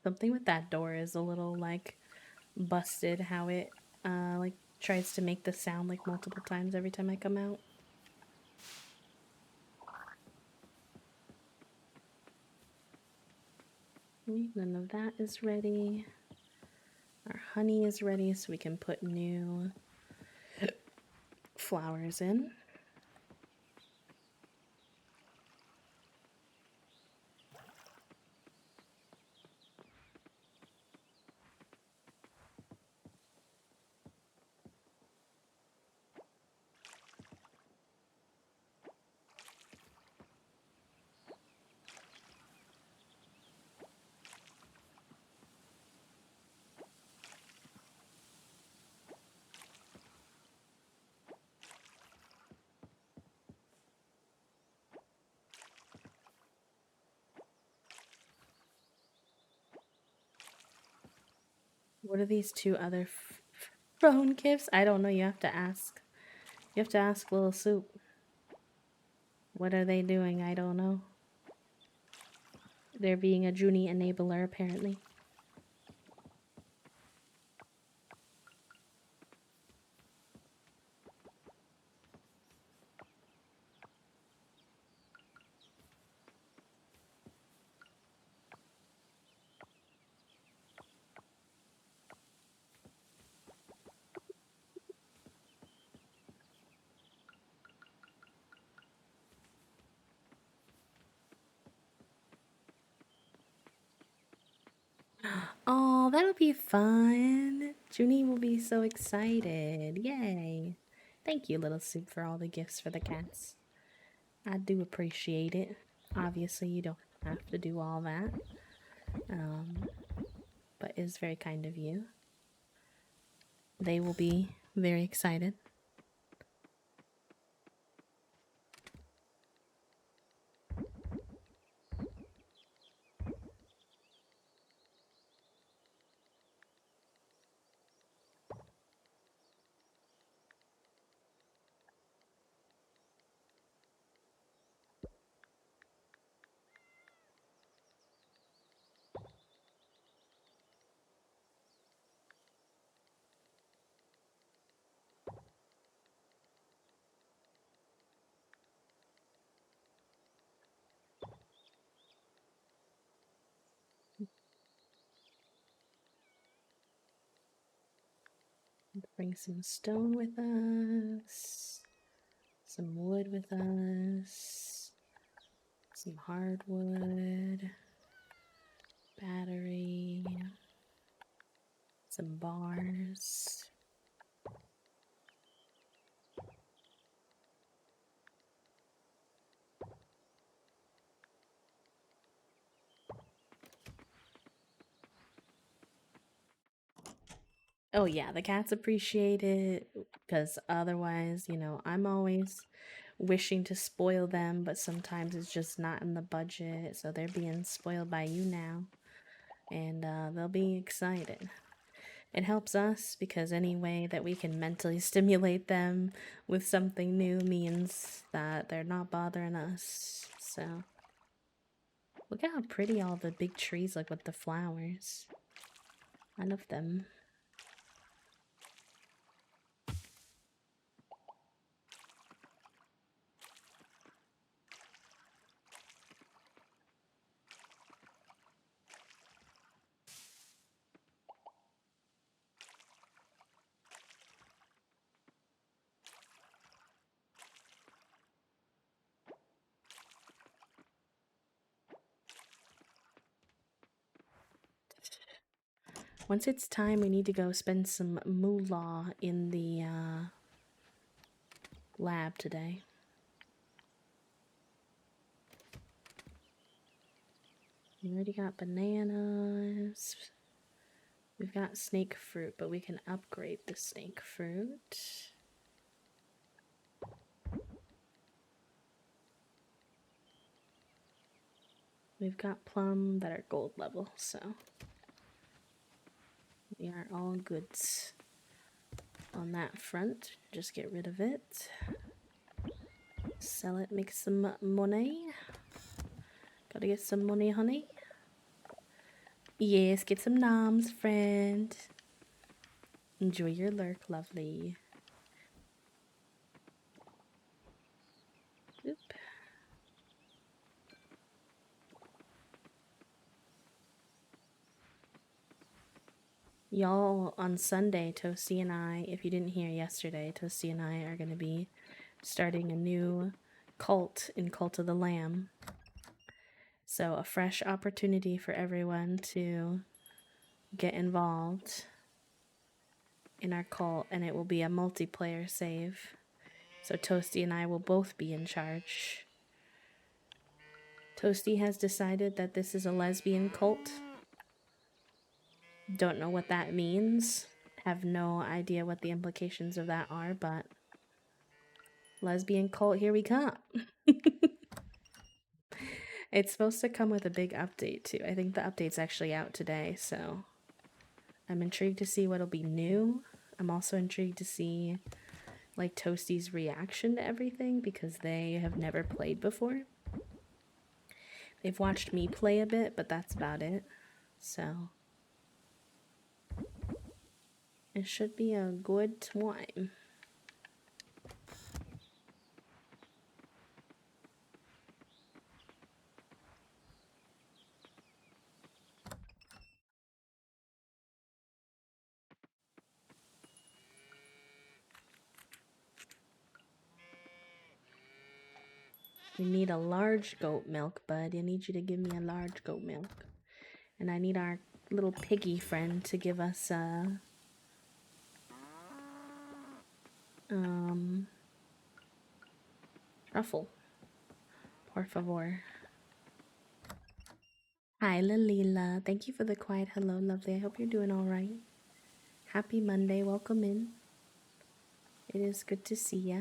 [SPEAKER 1] Something with that door is a little like busted, how it like tries to make the sound like multiple times every time I come out. None of that is ready. Our honey is ready so we can put new flowers in. What are these two other phone gifts? I don't know. You have to ask. You have to ask Little Soup. What are they doing? I don't know. They're being a Junie enabler, apparently. Oh, that'll be fun. Junie will be so excited. Yay. Thank you, Little Soup, for all the gifts for the cats. I do appreciate it. Obviously, you don't have to do all that. But it's very kind of you. They will be very excited. Bring some stone with us, some wood with us, some hardwood, battery, some bars. Oh yeah, the cats appreciate it because otherwise, you know, I'm always wishing to spoil them, but sometimes it's just not in the budget, so they're being spoiled by you now, and they'll be excited. It helps us because any way that we can mentally stimulate them with something new means that they're not bothering us. So, look at how pretty all the big trees look with the flowers. I love them. Once it's time, we need to go spend some moolah in the lab today. We already got bananas. We've got snake fruit, but we can upgrade the snake fruit. We've got plum that are gold level, so we are all goods on that front. Just get rid of it. Sell it, make some money. Gotta get some money, honey. Yes, get some noms, friend. Enjoy your lurk, lovely. Oop. Y'all, on Sunday, Toasty and I, if you didn't hear yesterday, Toasty and I are going to be starting a new cult in Cult of the Lamb. So, a fresh opportunity for everyone to get involved in our cult, and it will be a multiplayer save. So, Toasty and I will both be in charge. Toasty has decided that this is a lesbian cult. Don't know what that means. Have no idea what the implications of that are, but lesbian cult, here we come. It's supposed to come with a big update too. I think the update's actually out today, so I'm intrigued to see what'll be new. I'm also intrigued to see like Toasty's reaction to everything because they have never played before. They've watched me play a bit, but that's about it. So it should be a good time. We need a large goat milk, bud. I need you to give me a large goat milk. And I need our little piggy friend to give us truffle. Por favor. Hi, Lalila. Thank you for the quiet hello, lovely. I hope you're doing all right. Happy Monday. Welcome in. It is good to see ya.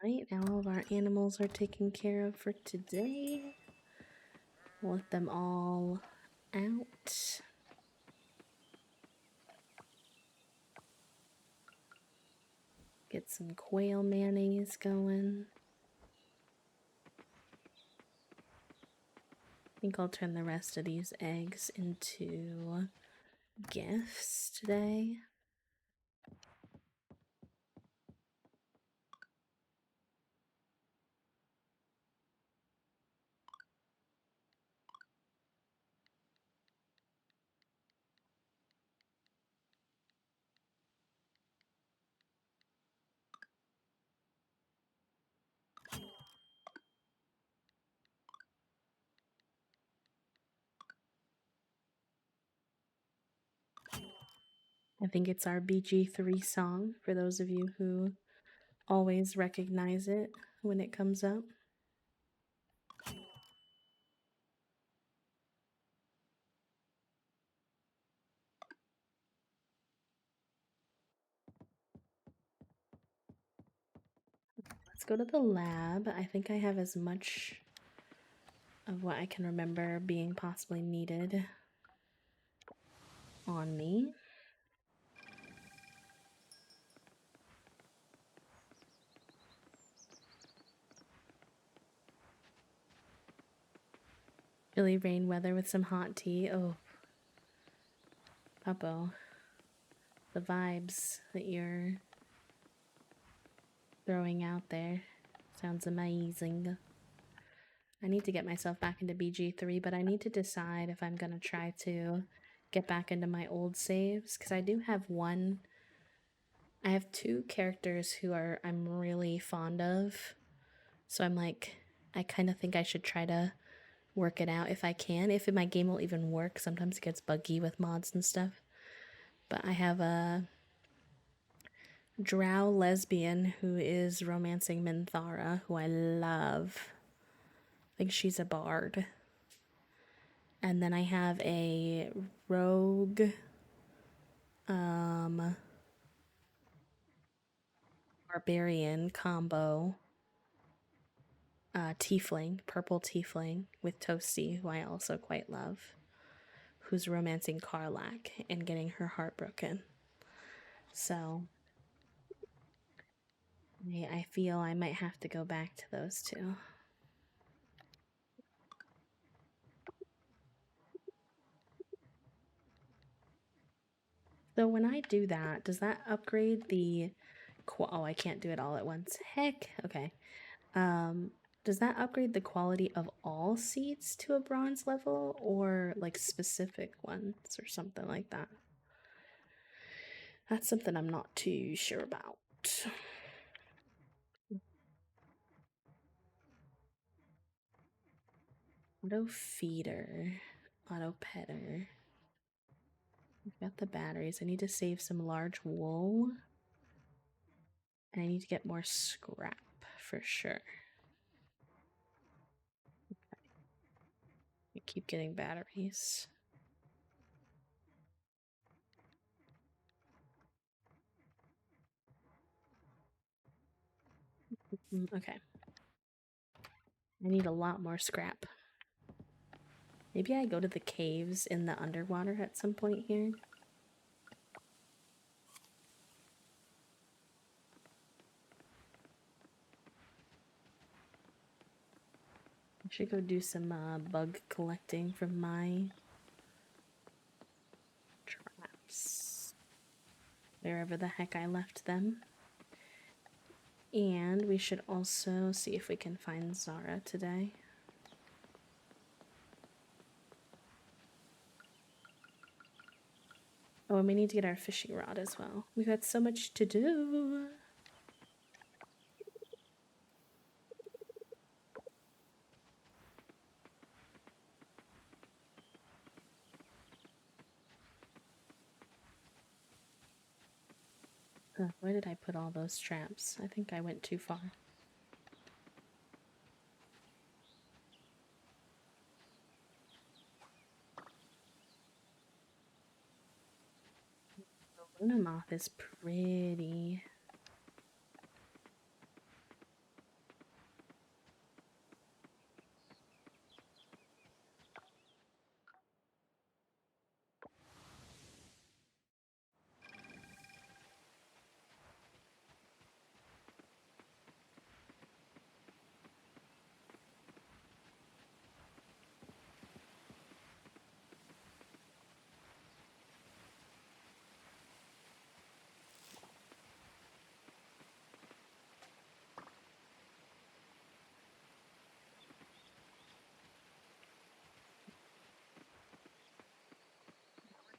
[SPEAKER 1] Alright, now all of our animals are taken care of for today. We'll let them all out. some quail mayonnaise going. I think I'll turn the rest of these eggs into gifts today. I think it's our BG3 song for those of you who always recognize it when it comes up. Let's go to the lab. I think I have as much of what I can remember being possibly needed on me. Chilly rain weather with some hot tea. Oh, Puppo. The vibes that you're throwing out there sounds amazing. I need to get myself back into BG3, but I need to decide if I'm going to try to get back into my old saves, because I do have one. I have two characters who I'm really fond of. So I'm like, I kind of think I should try to work it out if I can. If my game will even work. Sometimes it gets buggy with mods and stuff. But I have a drow lesbian who is romancing Minthara, who I love. I think she's a bard. And then I have a rogue barbarian combo tiefling, purple tiefling with Toasty, who I also quite love, who's romancing Karlach and getting her heart broken. So I feel I might have to go back to those two. So when I do that, does that upgrade the oh, I can't do it all at once. Heck. Okay. Does that upgrade the quality of all seeds to a bronze level, or like specific ones or something like that? That's something I'm not too sure about. Auto feeder, auto petter. I've got the batteries. I need to save some large wool. And I need to get more scrap for sure. Okay. I keep getting batteries. Okay. I need a lot more scrap. Maybe I go to the caves in the underwater at some point here. I should go do some bug collecting from my traps. Wherever the heck I left them. And we should also see if we can find Zara today. Oh, and we need to get our fishing rod as well. We've got so much to do. Where did I put all those traps? I think I went too far. The Luna moth is pretty.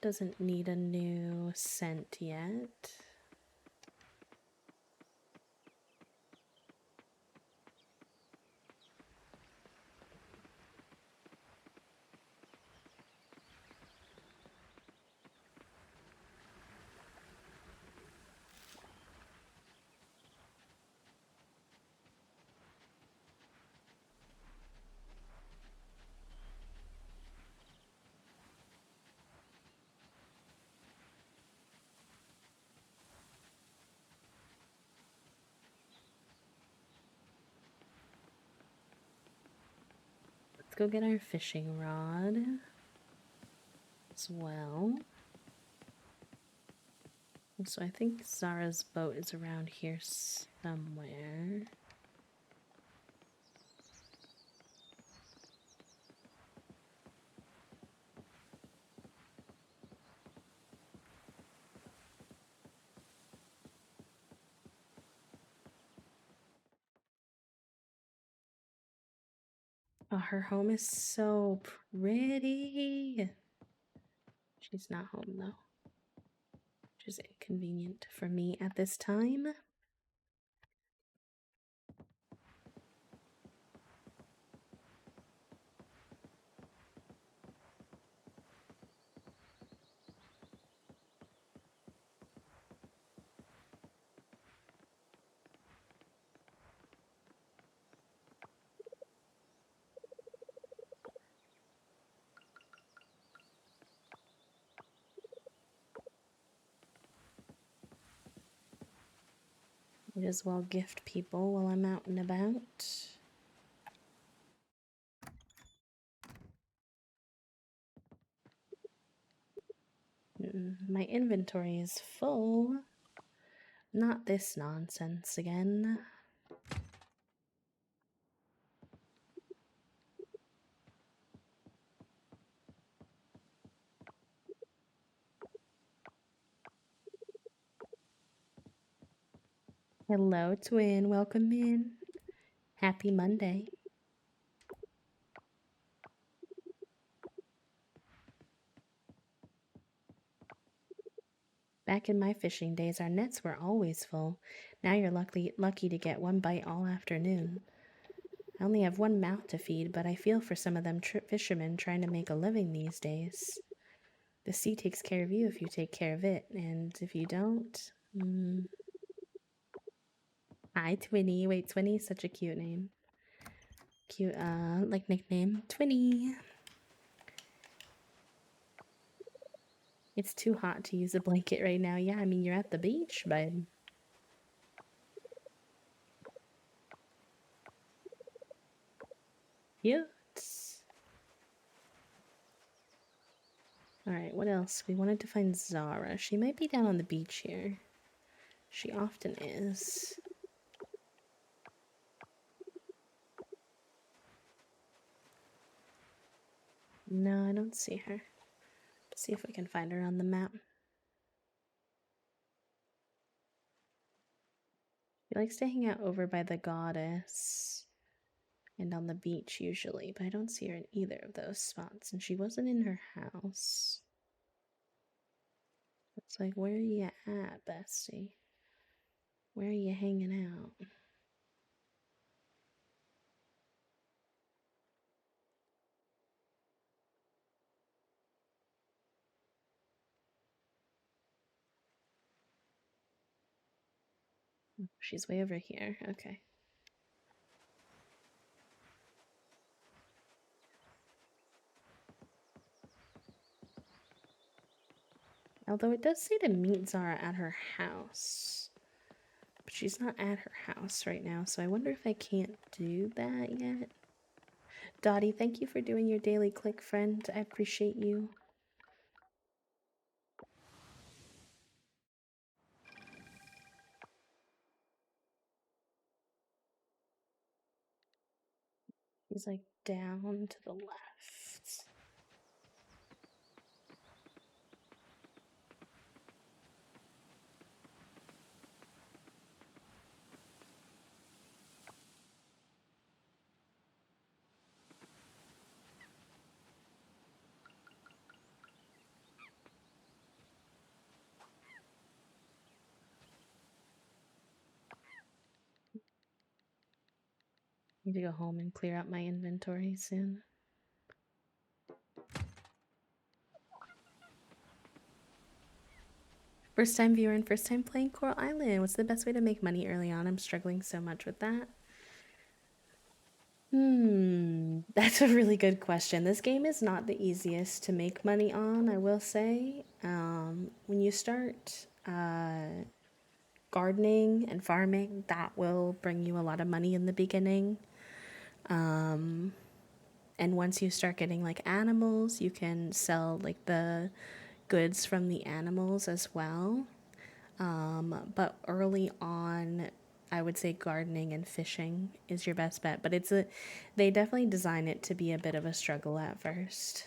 [SPEAKER 1] doesn't need a new scent yet. Let's go get our fishing rod as well. So I think Zara's boat is around here somewhere. Oh, her home is so pretty. She's not home though, which is inconvenient for me at this time. Might as well gift people while I'm out and about. My inventory is full. Not this nonsense again. Hello, twin. Welcome in. Happy Monday. Back in my fishing days, our nets were always full. Now you're lucky to get one bite all afternoon. I only have one mouth to feed, but I feel for some of them fishermen trying to make a living these days. The sea takes care of you if you take care of it, and if you don't... Hi, Twinny. Wait, Twinny is such a cute name. Cute, like nickname. Twinny. It's too hot to use a blanket right now. Yeah, I mean, you're at the beach, babe. Cute. Alright, what else? We wanted to find Zara. She might be down on the beach here. She often is. No, I don't see her. Let's see if we can find her on the map. She likes to hang out over by the goddess and on the beach usually, but I don't see her in either of those spots, and she wasn't in her house. It's like, where are you at, bestie? Where are you hanging out? She's way over here. Okay. Although it does say to meet Zara at her house. But she's not at her house right now, so I wonder if I can't do that yet. Dottie, thank you for doing your daily click, friend. I appreciate you. He's like down to the left. Need to go home and clear out my inventory soon. First time viewer and first time playing Coral Island. What's the best way to make money early on? I'm struggling so much with that. That's a really good question. This game is not the easiest to make money on, I will say. When you start gardening and farming, that will bring you a lot of money in the beginning. And once you start getting like animals, you can sell like the goods from the animals as well. But early on, I would say gardening and fishing is your best bet. But they definitely design it to be a bit of a struggle at first.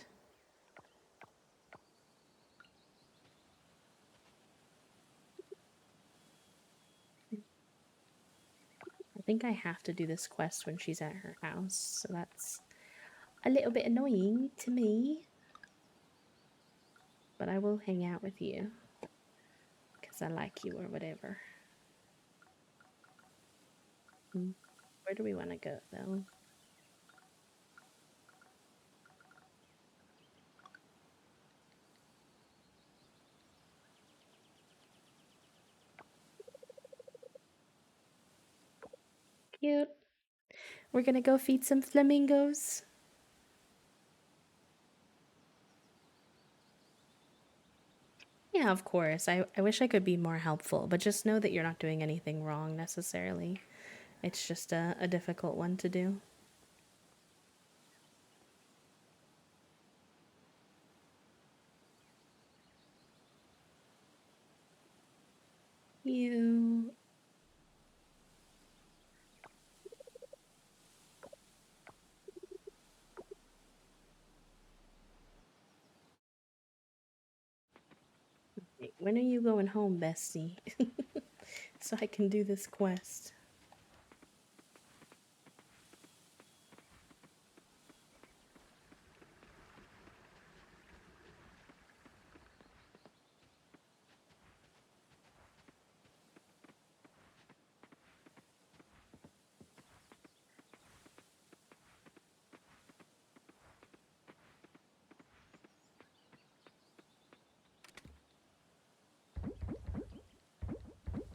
[SPEAKER 1] I think I have to do this quest when she's at her house, so that's a little bit annoying to me. But I will hang out with you because I like you or whatever. Where do we want to go though? Cute. We're gonna go feed some flamingos. Yeah, of course. I wish I could be more helpful, but just know that you're not doing anything wrong necessarily. It's just a difficult one to do. You. When are you going home, bestie? So I can do this quest.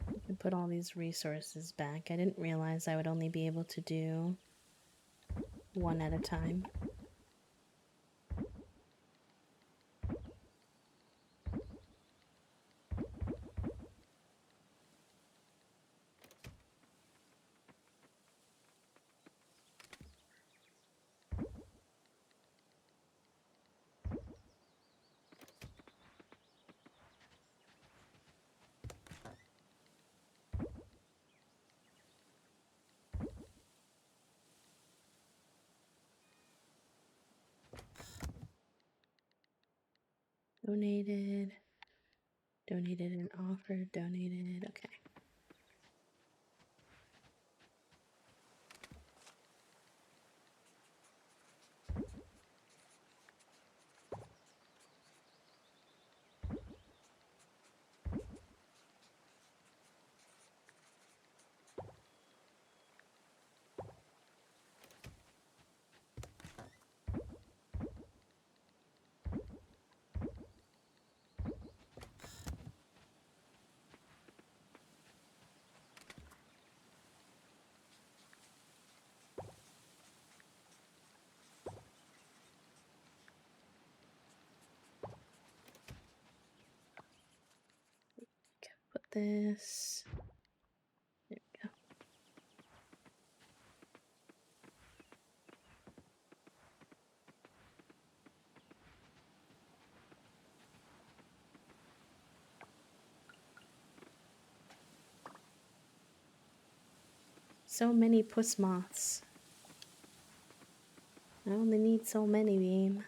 [SPEAKER 1] I can put all these resources back. I didn't realize I would only be able to do one at a time. Donated. Donated and offered. Donated. Okay. Put this. There we go. So many puss moths. I only need so many, Beam.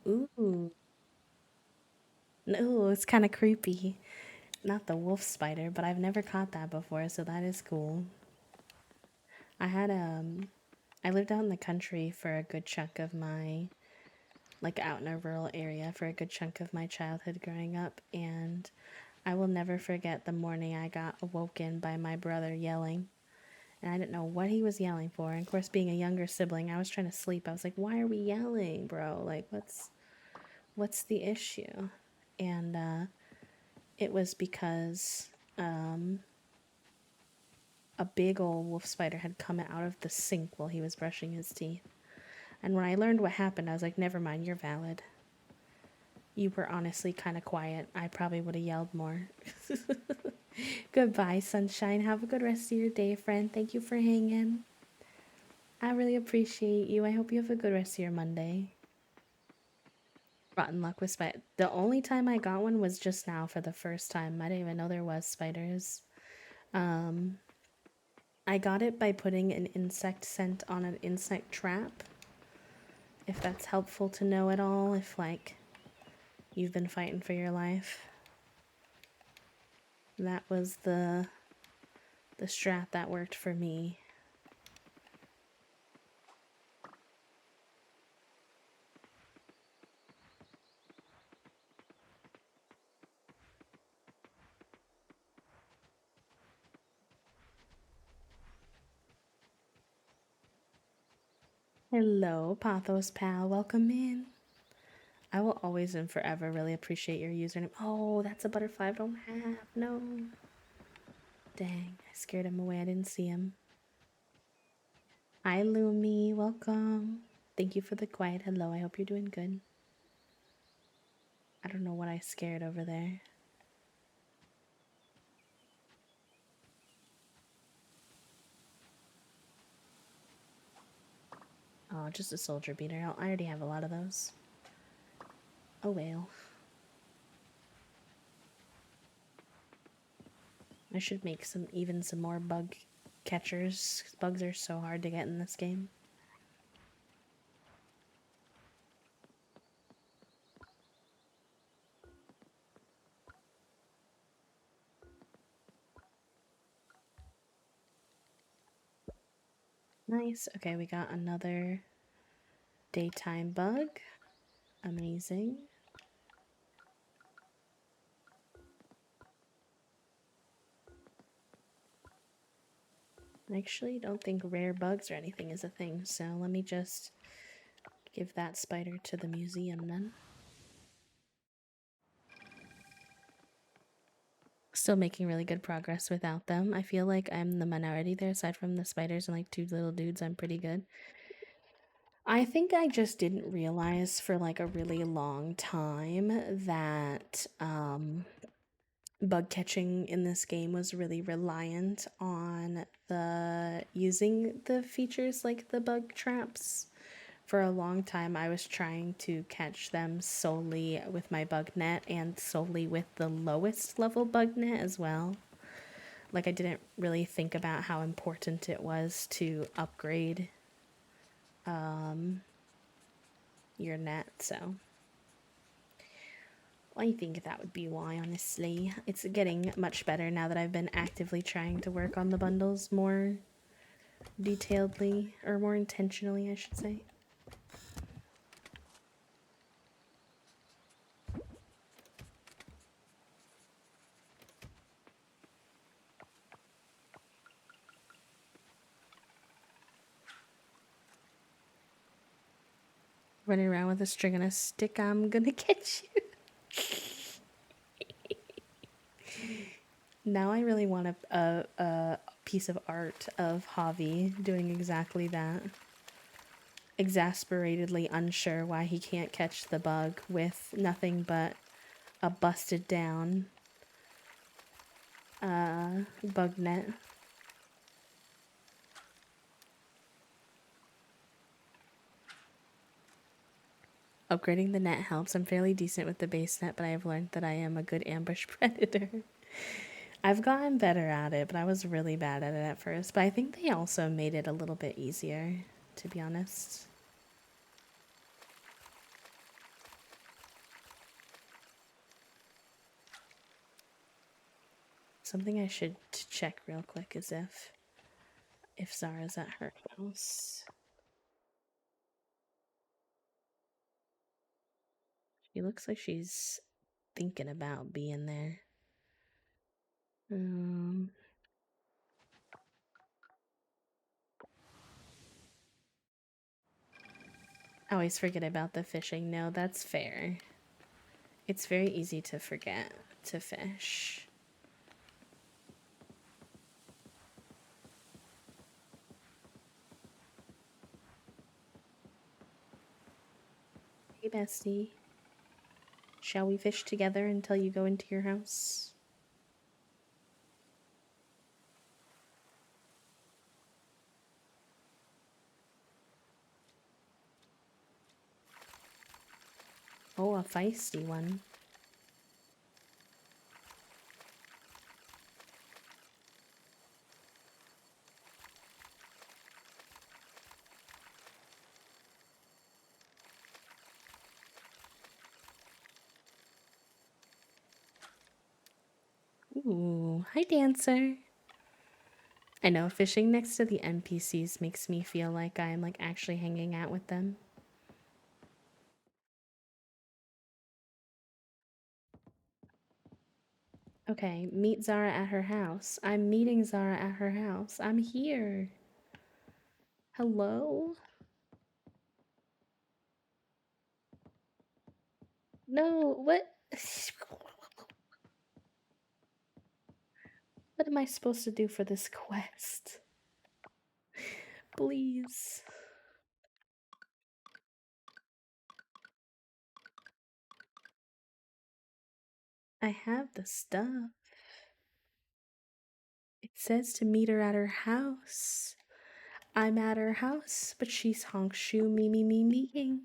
[SPEAKER 1] Ooh. No, it's kind of creepy. Not the wolf spider, but I've never caught that before, so that is cool. I lived out in the country for a good chunk of my, like out in a rural area for a good chunk of my childhood growing up, and I will never forget the morning I got awoken by my brother yelling. And I didn't know what he was yelling for. And of course, being a younger sibling, I was trying to sleep. I was like, "Why are we yelling, bro? Like, what's the issue?" And it was because a big old wolf spider had come out of the sink while he was brushing his teeth. And when I learned what happened, I was like, "Never mind, you're valid. You were honestly kind of quiet. I probably would have yelled more." Goodbye, sunshine. Have a good rest of your day, friend. Thank you for hanging. I really appreciate you. I hope you have a good rest of your Monday. Rotten luck with spiders. The only time I got one was just now for the first time. I didn't even know there was spiders. I got it by putting an insect scent on an insect trap. If that's helpful to know at all, if like you've been fighting for your life. That was the strat that worked for me. Hello, Pathos Pal. Welcome in. I will always and forever really appreciate your username. Oh, that's a butterfly I don't have. No. Dang, I scared him away. I didn't see him. Hi, Lumi. Welcome. Thank you for the quiet hello. I hope you're doing good. I don't know what I scared over there. Oh, just a soldier beater. I already have a lot of those. Oh well. I should make some more bug catchers. Bugs are so hard to get in this game. Nice. Okay, we got another daytime bug. Amazing. I actually don't think rare bugs or anything is a thing, so let me just give that spider to the museum then. Still making really good progress without them. I feel like I'm the minority there, aside from the spiders and like two little dudes. I'm pretty good. I think I just didn't realize for like a really long time that bug catching in this game was really reliant on the using the features like the bug traps. For a long time, I was trying to catch them solely with my bug net and solely with the lowest level bug net as well. Like, I didn't really think about how important it was to upgrade your net, so I think that would be why, honestly. It's getting much better now that I've been actively trying to work on the bundles more detailedly, or more intentionally, I should say. Running around with a string and a stick, I'm gonna get you. Now I really want a piece of art of Javi doing exactly that. Exasperatedly unsure why he can't catch the bug with nothing but a busted down bug net. Upgrading the net helps. I'm fairly decent with the base net, but I have learned that I am a good ambush predator. I've gotten better at it, but I was really bad at it at first. But I think they also made it a little bit easier, to be honest. Something I should check real quick is if if Zara's at her house. She looks like she's thinking about being there. I always forget about the fishing. No, that's fair. It's very easy to forget to fish. Hey, bestie. Shall we fish together until you go into your house? Oh, a feisty one. Ooh, hi, Dancer. I know, fishing next to the NPCs makes me feel like I'm like actually hanging out with them. Okay, meet Zara at her house. I'm meeting Zara at her house. I'm here. Hello? No, what? What am I supposed to do for this quest? Please. I have the stuff. It says to meet her at her house. I'm at her house, but she's honk shoe me.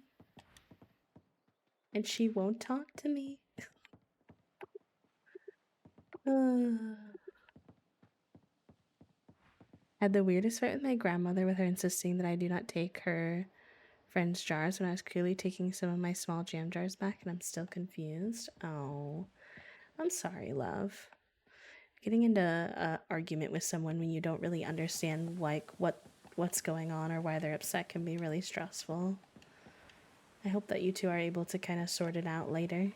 [SPEAKER 1] And she won't talk to me. Had the weirdest fight with my grandmother with her insisting that I do not take her friend's jars when I was clearly taking some of my small jam jars back, and I'm still confused. Oh, I'm sorry, love. Getting into an argument with someone when you don't really understand like what's going on or why they're upset can be really stressful. I hope that you two are able to kind of sort it out later.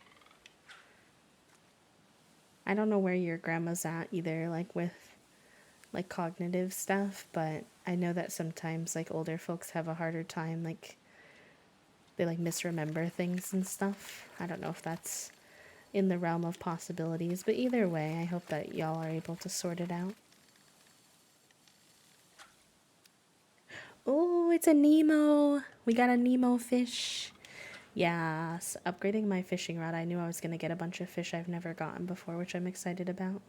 [SPEAKER 1] I don't know where your grandma's at either, like with like cognitive stuff, but I know that sometimes like older folks have a harder time, like they like misremember things and stuff. I don't know if that's in the realm of possibilities, but either way, I hope that y'all are able to sort it out. Oh, it's a Nemo. We got a Nemo fish. Yes, upgrading my fishing rod. I knew I was going to get a bunch of fish I've never gotten before, which I'm excited about.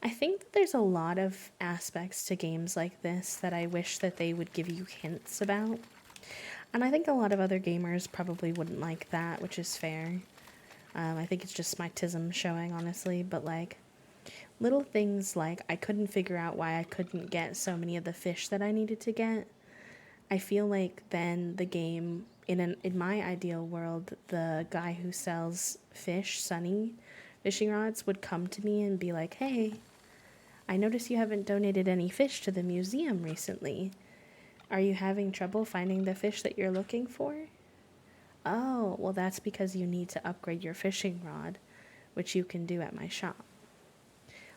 [SPEAKER 1] I think that there's a lot of aspects to games like this that I wish that they would give you hints about. And I think a lot of other gamers probably wouldn't like that, which is fair. I think it's just my tism showing, honestly, but like little things like I couldn't figure out why I couldn't get so many of the fish that I needed to get. I feel like then the game in my ideal world, the guy who sells fish, Sunny fishing rods, would come to me and be like, "Hey, I notice you haven't donated any fish to the museum recently. Are you having trouble finding the fish that you're looking for?" Oh, well, that's because you need to upgrade your fishing rod, which you can do at my shop.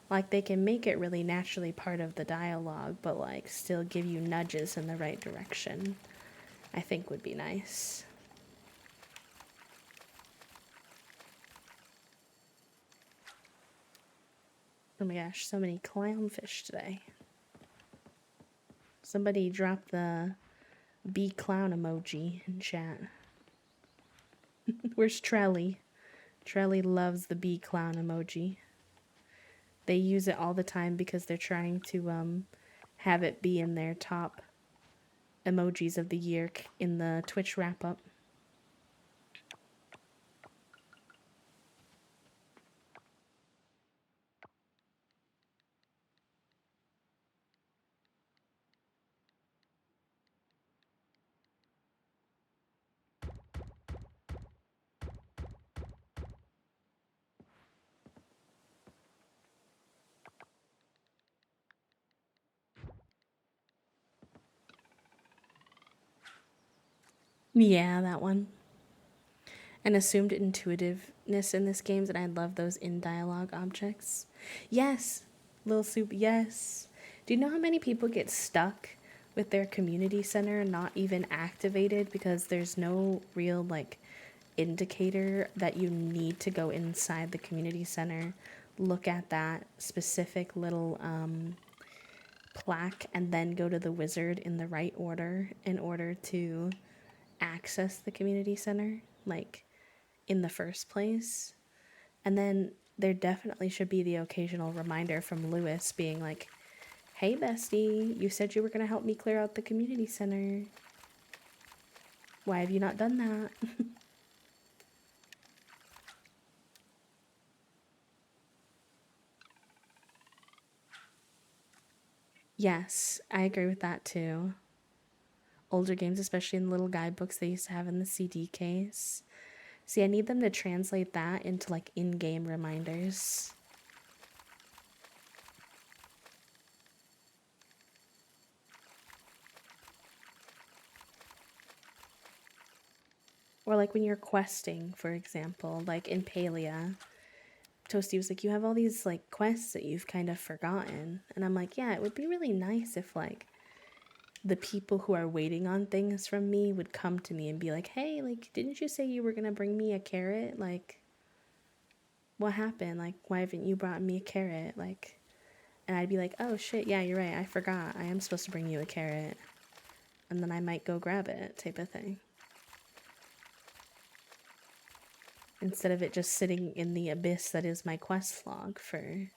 [SPEAKER 1] Like, they can make it really naturally part of the dialogue, but, like, still give you nudges in the right direction, I think would be nice. Oh my gosh, so many clownfish today. Somebody dropped the bee clown emoji in chat. Where's Trelly? Trelly loves the bee clown emoji. They use it all the time because they're trying to have it be in their top emojis of the year in the Twitch wrap-up. Yeah, that one. And assumed intuitiveness in this games, and I love those in dialogue objects. Yes, Little Soup, yes. Do you know how many people get stuck with their community center not even activated because there's no real like indicator that you need to go inside the community center, look at that specific little plaque, and then go to the wizard in the right order in order to access the community center, like in the first place. And then there definitely should be the occasional reminder from Lewis being like, hey, bestie, you said you were going to help me clear out the community center. Why have you not done that? Yes, I agree with that too. Older games, especially in the little guidebooks they used to have in the CD case. See, I need them to translate that into like in-game reminders. Or like when you're questing, for example, like in Palia, Toasty was like, you have all these like quests that you've kind of forgotten. And I'm like, yeah, it would be really nice if like the people who are waiting on things from me would come to me and be like, hey, like, didn't you say you were gonna bring me a carrot? Like, what happened? Like, why haven't you brought me a carrot? Like, and I'd be like, oh shit, yeah, you're right, I forgot. I am supposed to bring you a carrot. And then I might go grab it, type of thing. Instead of it just sitting in the abyss that is my quest log for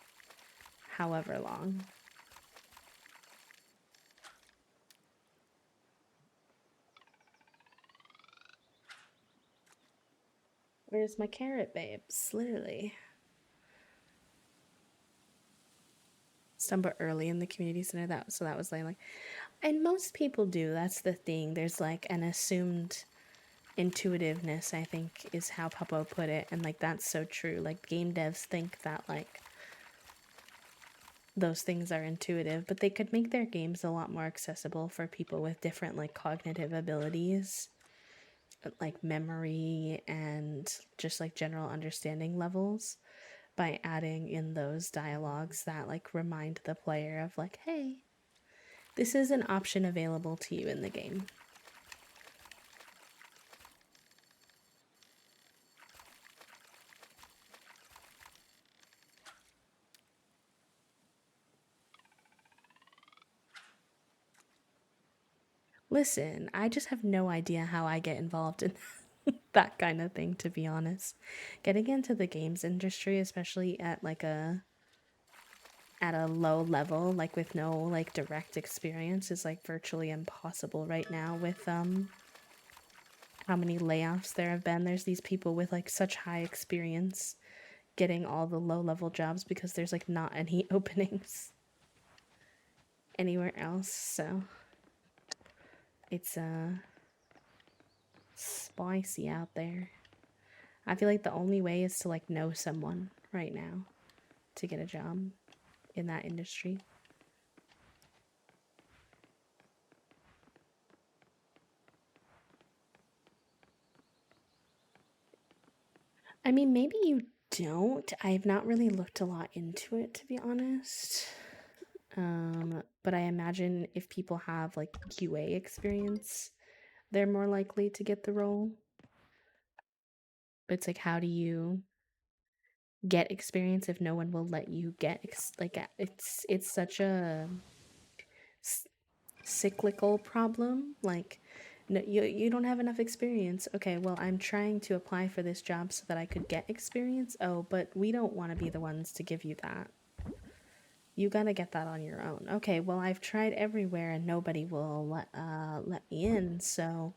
[SPEAKER 1] however long. Where's my carrot, babes? Literally. Stumble early in the community center, that was like, and most people do. That's the thing. There's like an assumed intuitiveness, I think, is how Puppo put it, and like that's so true. Like game devs think that like those things are intuitive, but they could make their games a lot more accessible for people with different like cognitive abilities, like memory and just like general understanding levels, by adding in those dialogues that like remind the player of like, hey, this is an option available to you in the game. Listen, I just have no idea how I get involved in that kind of thing, to be honest. Getting into the games industry, especially at like a low level, like with no like direct experience, is like virtually impossible right now with how many layoffs there have been. There's these people with like such high experience getting all the low level jobs because there's like not any openings anywhere else. So it's spicy out there. I feel like the only way is to like know someone right now to get a job in that industry. I mean, maybe you don't. I've not really looked a lot into it, to be honest. But I imagine if people have like QA experience, they're more likely to get the role. But it's like, how do you get experience if no one will let you get it's such a cyclical problem. Like, no, you don't have enough experience. Okay, well, I'm trying to apply for this job so that I could get experience. Oh, but we don't want to be the ones to give you that. You gotta get that on your own. Okay, well, I've tried everywhere and nobody will let me in. So,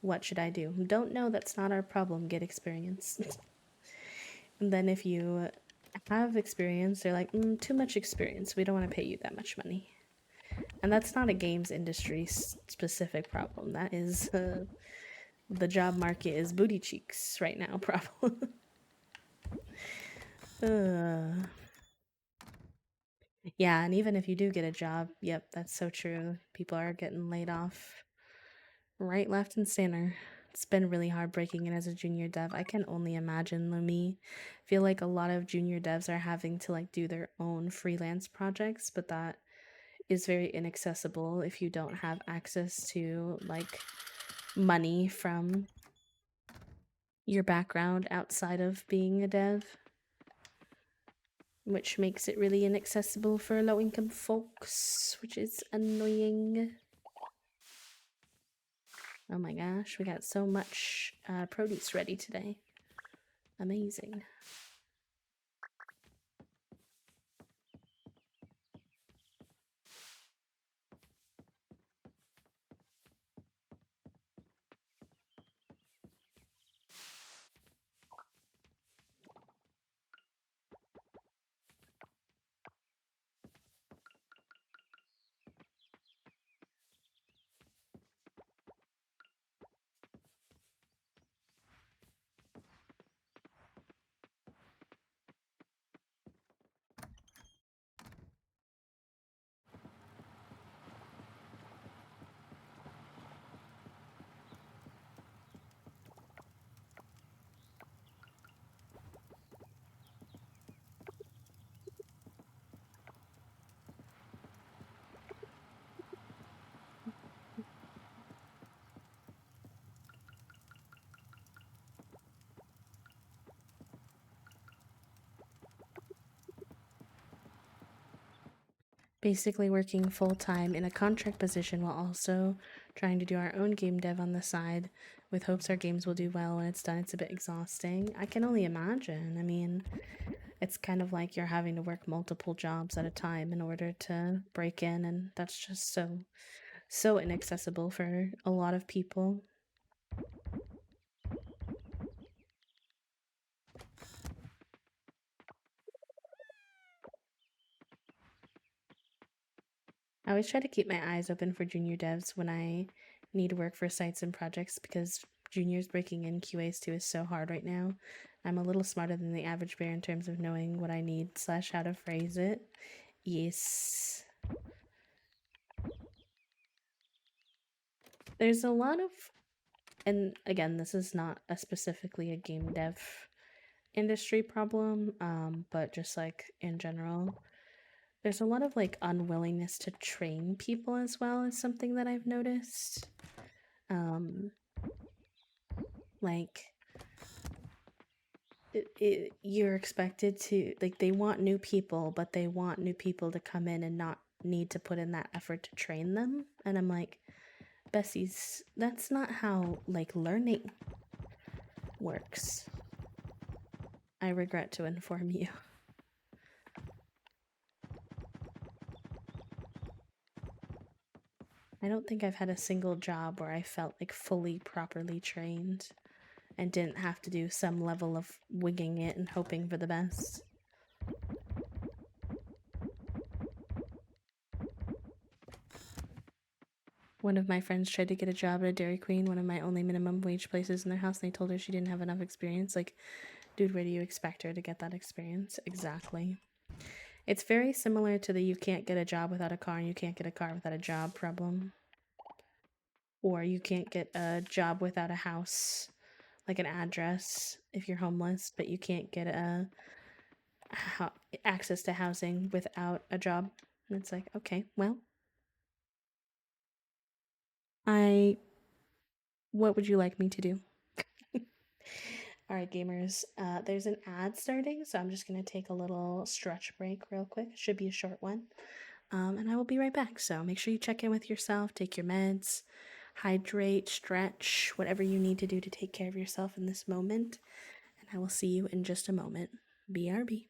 [SPEAKER 1] what should I do? Don't know. That's not our problem. Get experience. And then if you have experience, they're like, too much experience. We don't want to pay you that much money. And that's not a games industry specific problem. That is the job market is booty cheeks right now, problem. Yeah, and even if you do get a job, yep, that's so true. People are getting laid off Right, left, and center. It's been really hard breaking in as a junior dev. I can only imagine, Lumi. Feel like a lot of junior devs are having to like do their own freelance projects, but that is very inaccessible if you don't have access to like money from your background outside of being a dev, which makes it really inaccessible for low income folks, which is annoying. Oh my gosh, we got so much produce ready today. Amazing. Basically working full-time in a contract position while also trying to do our own game dev on the side with hopes our games will do well when it's done. It's a bit exhausting. I can only imagine. I mean, it's kind of like you're having to work multiple jobs at a time in order to break in, and that's just so inaccessible for a lot of people. I always try to keep my eyes open for junior devs when I need work for sites and projects because juniors breaking in QAs too is so hard right now. I'm a little smarter than the average bear in terms of knowing what I need / how to phrase it. Yes. There's a lot of, and again, this is not specifically a game dev industry problem, but just like in general, there's a lot of like unwillingness to train people as well as something that I've noticed. Like you're expected to like they want new people, but they want new people to come in and not need to put in that effort to train them. And I'm like, Bessie's, that's not how like learning works. I regret to inform you. I don't think I've had a single job where I felt like fully properly trained and didn't have to do some level of winging it and hoping for the best. One of my friends tried to get a job at a Dairy Queen, one of my only minimum wage places in their house, and they told her she didn't have enough experience. Like, dude, where do you expect her to get that experience? Exactly. It's very similar to the you can't get a job without a car and you can't get a car without a job problem. Or you can't get a job without a house, like an address if you're homeless, but you can't get access to housing without a job. And it's like, okay, well, what would you like me to do? All right, gamers, there's an ad starting, so I'm just going to take a little stretch break real quick. It should be a short one. And I will be right back. So make sure you check in with yourself, take your meds, hydrate, stretch, whatever you need to do to take care of yourself in this moment. And I will see you in just a moment. BRB.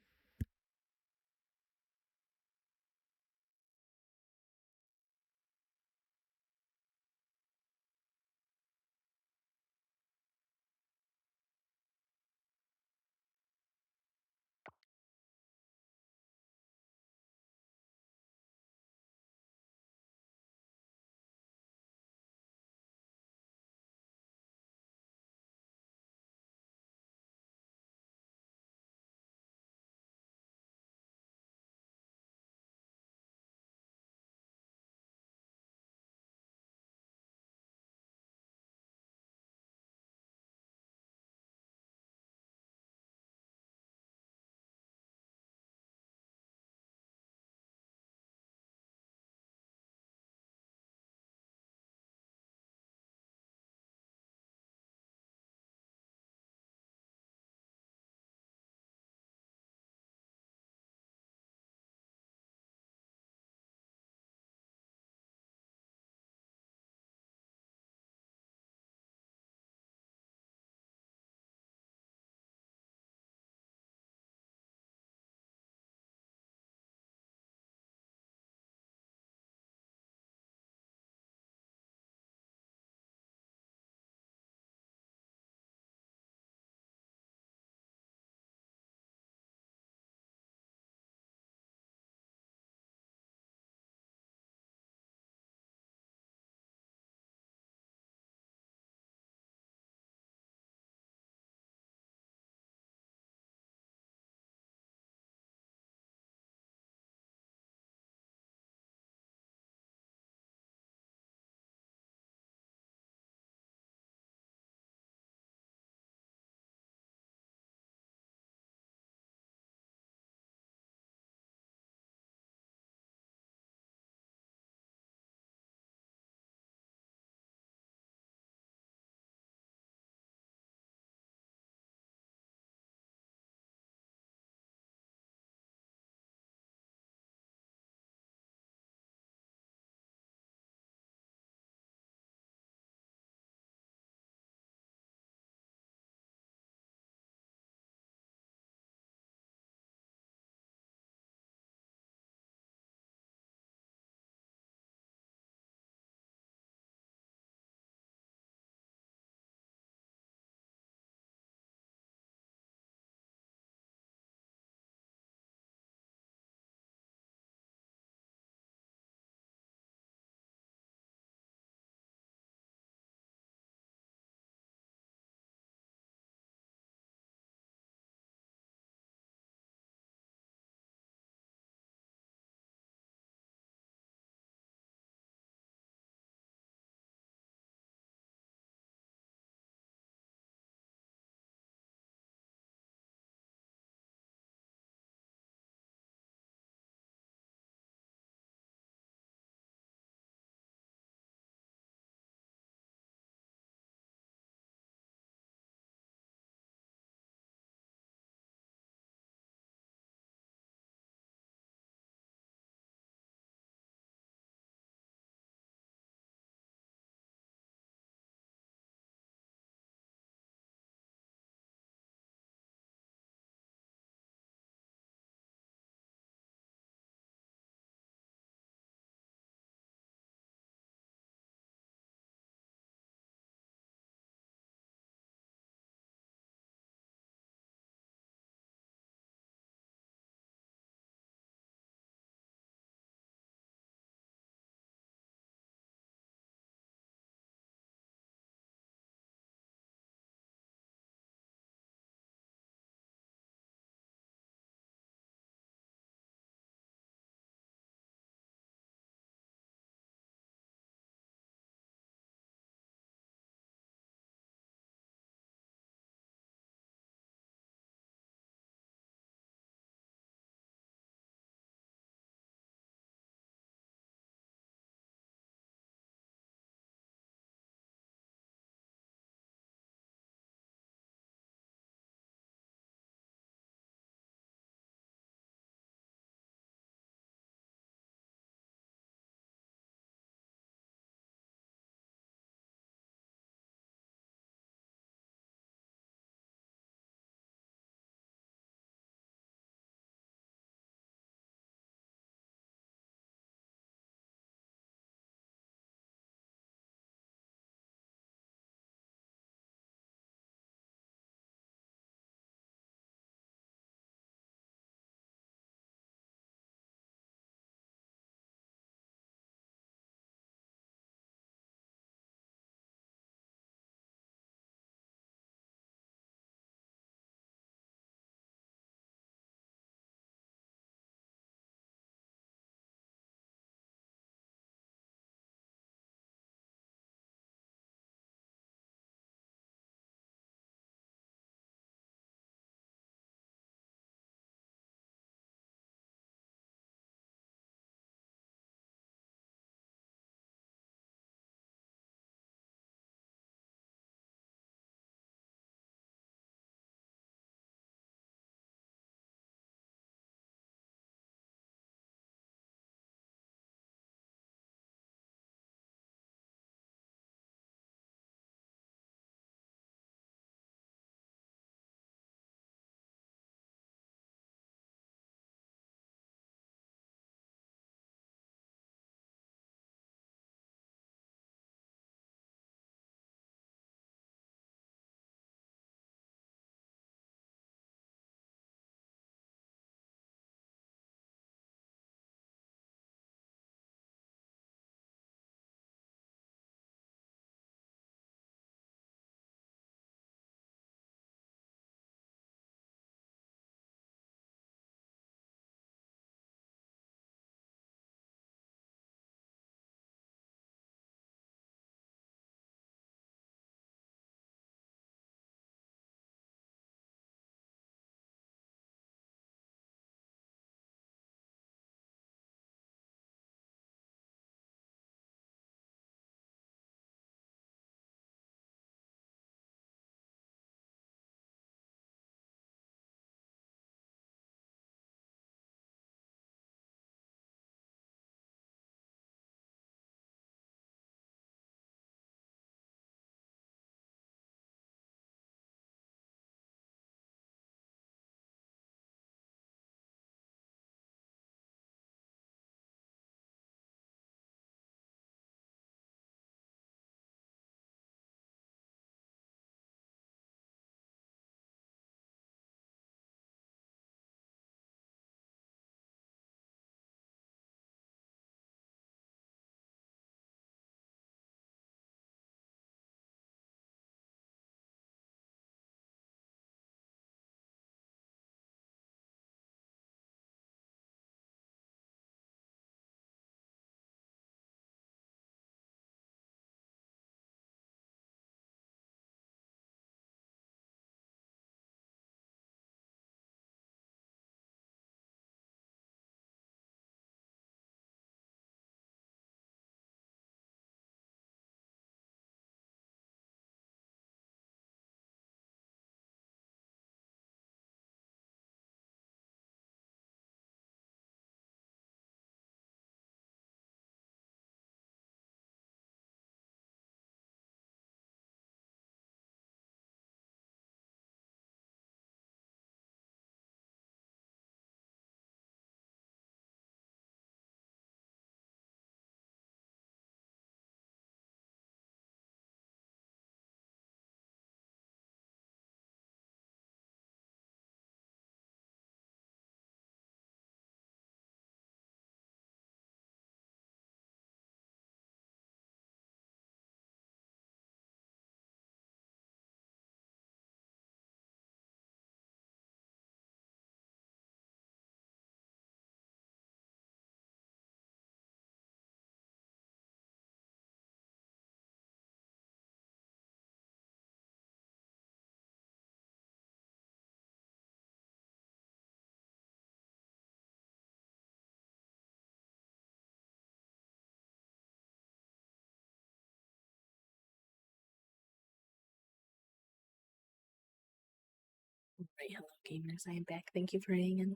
[SPEAKER 1] Right, hello gamers, I am back. Thank you for hanging.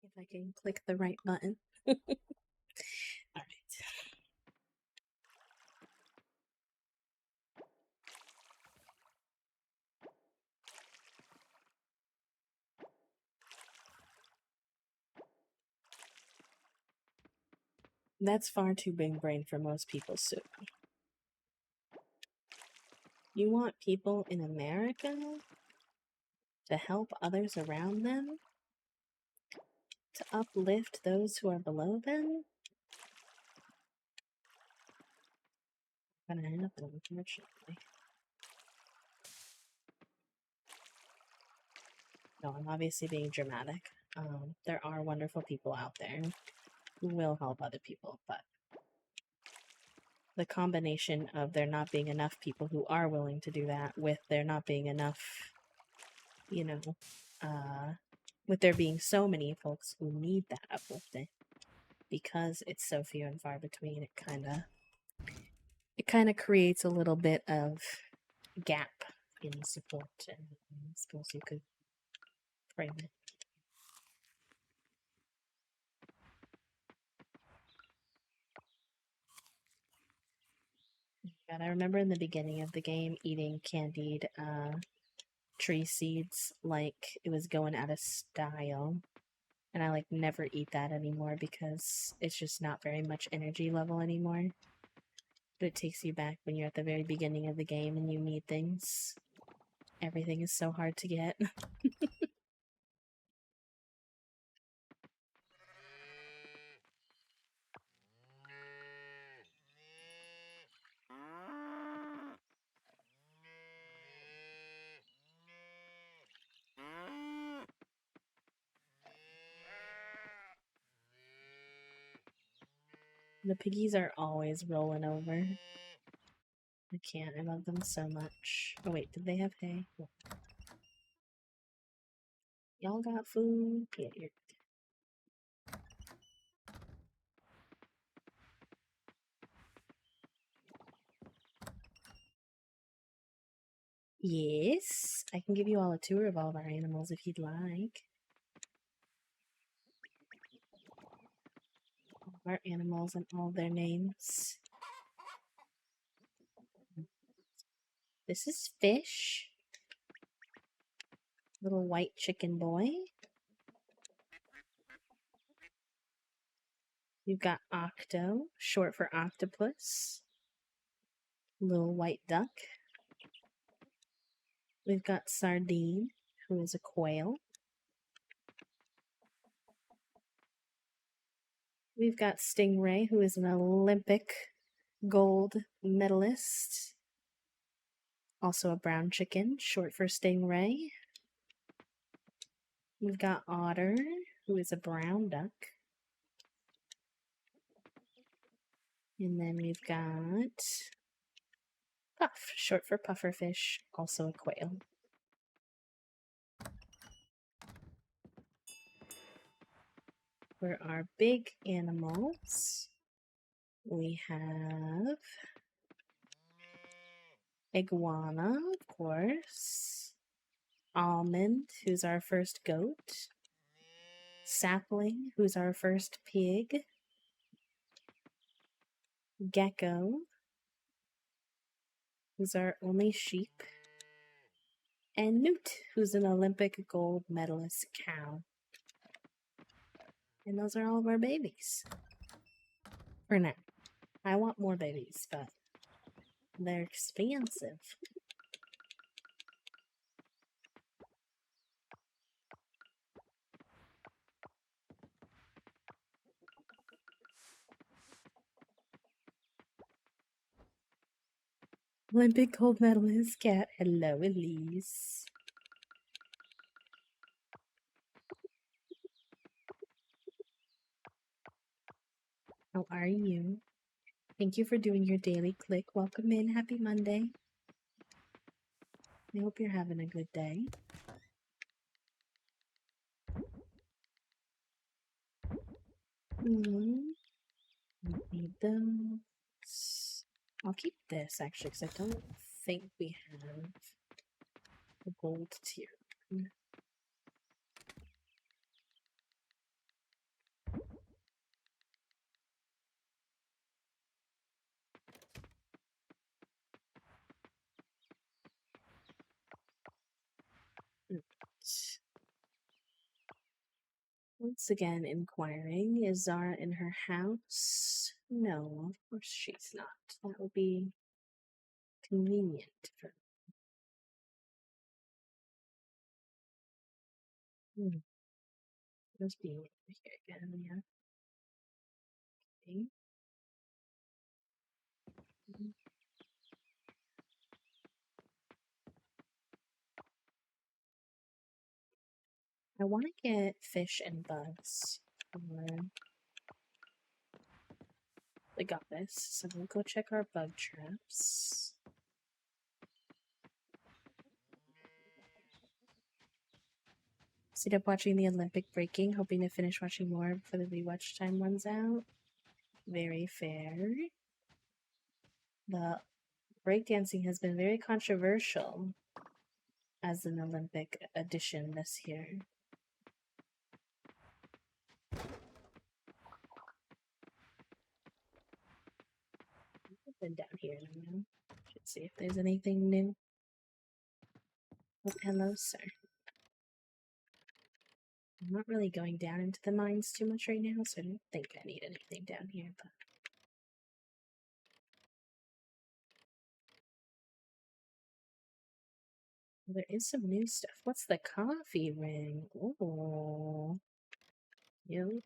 [SPEAKER 1] If I can click the right button. Alright. That's far too big brain for most people's soup. You want people in America to help others around them? To uplift those who are below them? Gonna happen, unfortunately. No, I'm obviously being dramatic. There are wonderful people out there who will help other people, but the combination of there not being enough people who are willing to do that with there not being enough, you know, with there being so many folks who need that uplifting because it's so few and far between, it kind of creates a little bit of gap in support, and I suppose you could frame it. God, I remember in the beginning of the game eating candied tree seeds like it was going out of style. And I like never eat that anymore because it's just not very much energy level anymore. But it takes you back when you're at the very beginning of the game and you need things. Everything is so hard to get. The piggies are always rolling over. I can't, I love them so much. Oh wait, did they have hay? Y'all got food? Yeah, you're... Yes, I can give you all a tour of all of our animals if you'd like. All of our animals and all their names. This is Fish. Little white chicken boy. We've got Octo, short for octopus. Little white duck. We've got Sardine, who is a quail. We've got Stingray, who is an Olympic gold medalist. Also a brown chicken, short for Stingray. We've got Otter, who is a brown duck. And then we've got Puff, short for pufferfish, also a quail. For our big animals, we have Iguana, of course. Almond, who's our first goat. Sapling, who's our first pig. Gecko, who's our only sheep. And Newt, who's an Olympic gold medalist cow. And those are all of our babies. For now. I want more babies, but they're expensive. Olympic gold medalist cat. Hello, Elise. How are you? Thank you for doing your daily click. Welcome in. Happy Monday. I hope you're having a good day. Need them. I'll keep this actually because I don't think we have a gold tier. Once again, inquiring, is Zara in her house? No, of course she's not. That would be convenient for Must be over here again, yeah. Okay. I want to get fish and bugs for the goddess, so we'll go check our bug traps. Stayed up watching the Olympic breaking, hoping to finish watching more before the rewatch time runs out. Very fair. The breakdancing has been very controversial as an Olympic addition this year. I've been down here now. Should see if there's anything new. Oh, hello, sir. I'm not really going down into the mines too much right now, so I don't think I need anything down here, but there is some new stuff. What's the coffee ring? Oh, you.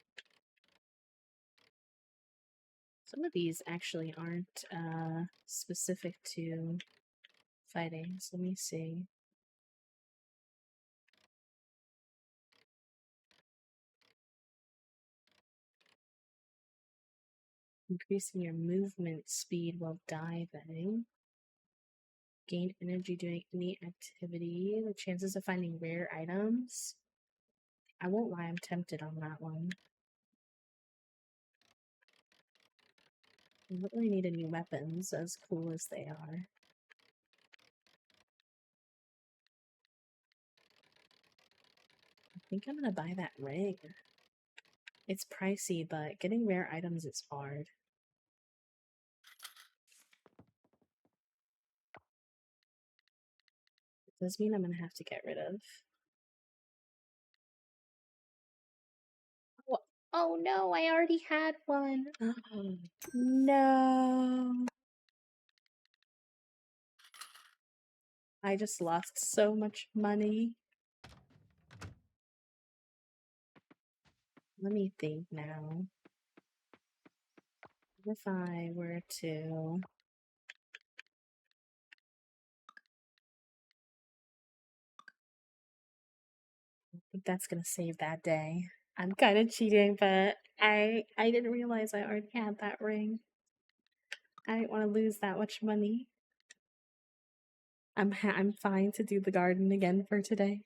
[SPEAKER 1] Some of these actually aren't specific to fighting, so let me see. Increasing your movement speed while diving. Gain energy doing any activity. The chances of finding rare items. I won't lie, I'm tempted on that one. I don't really need any weapons, as cool as they are. I think I'm gonna buy that ring. It's pricey, but getting rare items is hard. It does mean I'm gonna have to get rid of. Oh no, I already had one. No. I just lost so much money. Let me think now. If I were to... I think that's gonna save that day. I'm kind of cheating, but I didn't realize I already had that ring. I didn't want to lose that much money. I'm fine to do the garden again for today.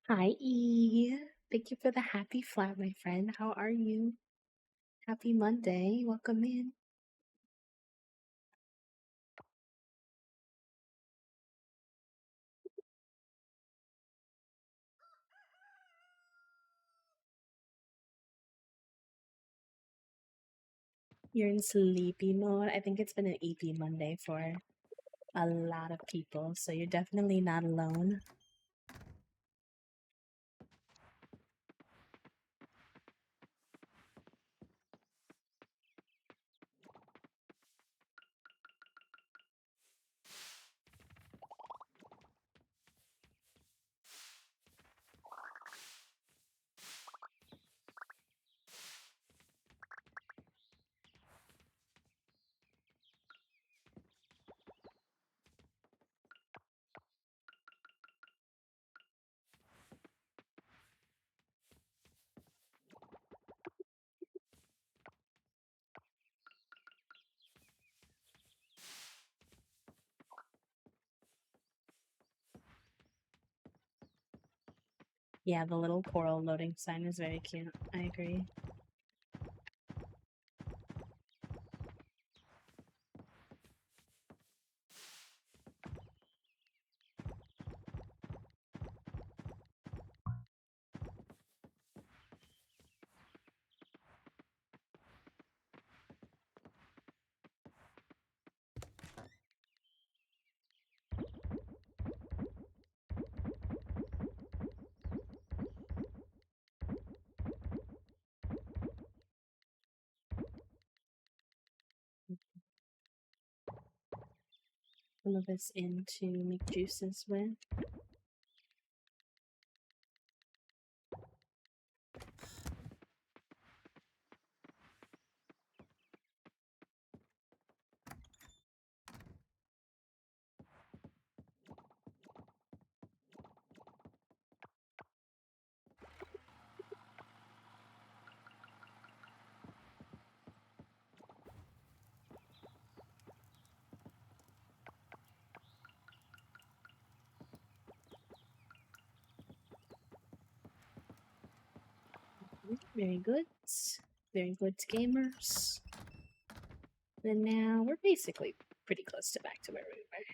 [SPEAKER 1] Hi, E. Thank you for the happy flat, my friend. How are you? Happy Monday. Welcome in. You're in sleepy mode. I think it's been an EP Monday for a lot of people, so you're definitely not alone. Yeah, the little coral loading sign is very cute. I agree. some of this in to make juices with. Very good. Very good, gamers. And now we're basically pretty close to back to where we were.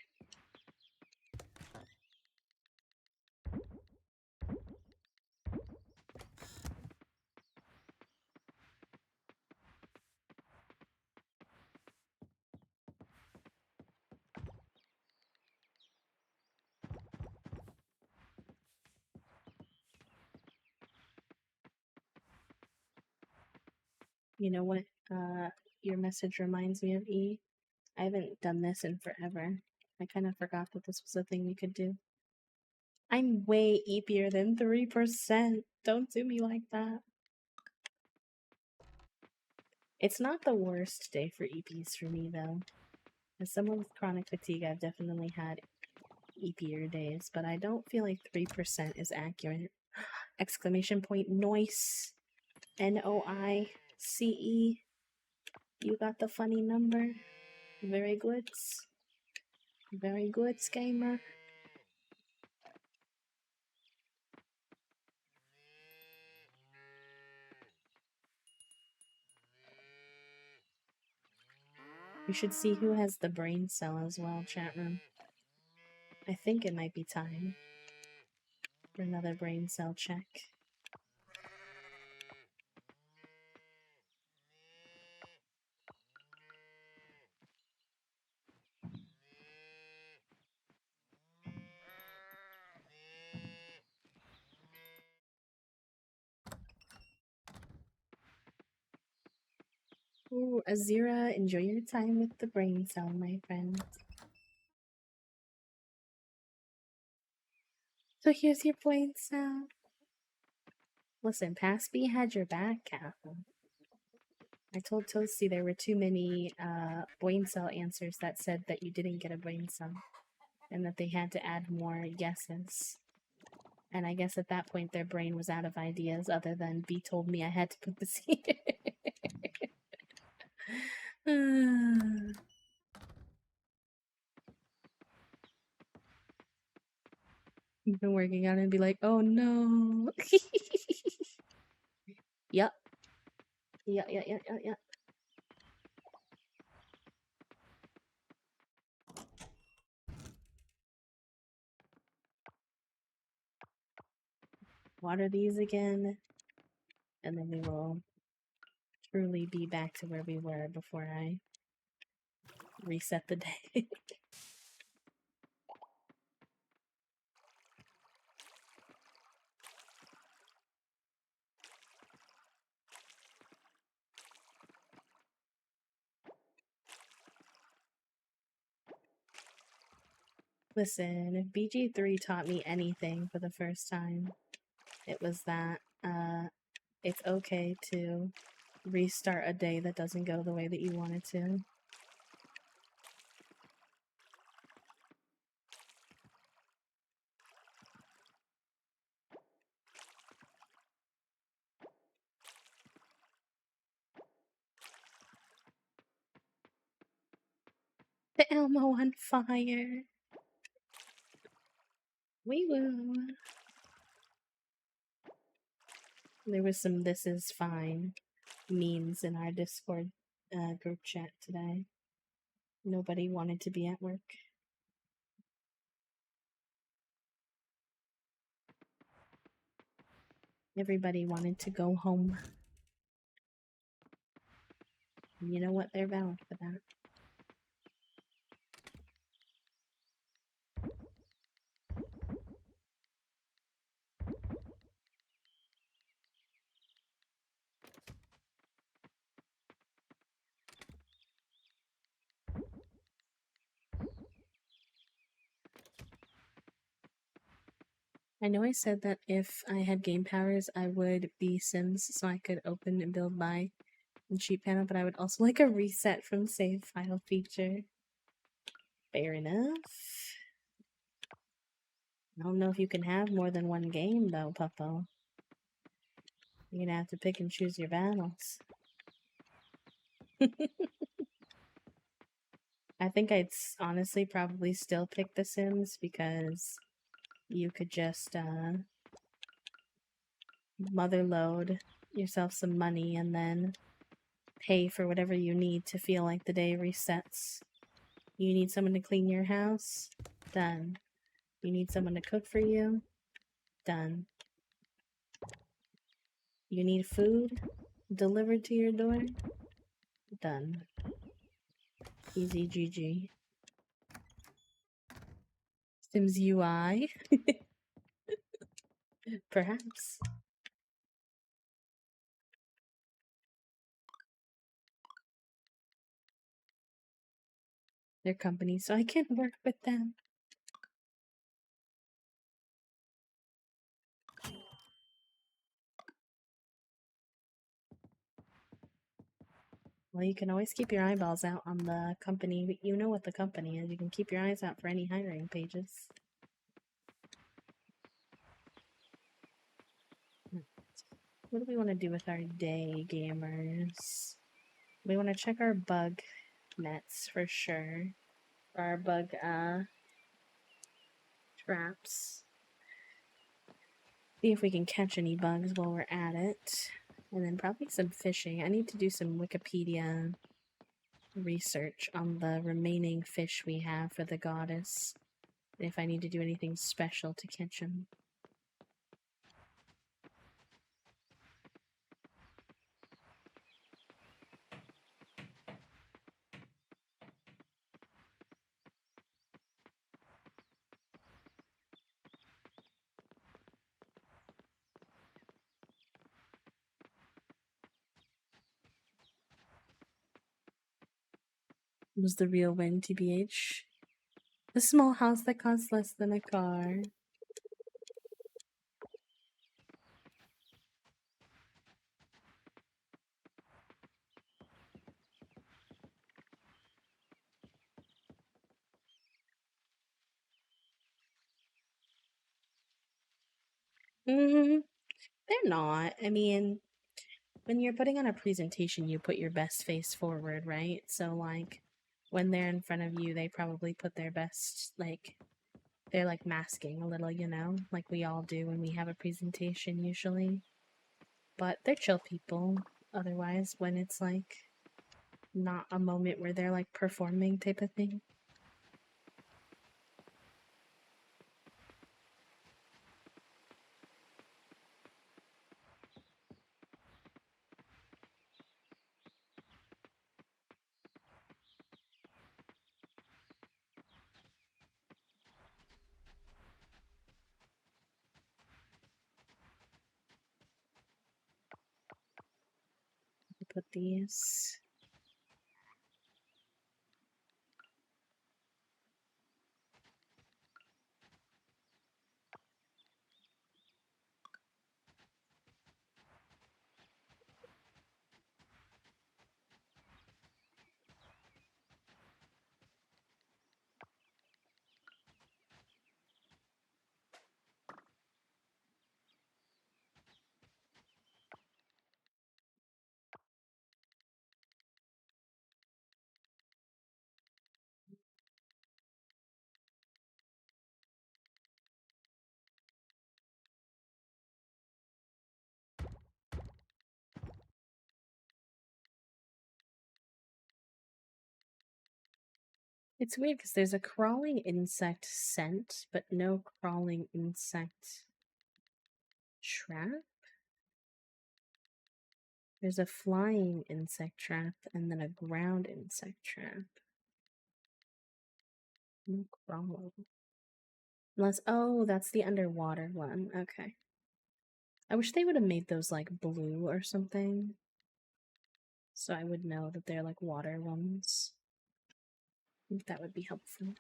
[SPEAKER 1] You know what? Your message reminds me of E. I haven't done this in forever. I kind of forgot that this was a thing we could do. I'm way eepier than 3%. Don't do me like that. It's not the worst day for EPs for me, though. As someone with chronic fatigue, I've definitely had eepier days, but I don't feel like 3% is accurate. Exclamation point, noise. Noice. You got the funny number. Very good. Very good, gamer. We should see who has the brain cell as well, chat room. I think it might be time for another brain cell check. Ooh, Azira, enjoy your time with the brain cell, my friend. So here's your brain cell. Listen, Paspy had your back, Catherine. I told Toasty there were too many brain cell answers that said that you didn't get a brain cell, and that they had to add more yeses. And I guess at that point their brain was out of ideas other than B told me I had to put the C. You've been working on it and be like, oh no. Yep. Yep. Water these again, and then we will truly be back to where we were before I reset the day. Listen, if BG3 taught me anything for the first time, it was that it's okay to restart a day that doesn't go the way that you want it to. The Elmo on fire. We will. There was some "this is fine" memes in our Discord group chat today. Nobody wanted to be at work. Everybody wanted to go home. And you know what? They're valid for that. I know I said that if I had game powers, I would be Sims so I could open and build my cheat panel, but I would also like a reset from save file feature. Fair enough. I don't know if you can have more than one game though, Puppo. You're gonna have to pick and choose your battles. I think I'd honestly probably still pick The Sims because you could just motherload yourself some money and then pay for whatever you need to feel like the day resets. You need someone to clean your house? Done. You need someone to cook for you? Done. You need food delivered to your door? Done. Easy GG. Sims UI? Perhaps. Their company, so I can work with them. Well, you can always keep your eyeballs out on the company. You know what the company is. You can keep your eyes out for any hiring pages. What do we want to do with our day, gamers? We want to check our bug nets for sure. Our bug traps. See if we can catch any bugs while we're at it. And then probably some fishing. I need to do some Wikipedia research on the remaining fish we have for the goddess. If I need to do anything special to catch them. Was the real win, TBH? The small house that costs less than a car. Mm-hmm. They're not. I mean, when you're putting on a presentation, you put your best face forward, right? So, like, when they're in front of you, they probably put their best, like, they're like masking a little, you know, like we all do when we have a presentation usually. But they're chill people. Otherwise, when it's like not a moment where they're like performing type of thing. Put these. It's weird because there's a crawling insect scent, but no crawling insect trap. There's a flying insect trap and then a ground insect trap. No crawling. Unless, oh, that's the underwater one. Okay. I wish they would have made those like blue or something. So I would know that they're like water ones. I think that would be helpful.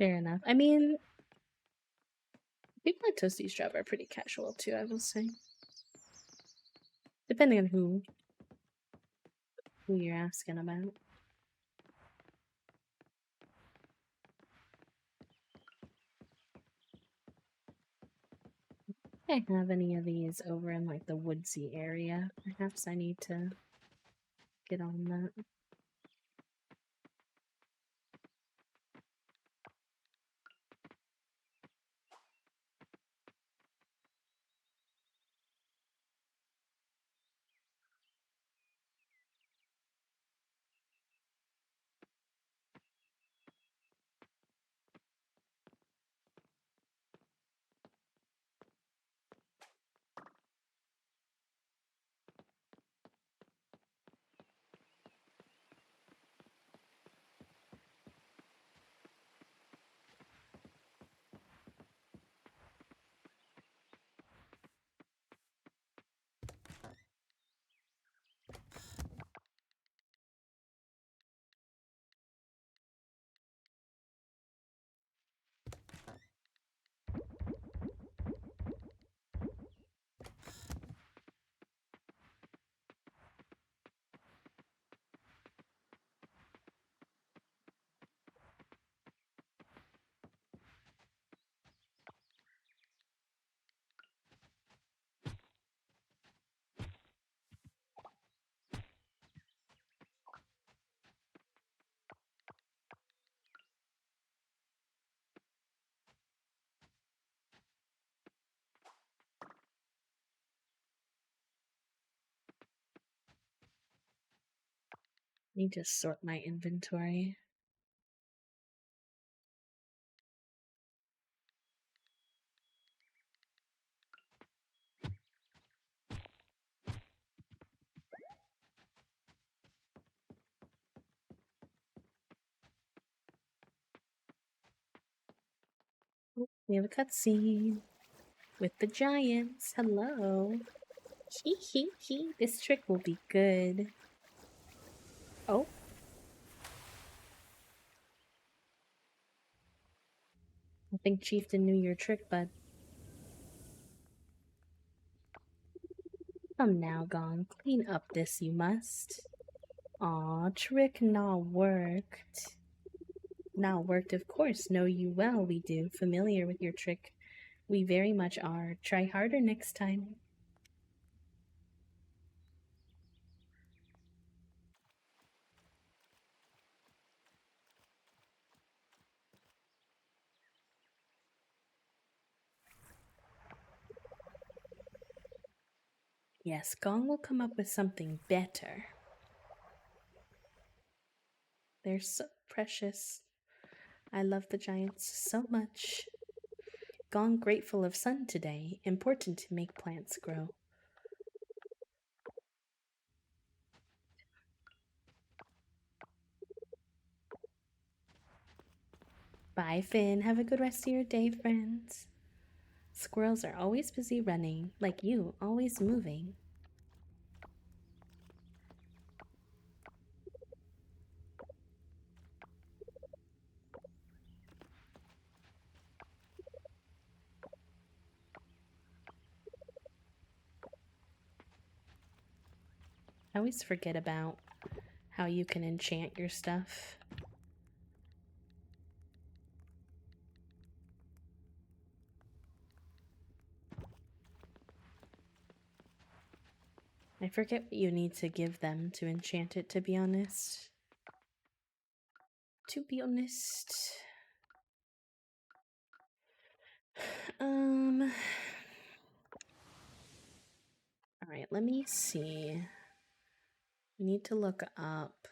[SPEAKER 1] Fair enough. I mean, people at Toasty Strap are pretty casual too, I will say. Depending on who you're asking about. I don't have any of these over in like the woodsy area. Perhaps I need to get on that. Need to sort my inventory. We have a cutscene with the giants. Hello. Hee hee hee. This trick will be good. Oh. I think Chieftain knew your trick, bud. Come now, Gong. Clean up this, you must. Aw, trick not worked. Not worked, of course. Know you well, we do. Familiar with your trick. We very much are. Try harder next time. Yes, Gong will come up with something better. They're so precious. I love the giants so much. Gong grateful of sun today. Important to make plants grow. Bye, Finn. Have a good rest of your day, friends. Squirrels are always busy running, like you, always moving. I always forget about how you can enchant your stuff. I forget what you need to give them to enchant it, to be honest. To be honest. Alright, let me see. We need to look up.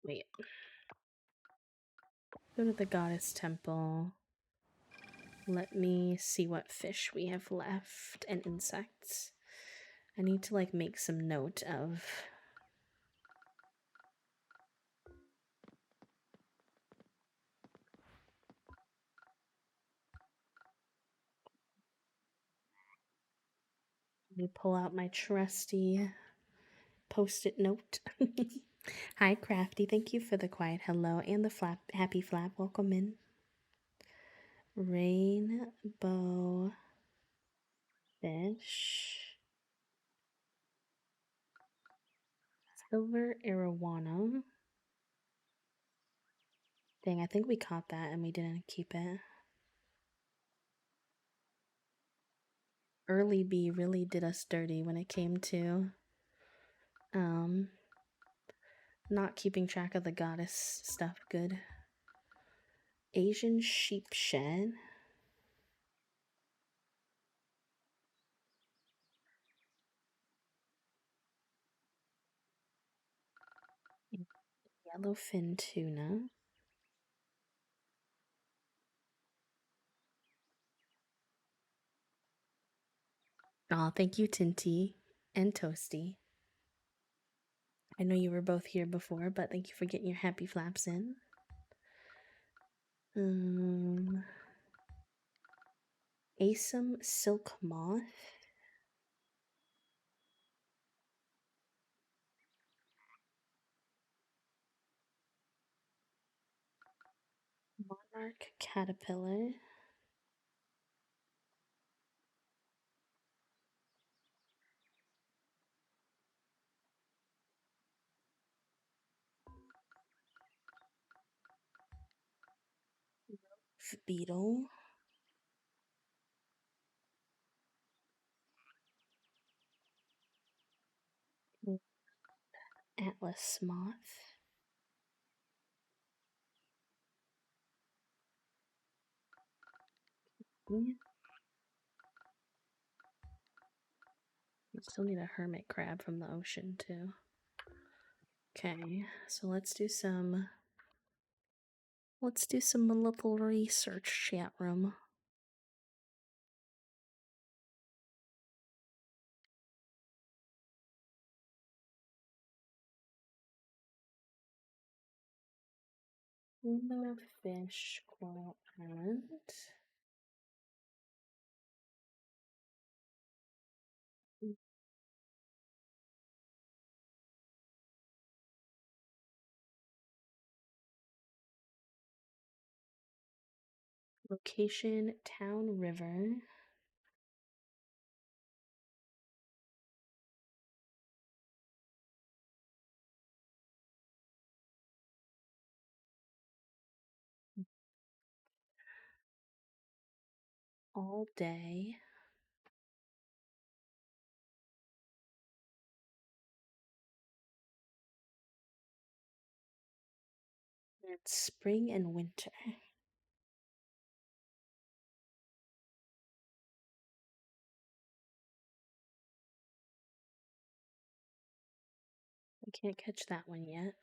[SPEAKER 1] Wait. Go to the goddess temple. Let me see what fish we have left and insects. I need to like make some note of. Let me pull out my trusty post-it note. Hi, Crafty. Thank you for the quiet hello and the happy flap. Welcome in. Rainbow fish. Silver arowana. Dang, I think we caught that and we didn't keep it. Early B really did us dirty when it came to not keeping track of the goddess stuff good. Asian sheep shed. Yellowfin tuna. Oh, thank you, Tinty and Toasty. I know you were both here before, but thank you for getting your happy flaps in. Asum silk moth. Monarch caterpillar. Beetle. Atlas moth. We still need a hermit crab from the ocean too. Okay, so let's do some little research, chat room. Rainbow fish, coral island. Location, Town River. All day. It's spring and winter. I can't catch that one yet.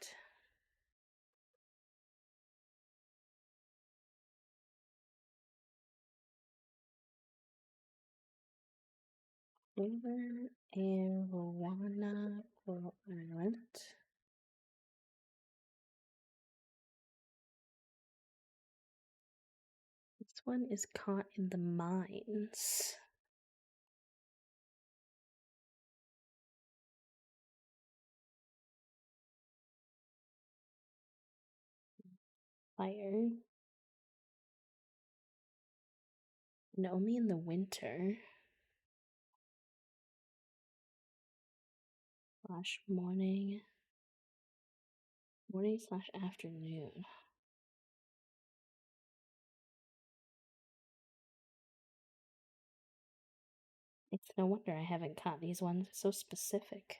[SPEAKER 1] Silver arowana coral island. This one is caught in the mines. Fire. And only in the winter. Slash morning. Morning slash afternoon. It's no wonder I haven't caught these ones. So specific.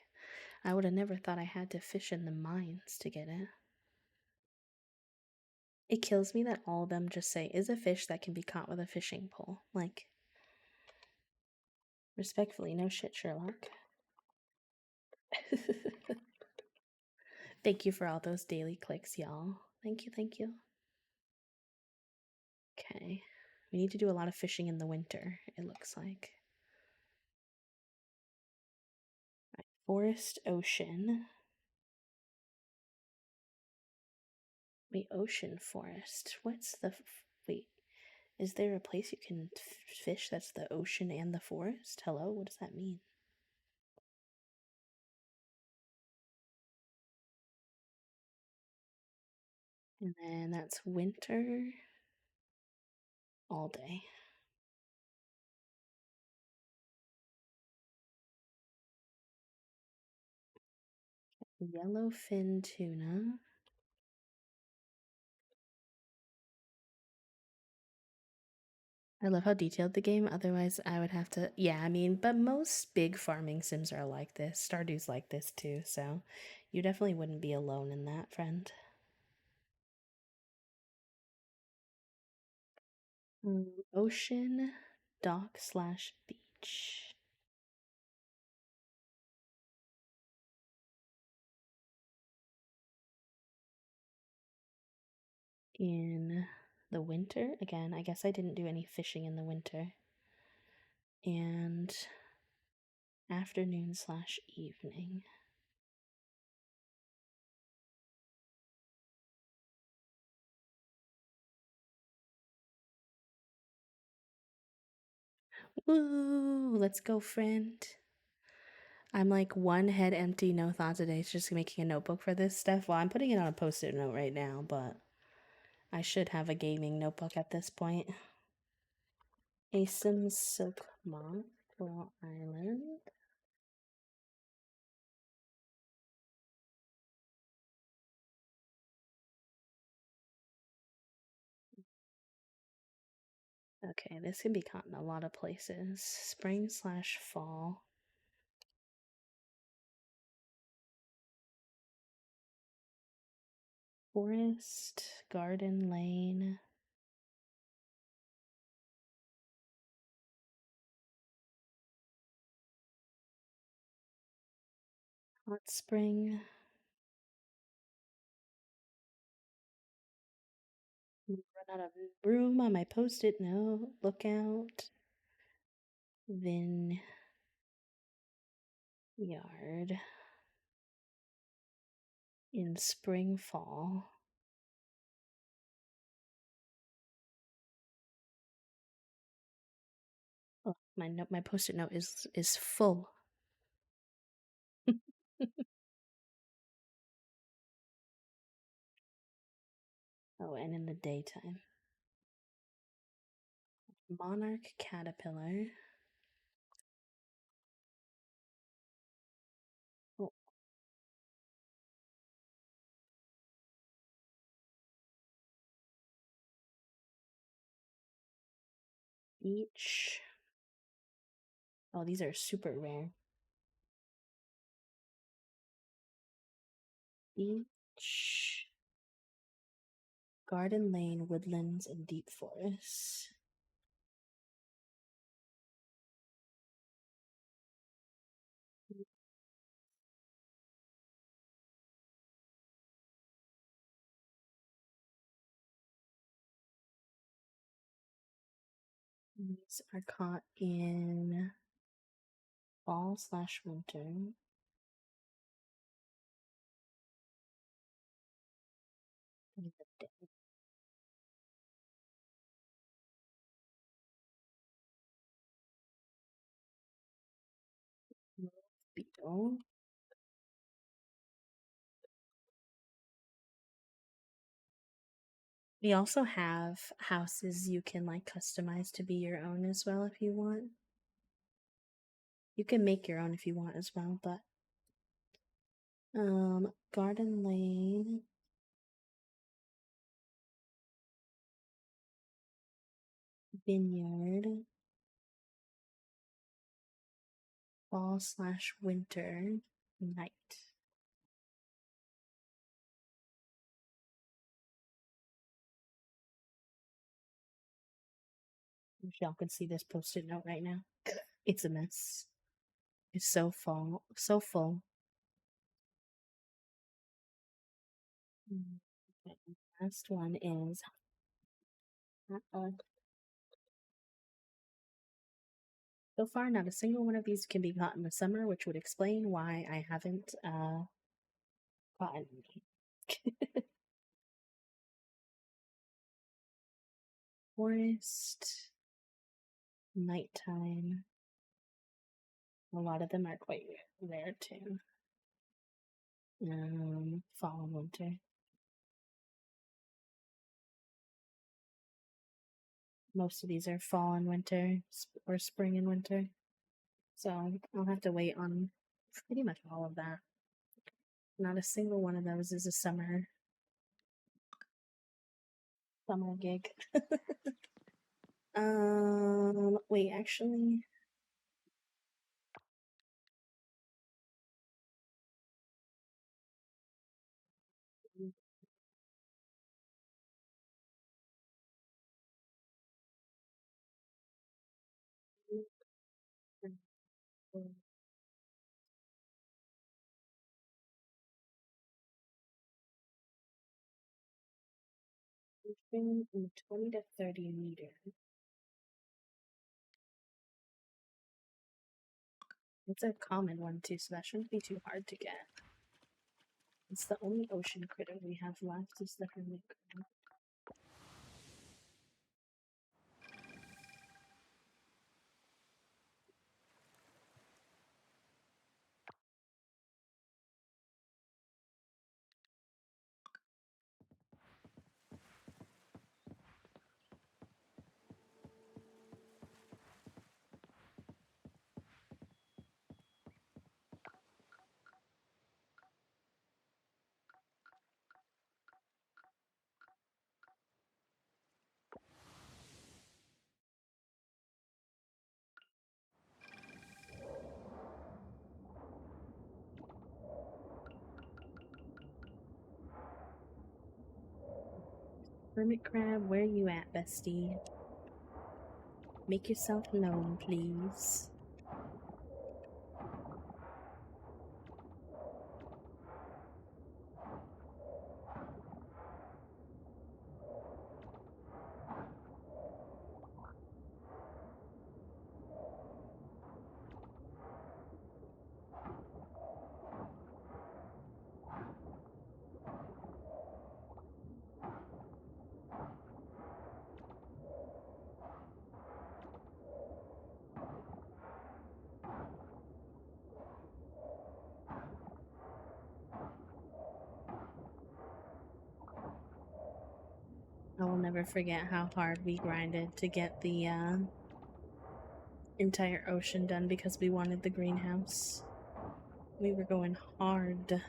[SPEAKER 1] I would have never thought I had to fish in the mines to get it. It kills me that all of them just say, is a fish that can be caught with a fishing pole. Like, respectfully, no shit, Sherlock. Thank you for all those daily clicks, y'all. Thank you, thank you. Okay. We need to do a lot of fishing in the winter, it looks like. Right. Forest, ocean. Wait, ocean, forest. What's the... Wait. Is there a place you can fish that's the ocean and the forest? Hello? What does that mean? And then that's winter all day. Yellowfin tuna. I love how detailed the game, otherwise I would have to, yeah, I mean, but most big farming sims are like this. Stardew's like this too, so you definitely wouldn't be alone in that, friend. Ocean, dock slash beach. In the winter, again, I guess I didn't do any fishing in the winter. And afternoon slash evening. Woo! Let's go, friend. I'm like one head empty, no thoughts a day. It's just making a notebook for this stuff. Well, I'm putting it on a post-it note right now, but I should have a gaming notebook at this point. Asim Silk Moth, Coral Island. Okay, this can be caught in a lot of places. Spring slash fall. Forest, garden lane. Hot spring. Run out of room on my post-it note. Lookout. Vineyard. In spring, fall. Oh, my post-it note is full. Oh, and in the daytime. Monarch caterpillar. Oh. Beach. Oh, these are super rare. Beach. Garden lane, woodlands, and deep forests. These are caught in fall slash winter. In the day. Beetle. We also have houses you can like customize to be your own as well if you want. You can make your own if you want as well, but garden lane, vineyard, fall slash winter, night. Wish y'all could see this post-it note right now. It's a mess. It's so full, so full. Okay, last one is so far, not a single one of these can be caught in the summer, which would explain why I haven't caught any. Forest, nighttime. A lot of them are quite rare too. Fall and winter. Most of these are fall and winter, or spring and winter. So I'll have to wait on pretty much all of that. Not a single one of those is a summer gig. Wait, actually. In 20 to 30 meters. It's a common one too, so that shouldn't be too hard to get. It's the only ocean critter we have left is the hermit crab. Hermit crab, where you at, bestie? Make yourself known, please. I will never forget how hard we grinded to get the entire ocean done because we wanted the greenhouse. We were going hard.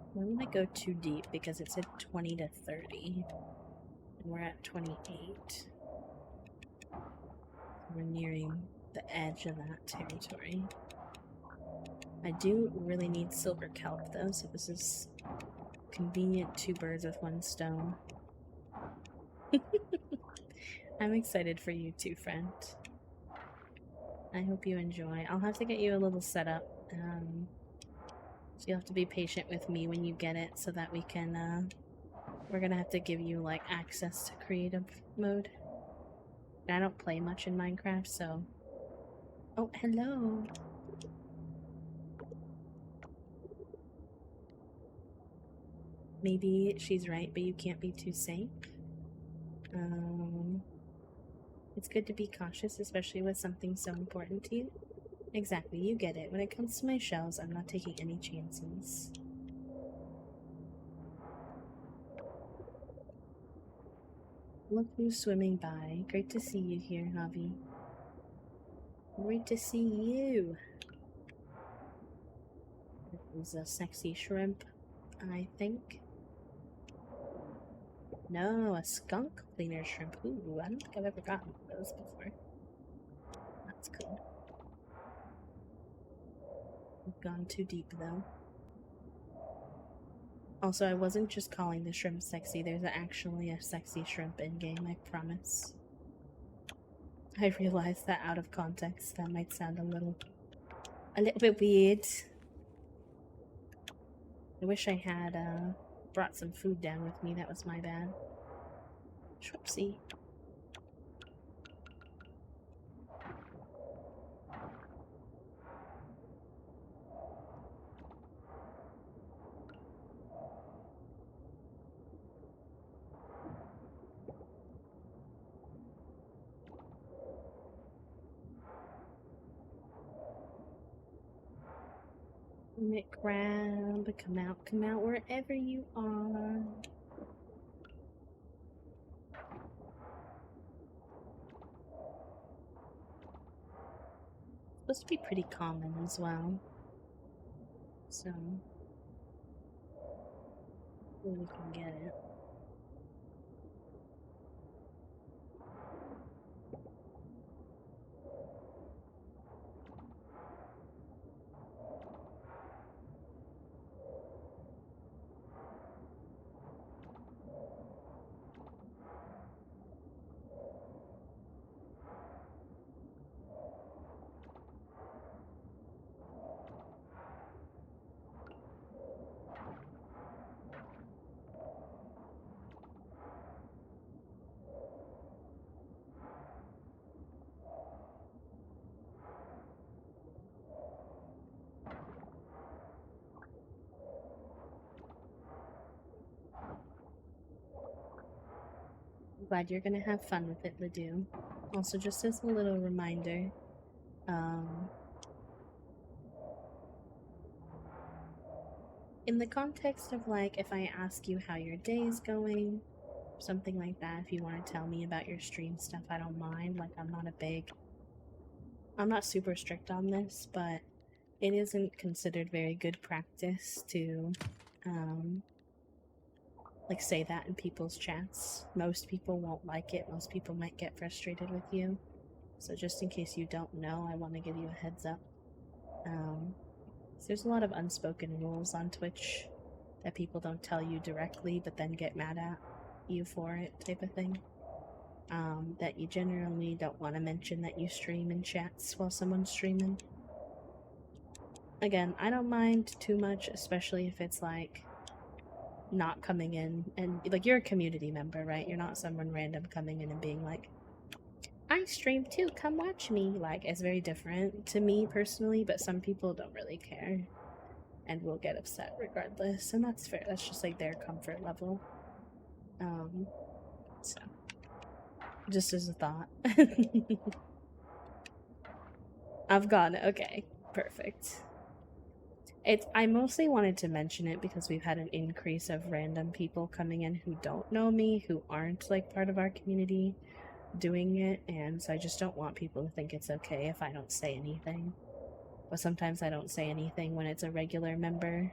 [SPEAKER 1] I don't want to go too deep because it said 20 to 30. And we're at 28. We're nearing the edge of that territory. I do really need silver kelp though, so this is convenient 2 birds with 1 stone. I'm excited for you too, friend. I hope you enjoy. I'll have to get you a little setup. So you'll have to be patient with me when you get it so that we can, we're gonna have to give you, like, access to creative mode. And I don't play much in Minecraft, so... Oh, hello! Maybe she's right, but you can't be too safe. It's good to be cautious, especially with something so important to you. Exactly, you get it. When it comes to my shells, I'm not taking any chances. Look who's swimming by. Great to see you here, Javi. Great to see you. It was a sexy shrimp, I think. No, a skunk cleaner shrimp. Ooh, I don't think I've ever gotten those before. That's cool. I've gone too deep, though. Also, I wasn't just calling the shrimp sexy. There's actually a sexy shrimp in-game, I promise. I realize that out of context, that might sound a little bit weird. I wish I had, brought some food down with me. That was my bad. Shwhoopsie. Hermit crab, come out wherever you are. Supposed to be pretty common as well. So, hopefully we can get it. Glad you're gonna have fun with it, Ledoux. Also, just as a little reminder, in the context of like, if I ask you how your day's going, something like that, if you want to tell me about your stream stuff, I don't mind. Like, I'm not super strict on this, but it isn't considered very good practice to, like, say that in people's chats. Most people won't like it. Most people might get frustrated with you. So just in case you don't know, I want to give you a heads up. So there's a lot of unspoken rules on Twitch that people don't tell you directly, but then get mad at you for it, type of thing. That you generally don't want to mention that you stream in chats while someone's streaming. Again, I don't mind too much, especially if it's like not coming in and like you're a community member, right? You're not someone random coming in and being like, I stream too, come watch me. Like, it's very different to me personally, but some people don't really care and will get upset regardless, and that's fair. That's just like their comfort level. So just as a thought. I've got it. Okay, perfect. I mostly wanted to mention it because we've had an increase of random people coming in who don't know me, who aren't like part of our community doing it, and so I just don't want people to think it's okay if I don't say anything. But sometimes I don't say anything when it's a regular member,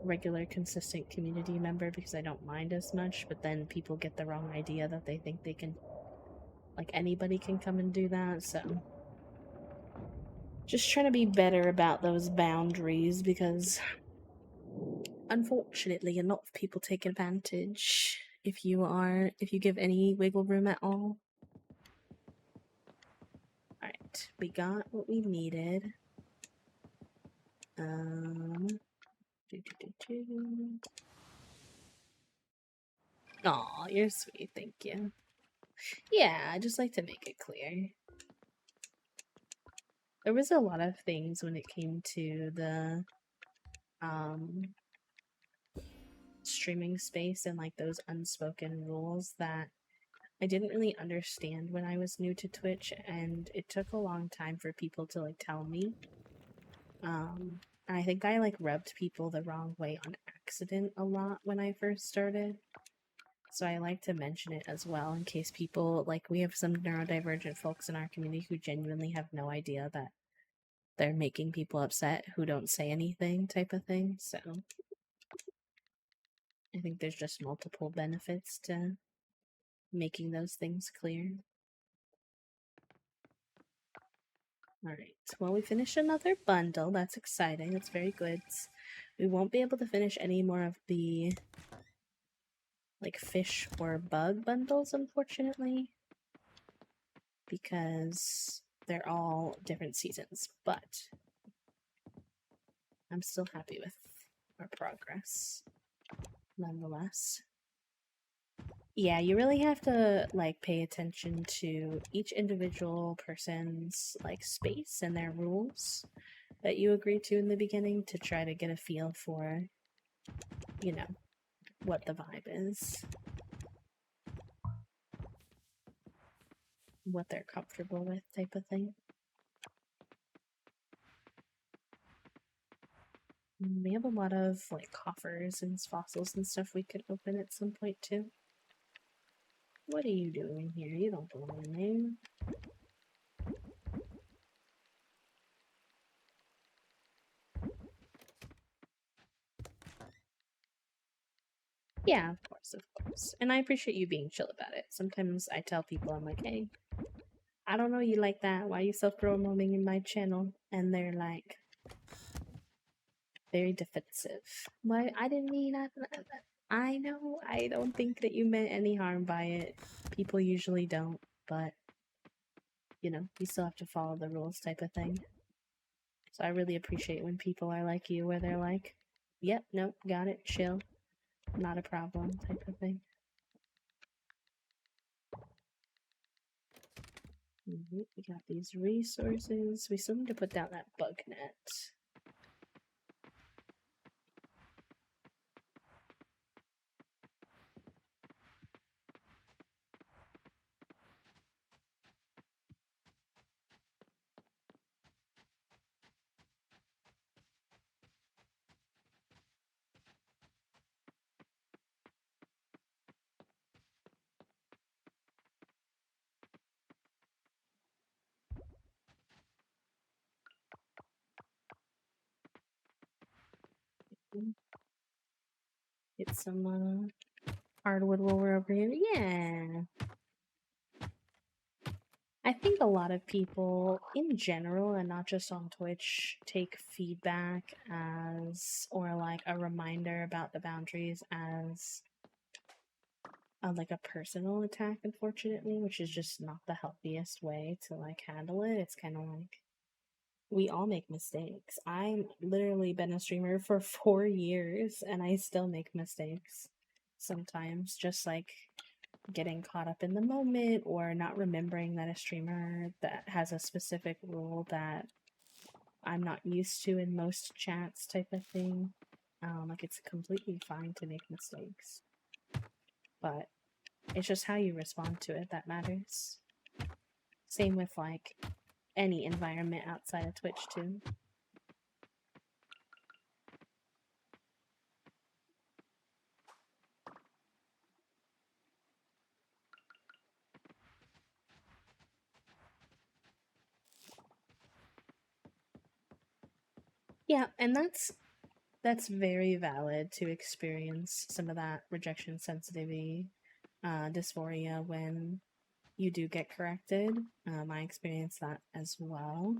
[SPEAKER 1] regular consistent community member, because I don't mind as much, but then people get the wrong idea that they think they can, like, anybody can come and do that, so just trying to be better about those boundaries, because unfortunately a lot of people take advantage if you give any wiggle room at all. Alright, we got what we needed. Aw, you're sweet, thank you. Yeah, I just like to make it clear. There was a lot of things when it came to the streaming space and like those unspoken rules that I didn't really understand when I was new to Twitch, and it took a long time for people to like tell me. I think I like rubbed people the wrong way on accident a lot when I first started. So I like to mention it as well in case people, like, we have some neurodivergent folks in our community who genuinely have no idea that they're making people upset who don't say anything, type of thing. So I think there's just multiple benefits to making those things clear. Alright, well, we finished another bundle. That's exciting. That's very good. We won't be able to finish any more of the like fish or bug bundles, unfortunately, because they're all different seasons, but I'm still happy with our progress nonetheless. Yeah, you really have to like pay attention to each individual person's like space and their rules that you agree to in the beginning to try to get a feel for, you know, what the vibe is, what they're comfortable with, type of thing. We have a lot of like coffers and fossils and stuff we could open at some point too. What are you doing here? You don't belong there. Yeah, of course, of course. And I appreciate you being chill about it. Sometimes I tell people, I'm like, hey, I don't know you like that. Why are you self-promoting in my channel? And they're like, very defensive. Why? I didn't mean that. I know. I don't think that you meant any harm by it. People usually don't, but you know, you still have to follow the rules type of thing. So I really appreciate when people are like you, where they're like, yep, nope, got it, chill, not a problem type of thing. We got these resources. We still need to put down that bug net. Get some hardwood while we're over here. Yeah. I think a lot of people in general, and not just on Twitch, take feedback as, or like a reminder about the boundaries as like a personal attack, unfortunately, which is just not the healthiest way to like handle it. It's kind of like we all make mistakes. I'm literally been a streamer for 4 years and I still make mistakes sometimes, just like getting caught up in the moment or not remembering that a streamer that has a specific rule that I'm not used to in most chats type of thing. Like it's completely fine to make mistakes, but it's just how you respond to it that matters. Same with like any environment outside of Twitch too. Yeah, and that's very valid to experience some of that rejection sensitivity, dysphoria when you do get corrected. I experienced that as well.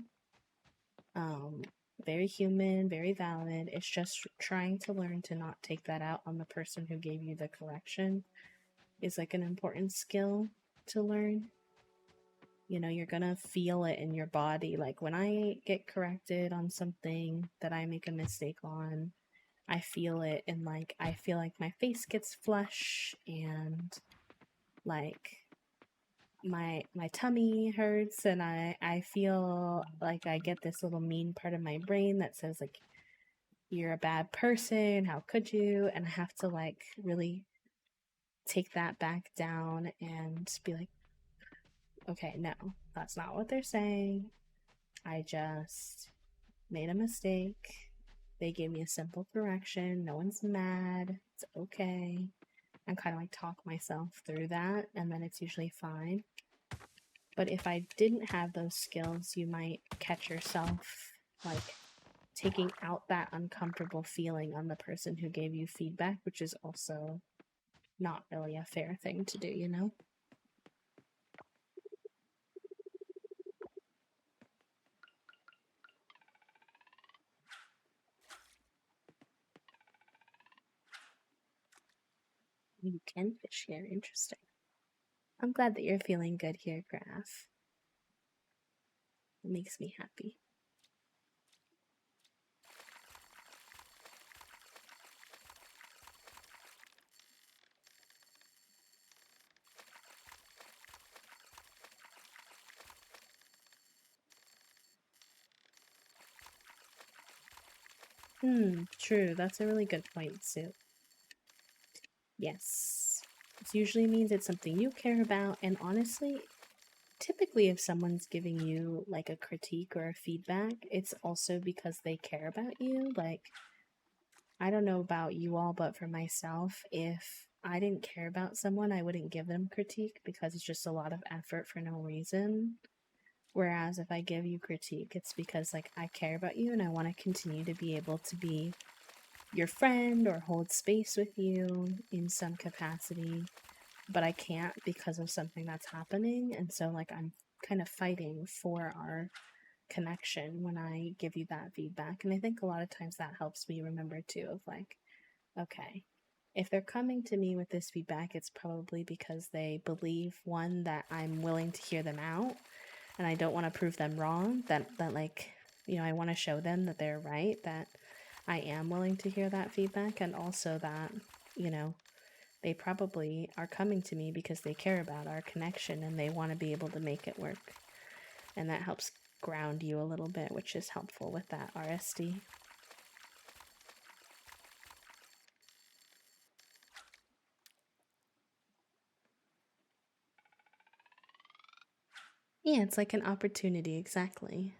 [SPEAKER 1] Um, very human, very valid. It's just trying to learn to not take that out on the person who gave you the correction is like an important skill to learn. You know, you're gonna feel it in your body. Like when I get corrected on something that I make a mistake on, I feel it, and like I feel like my face gets flush and like my tummy hurts, and I feel like I get this little mean part of my brain that says like you're a bad person, how could you? And I have to like really take that back down and be like, okay, no, that's not what they're saying. I just made a mistake. They gave me a simple correction. No one's mad. It's okay. And kind of like talk myself through that, and then it's usually fine. But if I didn't have those skills, you might catch yourself like taking out that uncomfortable feeling on the person who gave you feedback, which is also not really a fair thing to do, you know? You can fish here. Interesting. I'm glad that you're feeling good here, Graf. It makes me happy. True. That's a really good point, Sue. Yes. It usually means it's something you care about, and honestly, typically if someone's giving you like a critique or a feedback, it's also because they care about you. Like I don't know about you all, but for myself, if I didn't care about someone, I wouldn't give them critique because it's just a lot of effort for no reason. Whereas if I give you critique, it's because like I care about you and I want to continue to be able to be your friend or hold space with you in some capacity, but I can't because of something that's happening. And so like I'm kind of fighting for our connection when I give you that feedback. And I think a lot of times that helps me remember too of like, okay, if they're coming to me with this feedback, it's probably because they believe one that I'm willing to hear them out and I don't want to prove them wrong, that like, you know, I want to show them that they're right, that I am willing to hear that feedback, and also that, you know, they probably are coming to me because they care about our connection and they want to be able to make it work. And that helps ground you a little bit, which is helpful with that RSD. Yeah, it's like an opportunity, exactly.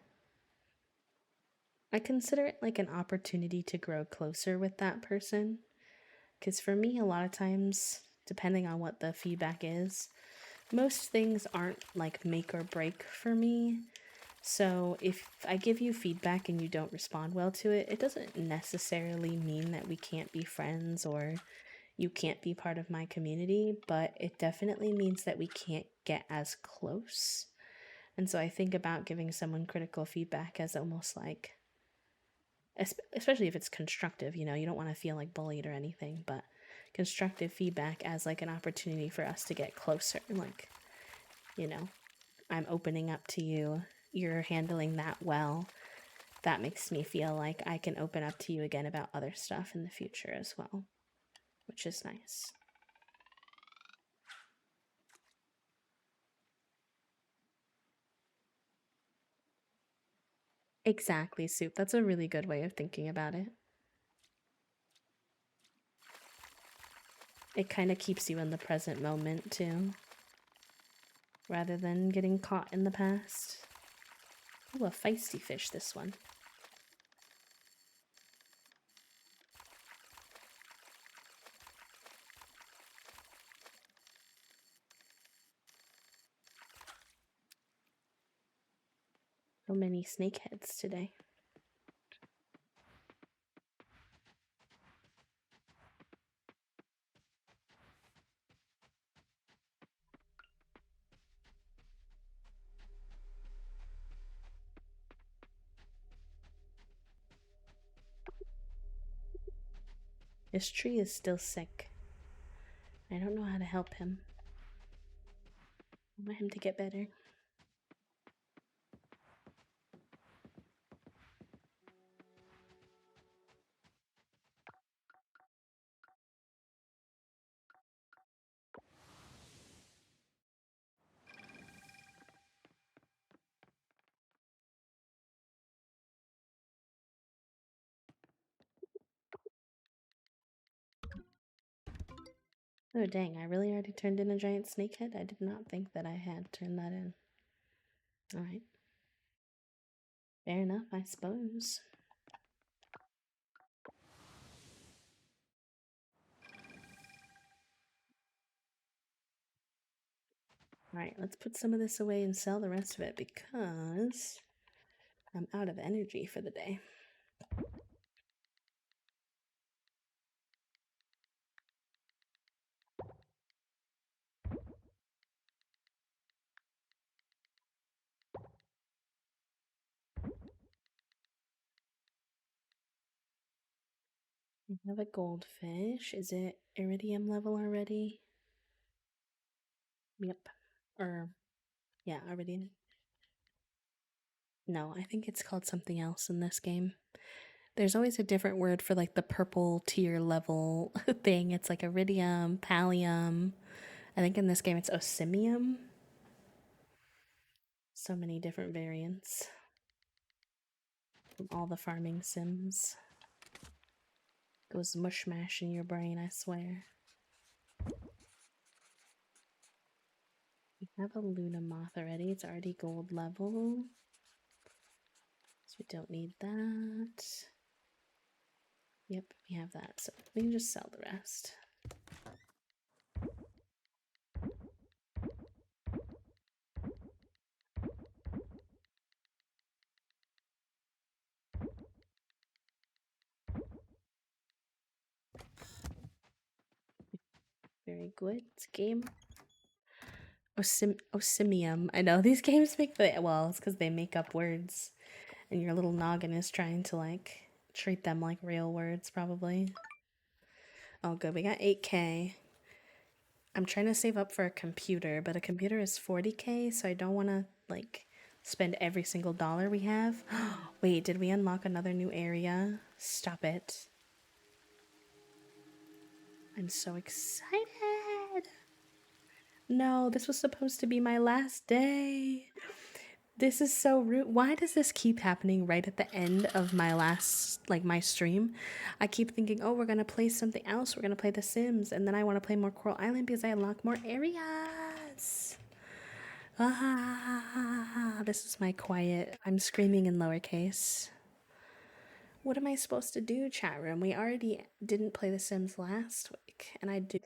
[SPEAKER 1] I consider it like an opportunity to grow closer with that person. Because for me, a lot of times, depending on what the feedback is, most things aren't like make or break for me. So if I give you feedback and you don't respond well to it, it doesn't necessarily mean that we can't be friends or you can't be part of my community, but it definitely means that we can't get as close. And so I think about giving someone critical feedback as almost like, especially if it's constructive, you know, you don't want to feel like bullied or anything, but constructive feedback as like an opportunity for us to get closer. Like, you know, I'm opening up to you, you're handling that well. That makes me feel like I can open up to you again about other stuff in the future as well, which is nice. Exactly, Soup. That's a really good way of thinking about it. It kind of keeps you in the present moment, too, rather than getting caught in the past. Ooh, a feisty fish, this one. So many snakeheads today. This tree is still sick. I don't know how to help him. I want him to get better. Oh dang, I really already turned in a giant snakehead? I did not think that I had turned that in. Alright. Fair enough, I suppose. Alright, let's put some of this away and sell the rest of it because I'm out of energy for the day. We have a goldfish. Is it iridium level already? Yep. Or, yeah, iridium. No, I think it's called something else in this game. There's always a different word for like the purple tier level thing. It's like iridium, pallium. I think in this game it's osimium. So many different variants from all the farming sims. Goes mush mash in your brain, I swear. We have a Luna Moth already. It's already gold level. So we don't need that. Yep, we have that. So we can just sell the rest. Very good. Game. Osimium. I know these games make the well, it's because they make up words, and your little noggin is trying to like treat them like real words, probably. Oh, good. We got 8K. I'm trying to save up for a computer, but a computer is 40K, so I don't want to like spend every single dollar we have. Wait, did we unlock another new area? Stop it. I'm so excited. No, this was supposed to be my last day. This is so rude. Why does this keep happening right at the end of my last, like my stream? I keep thinking, oh, we're gonna play something else. We're gonna play The Sims, and then I want to play more Coral Island because I unlock more areas. Ah, this is my quiet. I'm screaming in lowercase. What am I supposed to do, chat room? We already didn't play The Sims last week, and I do.